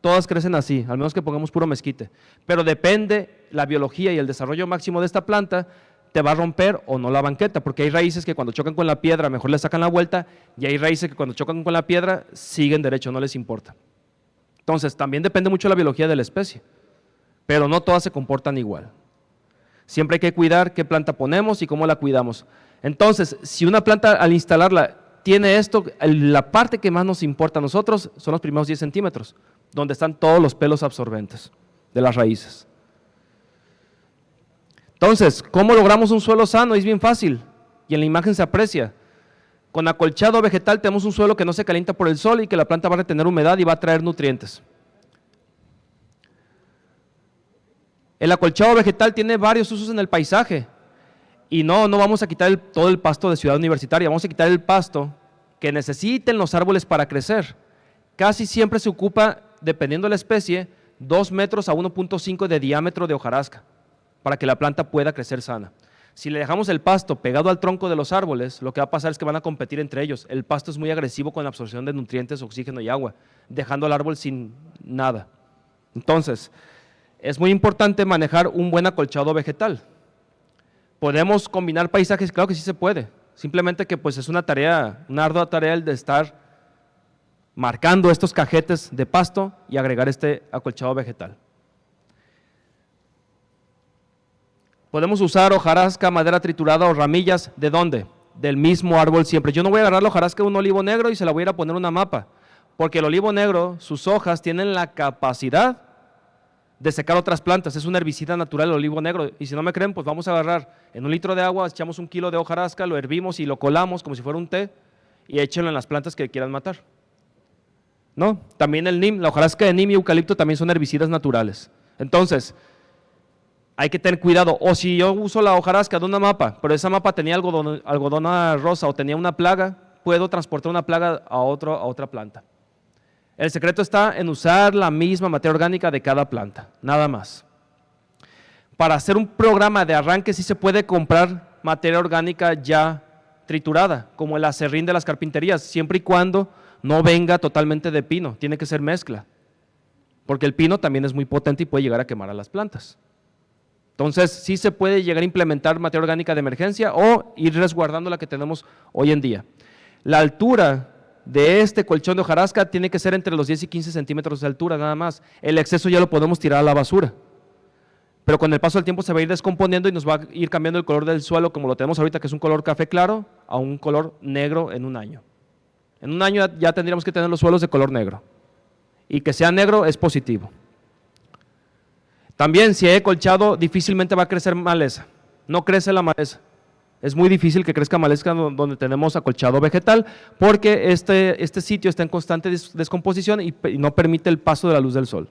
Todas crecen así, al menos que pongamos puro mezquite. Pero depende la biología y el desarrollo máximo de esta planta, te va a romper o no la banqueta, porque hay raíces que cuando chocan con la piedra mejor le sacan la vuelta y hay raíces que cuando chocan con la piedra siguen derecho, no les importa. Entonces, también depende mucho de la biología de la especie, pero no todas se comportan igual. Siempre hay que cuidar qué planta ponemos y cómo la cuidamos. Entonces, si una planta al instalarla tiene esto, la parte que más nos importa a nosotros son los primeros 10 centímetros, donde están todos los pelos absorbentes de las raíces. Entonces, ¿cómo logramos un suelo sano? Es bien fácil y en la imagen se aprecia. Con acolchado vegetal tenemos un suelo que no se calienta por el sol y que la planta va a retener humedad y va a traer nutrientes. El acolchado vegetal tiene varios usos en el paisaje y no vamos a quitar todo el pasto de Ciudad Universitaria, vamos a quitar el pasto que necesiten los árboles para crecer. Casi siempre se ocupa, dependiendo de la especie, 2 metros a 1.5 de diámetro de hojarasca, para que la planta pueda crecer sana. Si le dejamos el pasto pegado al tronco de los árboles, lo que va a pasar es que van a competir entre ellos. El pasto es muy agresivo con la absorción de nutrientes, oxígeno y agua, dejando al árbol sin nada. Entonces, es muy importante manejar un buen acolchado vegetal. ¿Podemos combinar paisajes? Claro que sí se puede. Simplemente que pues es una ardua tarea el de estar marcando estos cajetes de pasto y agregar este acolchado vegetal. Podemos usar hojarasca, madera triturada o ramillas, ¿de dónde? Del mismo árbol siempre. Yo no voy a agarrar la hojarasca de un olivo negro y se la voy a ir a poner una mapa, porque el olivo negro, sus hojas tienen la capacidad de secar otras plantas, es un herbicida natural el olivo negro, y si no me creen, pues vamos a agarrar en 1 litro de agua, echamos 1 kilo de hojarasca, lo hervimos y lo colamos como si fuera un té, y échenlo en las plantas que quieran matar. ¿No? También el neem, la hojarasca de neem y eucalipto también son herbicidas naturales. Entonces, hay que tener cuidado, o si yo uso la hojarasca de una mapa, pero esa mapa tenía algodón rosa o tenía una plaga, puedo transportar una plaga a otra planta. El secreto está en usar la misma materia orgánica de cada planta, nada más. Para hacer un programa de arranque sí se puede comprar materia orgánica ya triturada, como el acerrín de las carpinterías, siempre y cuando no venga totalmente de pino, tiene que ser mezcla, porque el pino también es muy potente y puede llegar a quemar a las plantas. Entonces, sí se puede llegar a implementar materia orgánica de emergencia o ir resguardando la que tenemos hoy en día. La altura de este colchón de hojarasca tiene que ser entre los 10 y 15 centímetros de altura nada más. El exceso ya lo podemos tirar a la basura. Pero con el paso del tiempo se va a ir descomponiendo y nos va a ir cambiando el color del suelo, como lo tenemos ahorita, que es un color café claro, a un color negro en un año. En un año ya tendríamos que tener los suelos de color negro. Y que sea negro es positivo. También, si hay colchado, difícilmente va a crecer maleza. No crece la maleza. Es muy difícil que crezca maleza donde tenemos acolchado vegetal, porque este sitio está en constante descomposición y no permite el paso de la luz del sol.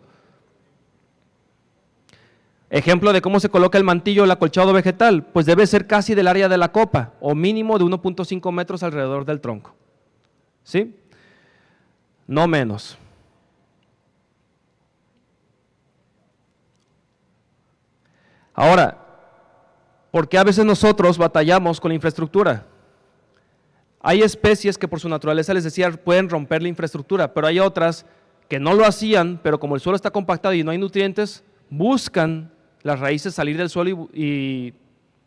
Ejemplo de cómo se coloca el mantillo o el acolchado vegetal, pues debe ser casi del área de la copa, o mínimo de 1.5 metros alrededor del tronco. ¿Sí? No menos. Ahora, ¿por qué a veces nosotros batallamos con la infraestructura? Hay especies que por su naturaleza, les decía, pueden romper la infraestructura, pero hay otras que no lo hacían, pero como el suelo está compactado y no hay nutrientes, buscan las raíces salir del suelo y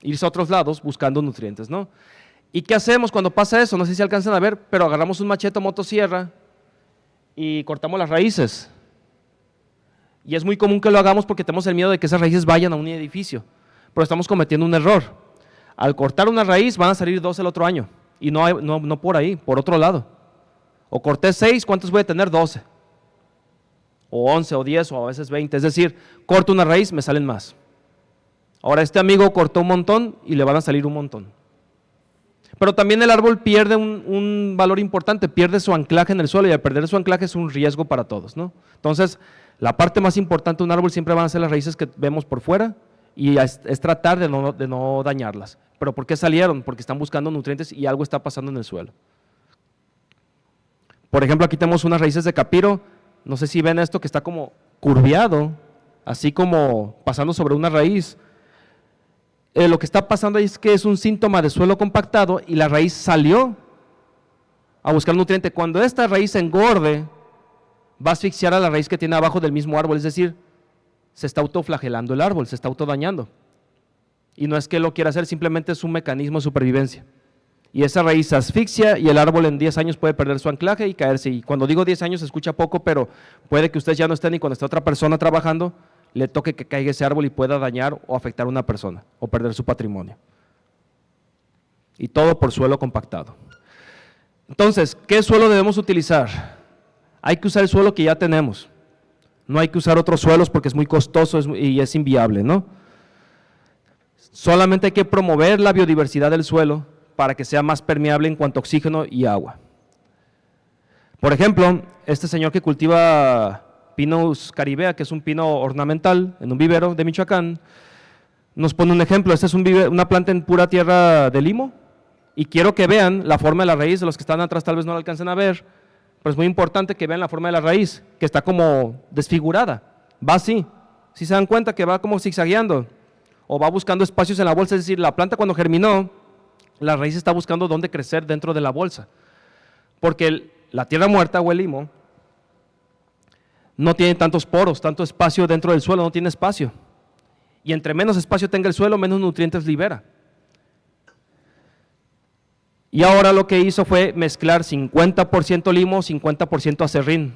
irse a otros lados buscando nutrientes, ¿no? ¿Y qué hacemos cuando pasa eso? No sé si alcanzan a ver, pero agarramos un machete o motosierra y cortamos las raíces. Y es muy común que lo hagamos porque tenemos el miedo de que esas raíces vayan a un edificio, pero estamos cometiendo un error. Al cortar una raíz van a salir 2 el otro año, y no por ahí, por otro lado. O corté 6, ¿cuántos voy a tener? 12. O 11, o 10, o a veces 20. Es decir, corto una raíz, me salen más. Ahora este amigo cortó un montón y le van a salir un montón. Pero también el árbol pierde un valor importante, pierde su anclaje en el suelo, y al perder su anclaje es un riesgo para todos, ¿no? Entonces, la parte más importante de un árbol siempre van a ser las raíces que vemos por fuera, y es tratar de no dañarlas. ¿Pero por qué salieron? Porque están buscando nutrientes y algo está pasando en el suelo. Por ejemplo, aquí tenemos unas raíces de capiro, no sé si ven esto que está como curviado, así como pasando sobre una raíz. Lo que está pasando ahí es que es un síntoma de suelo compactado y la raíz salió a buscar nutriente. Cuando esta raíz engorde, va a asfixiar a la raíz que tiene abajo del mismo árbol, es decir, se está autoflagelando el árbol, se está autodañando. Y no es que lo quiera hacer, simplemente es un mecanismo de supervivencia. Y esa raíz se asfixia y el árbol en 10 años puede perder su anclaje y caerse. Y cuando digo 10 años se escucha poco, pero puede que ustedes ya no estén y cuando esté otra persona trabajando, le toque que caiga ese árbol y pueda dañar o afectar a una persona o perder su patrimonio. Y todo por suelo compactado. Entonces, ¿qué suelo debemos utilizar? Hay que usar el suelo que ya tenemos. No hay que usar otros suelos porque es muy costoso y es inviable, ¿no? Solamente hay que promover la biodiversidad del suelo para que sea más permeable en cuanto a oxígeno y agua. Por ejemplo, este señor que cultiva Pinus caribea, que es un pino ornamental en un vivero de Michoacán, nos pone un ejemplo. Esta es una planta en pura tierra de limo y quiero que vean la forma de la raíz. De los que están atrás tal vez no la alcancen a ver, pero es muy importante que vean la forma de la raíz, que está como desfigurada, va así. Si se dan cuenta que va como zigzagueando o va buscando espacios en la bolsa, es decir, la planta cuando germinó, la raíz está buscando dónde crecer dentro de la bolsa, porque la tierra muerta o el limo no tiene tantos poros, tanto espacio dentro del suelo, no tiene espacio. Y entre menos espacio tenga el suelo, menos nutrientes libera. Y ahora lo que hizo fue mezclar 50% limo, 50% acerrín.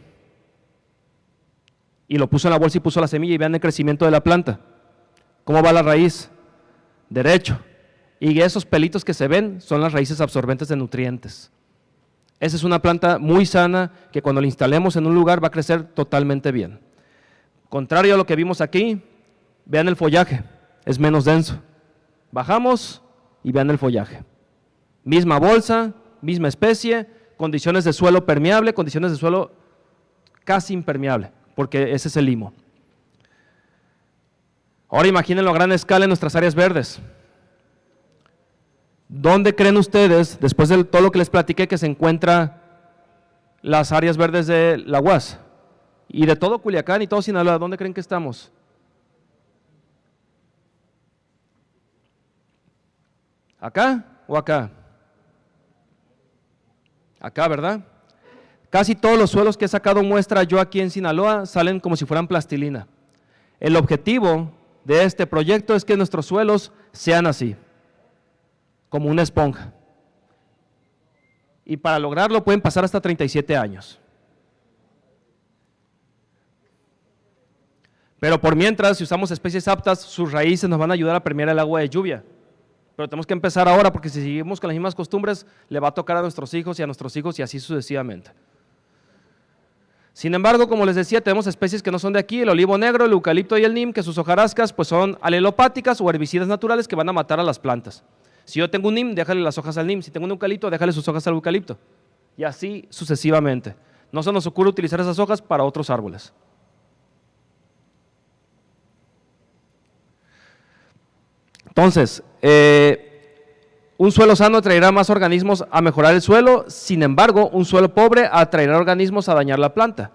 Y lo puso en la bolsa y puso la semilla y vean el crecimiento de la planta. ¿Cómo va la raíz? Derecho. Y esos pelitos que se ven son las raíces absorbentes de nutrientes. Esa es una planta muy sana que cuando la instalemos en un lugar va a crecer totalmente bien. Contrario a lo que vimos aquí, vean el follaje, es menos denso. Bajamos y vean el follaje. Misma bolsa, misma especie, condiciones de suelo permeable, condiciones de suelo casi impermeable, porque ese es el limo. Ahora imagínenlo a gran escala en nuestras áreas verdes. ¿Dónde creen ustedes, después de todo lo que les platiqué, que se encuentran las áreas verdes de la UAS? Y de todo Culiacán y todo Sinaloa, ¿dónde creen que estamos? ¿Acá o acá? Acá, ¿verdad? Casi todos los suelos que he sacado muestra yo aquí en Sinaloa salen como si fueran plastilina. El objetivo de este proyecto es que nuestros suelos sean así, como una esponja. y para lograrlo pueden pasar hasta 37 años. Pero por mientras, si usamos especies aptas, sus raíces nos van a ayudar a permear el agua de lluvia. Pero tenemos que empezar ahora porque si seguimos con las mismas costumbres, le va a tocar a nuestros hijos y así sucesivamente. Sin embargo, como les decía, tenemos especies que no son de aquí, el olivo negro, el eucalipto y el neem, que sus hojarascas pues son alelopáticas o herbicidas naturales que van a matar a las plantas. Si yo tengo un neem, déjale las hojas al neem. Si tengo un eucalipto, déjale sus hojas al eucalipto. Y así sucesivamente. No se nos ocurre utilizar esas hojas para otros árboles. Entonces, un suelo sano atraerá más organismos a mejorar el suelo, sin embargo, un suelo pobre atraerá organismos a dañar la planta.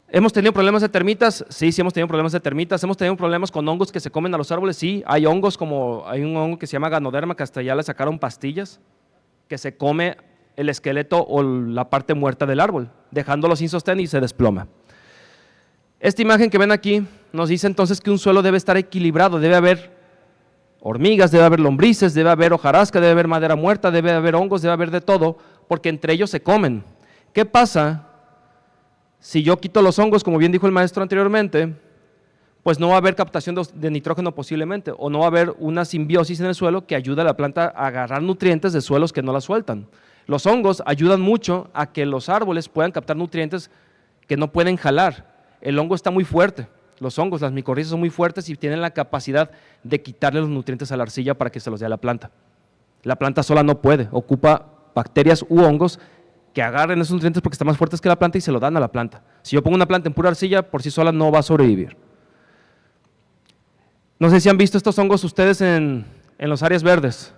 ¿Hemos tenido problemas de termitas? Sí, hemos tenido problemas de termitas. ¿Hemos tenido problemas con hongos que se comen a los árboles? Sí, hay hongos hay un hongo que se llama Ganoderma, que hasta ya le sacaron pastillas, que se come el esqueleto o la parte muerta del árbol, dejándolo sin sostén y se desploma. Esta imagen que ven aquí nos dice entonces que un suelo debe estar equilibrado, debe haber hormigas, debe haber lombrices, debe haber hojarasca, debe haber madera muerta, debe haber hongos, debe haber de todo, porque entre ellos se comen. ¿Qué pasa si yo quito los hongos, como bien dijo el maestro anteriormente? Pues no va a haber captación de nitrógeno posiblemente, o no va a haber una simbiosis en el suelo que ayude a la planta a agarrar nutrientes de suelos que no la sueltan. Los hongos ayudan mucho a que los árboles puedan captar nutrientes que no pueden jalar. El hongo está muy fuerte. Los hongos, las micorrizas son muy fuertes y tienen la capacidad de quitarle los nutrientes a la arcilla para que se los dé a la planta. La planta sola no puede, ocupa bacterias u hongos que agarren esos nutrientes porque están más fuertes que la planta y se lo dan a la planta. Si yo pongo una planta en pura arcilla, por sí sola no va a sobrevivir. No sé si han visto estos hongos ustedes en las áreas verdes,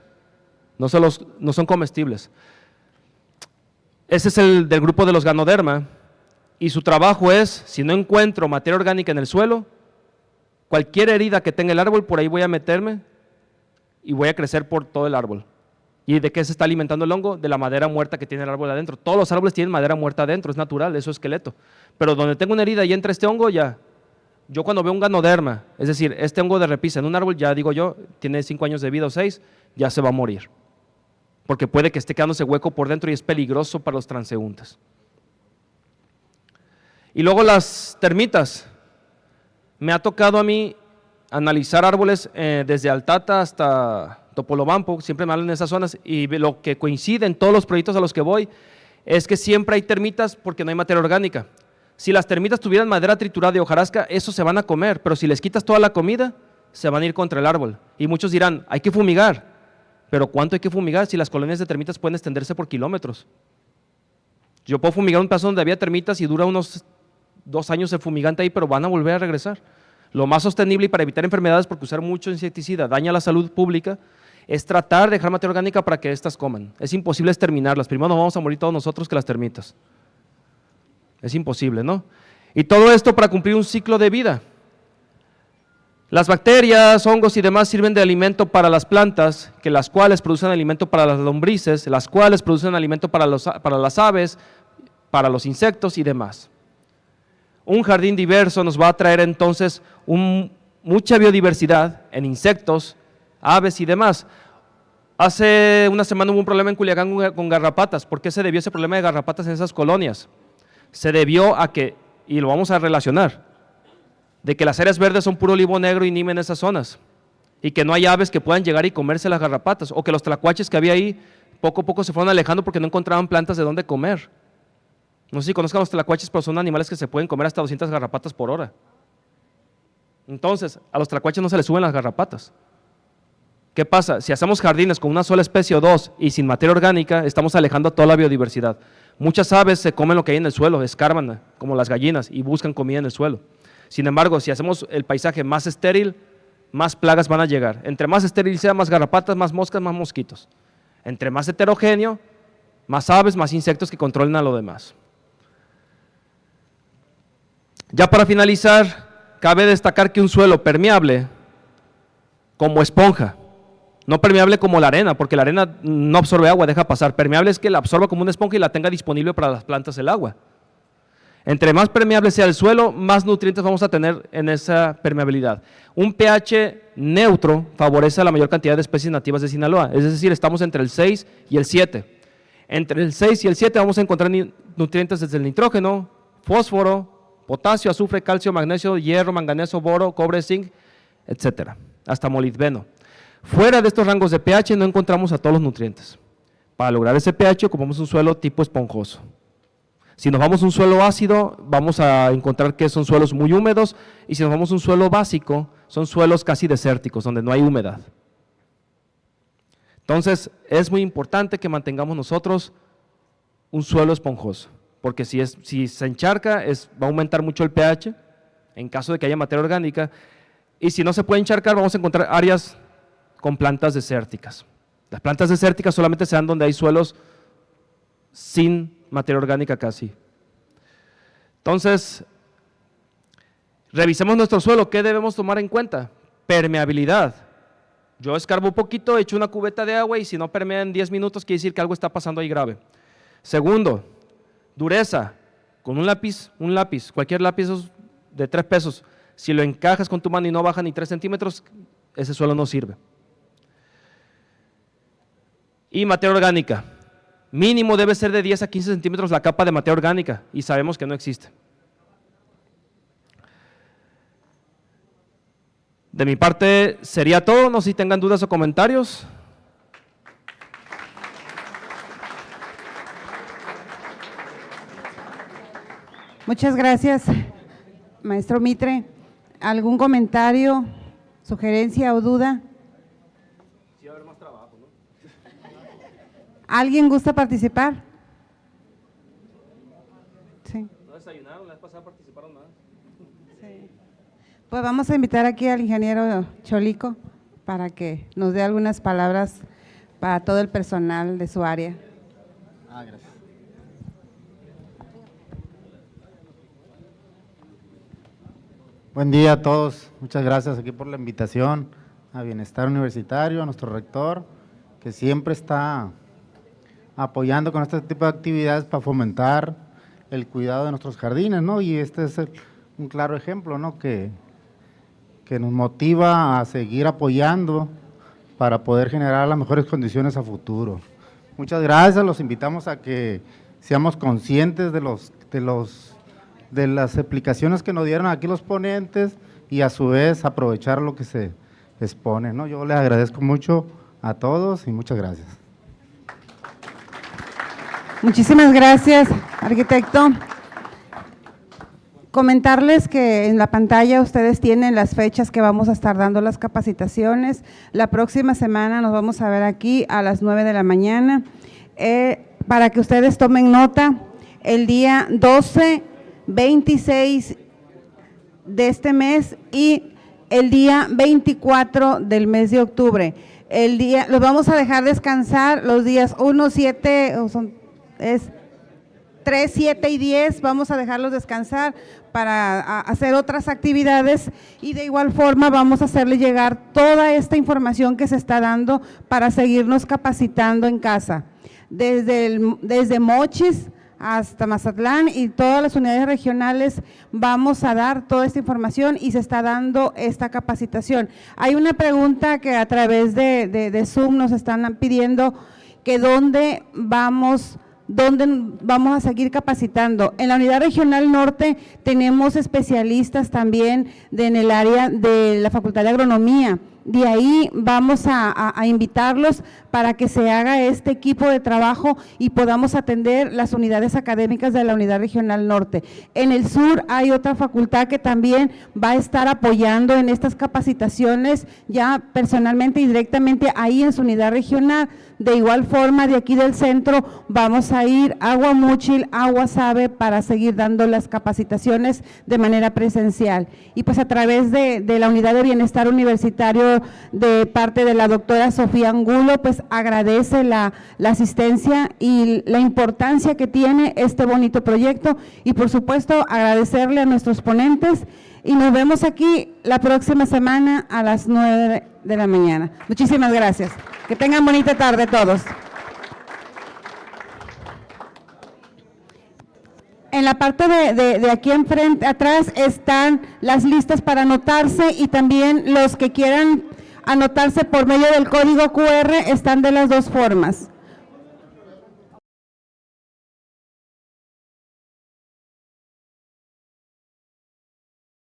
no son comestibles. Ese es el del grupo de los Ganoderma. Y su trabajo es, si no encuentro materia orgánica en el suelo, cualquier herida que tenga el árbol, por ahí voy a meterme y voy a crecer por todo el árbol. ¿Y de qué se está alimentando el hongo? De la madera muerta que tiene el árbol adentro. Todos los árboles tienen madera muerta adentro, es natural, es su esqueleto. Pero donde tengo una herida y entra este hongo, ya. Yo cuando veo un Ganoderma, es decir, este hongo de repisa en un árbol, ya digo yo, tiene 5 años de vida o 6, ya se va a morir. Porque puede que esté quedándose hueco por dentro y es peligroso para los transeúntes. Y luego las termitas. Me ha tocado a mí analizar árboles desde Altata hasta Topolobampo, siempre me hablan en esas zonas, y lo que coincide en todos los proyectos a los que voy es que siempre hay termitas porque no hay materia orgánica. Si las termitas tuvieran madera triturada de hojarasca, eso se van a comer, pero si les quitas toda la comida, se van a ir contra el árbol. Y muchos dirán, hay que fumigar, pero ¿cuánto hay que fumigar si las colonias de termitas pueden extenderse por kilómetros? Yo puedo fumigar un pedazo donde había termitas y dura unos 2 años el fumigante ahí, pero van a volver a regresar. Lo más sostenible y para evitar enfermedades, porque usar mucho insecticida daña la salud pública, es tratar de dejar materia orgánica para que éstas coman. Es imposible exterminarlas, primero nos vamos a morir todos nosotros que las termitas. Es imposible, ¿no? Y todo esto para cumplir un ciclo de vida. Las bacterias, hongos y demás sirven de alimento para las plantas, que las cuales producen alimento para las lombrices, las cuales producen alimento para las aves, para los insectos y demás. Un jardín diverso nos va a traer entonces mucha biodiversidad en insectos, aves y demás. Hace una semana hubo un problema en Culiacán con garrapatas. ¿Por qué se debió ese problema de garrapatas en esas colonias? Se debió a que, y lo vamos a relacionar, de que las áreas verdes son puro olivo negro y neem en esas zonas, y que no hay aves que puedan llegar y comerse las garrapatas, o que los tlacuaches que había ahí poco a poco se fueron alejando porque no encontraban plantas de dónde comer. No sé si conozcan los tlacuaches, pero son animales que se pueden comer hasta 200 garrapatas por hora. Entonces, a los tlacuaches no se les suben las garrapatas. ¿Qué pasa? Si hacemos jardines con una sola especie o 2 y sin materia orgánica, estamos alejando a toda la biodiversidad. Muchas aves se comen lo que hay en el suelo, escarban como las gallinas y buscan comida en el suelo. Sin embargo, si hacemos el paisaje más estéril, más plagas van a llegar. Entre más estéril sea, más garrapatas, más moscas, más mosquitos. Entre más heterogéneo, más aves, más insectos que controlen a lo demás. Ya para finalizar, cabe destacar que un suelo permeable como esponja, no permeable como la arena, porque la arena no absorbe agua, deja pasar. Permeable es que la absorba como una esponja y la tenga disponible para las plantas el agua. Entre más permeable sea el suelo, más nutrientes vamos a tener en esa permeabilidad. Un pH neutro favorece a la mayor cantidad de especies nativas de Sinaloa, es decir, estamos entre el 6 y el 7. Entre el 6 y el 7 vamos a encontrar nutrientes desde el nitrógeno, fósforo, potasio, azufre, calcio, magnesio, hierro, manganeso, boro, cobre, zinc, etcétera, hasta molibdeno. Fuera de estos rangos de pH no encontramos a todos los nutrientes. Para lograr ese pH ocupamos un suelo tipo esponjoso. Si nos vamos a un suelo ácido, vamos a encontrar que son suelos muy húmedos, y si nos vamos a un suelo básico, son suelos casi desérticos, donde no hay humedad. Entonces, es muy importante que mantengamos nosotros un suelo esponjoso, porque si se encharca, va a aumentar mucho el pH, en caso de que haya materia orgánica, y si no se puede encharcar, vamos a encontrar áreas con plantas desérticas. Las plantas desérticas solamente se dan donde hay suelos sin materia orgánica casi. Entonces, revisemos nuestro suelo. ¿Qué debemos tomar en cuenta? Permeabilidad. Yo escarbo un poquito, echo una cubeta de agua y si no permea en 10 minutos quiere decir que algo está pasando ahí grave. Segundo, dureza. Con un lápiz, cualquier lápiz de 3 pesos, si lo encajas con tu mano y no baja ni 3 centímetros, ese suelo no sirve. Y materia orgánica. Mínimo debe ser de 10 a 15 centímetros la capa de materia orgánica, y sabemos que no existe. De mi parte sería todo, no sé si tengan dudas o comentarios. Muchas gracias, maestro Mitre. ¿Algún comentario, sugerencia o duda? Sí, va a haber más trabajo, ¿no? ¿Alguien gusta participar? Sí. No desayunaron, la vez pasada participaron más. Sí. Pues vamos a invitar aquí al ingeniero Cholico para que nos dé algunas palabras para todo el personal de su área. Gracias. Buen día a todos, muchas gracias aquí por la invitación a Bienestar Universitario, a nuestro rector, que siempre está apoyando con este tipo de actividades para fomentar el cuidado de nuestros jardines, ¿no? Y este es un claro ejemplo, ¿no? Que nos motiva a seguir apoyando para poder generar las mejores condiciones a futuro. Muchas gracias, los invitamos a que seamos conscientes de las explicaciones que nos dieron aquí los ponentes y a su vez aprovechar lo que se expone, ¿no? Yo les agradezco mucho a todos y muchas gracias. Muchísimas gracias, arquitecto. Comentarles que en la pantalla ustedes tienen las fechas que vamos a estar dando las capacitaciones. La próxima semana nos vamos a ver aquí a las 9 de la mañana. Para que ustedes tomen nota, el día 12, 26 de este mes y el día 24 del mes de octubre. Los vamos a dejar descansar los días 1, 7, es 3, 7 y 10, vamos a dejarlos descansar para hacer otras actividades y de igual forma vamos a hacerle llegar toda esta información que se está dando para seguirnos capacitando en casa. Desde Mochis hasta Mazatlán y todas las unidades regionales vamos a dar toda esta información y se está dando esta capacitación. Hay una pregunta que a través de Zoom nos están pidiendo que dónde vamos a seguir capacitando. En la Unidad Regional Norte tenemos especialistas también en el área de la Facultad de Agronomía. De ahí vamos a invitarlos para que se haga este equipo de trabajo y podamos atender las unidades académicas de la Unidad Regional Norte. En el sur hay otra facultad que también va a estar apoyando en estas capacitaciones ya personalmente y directamente ahí en su unidad regional. De igual forma, de aquí del centro vamos a ir a Guamúchil, a Guasave para seguir dando las capacitaciones de manera presencial. Y pues a través de la Unidad de Bienestar Universitario de parte de la doctora Sofía Angulo, pues agradece la asistencia y la importancia que tiene este bonito proyecto y por supuesto agradecerle a nuestros ponentes y nos vemos aquí la próxima semana a las 9 de la mañana. Muchísimas gracias. Que tengan bonita tarde todos. En la parte de aquí enfrente, atrás, están las listas para anotarse y también los que quieran anotarse por medio del código QR están de las dos formas.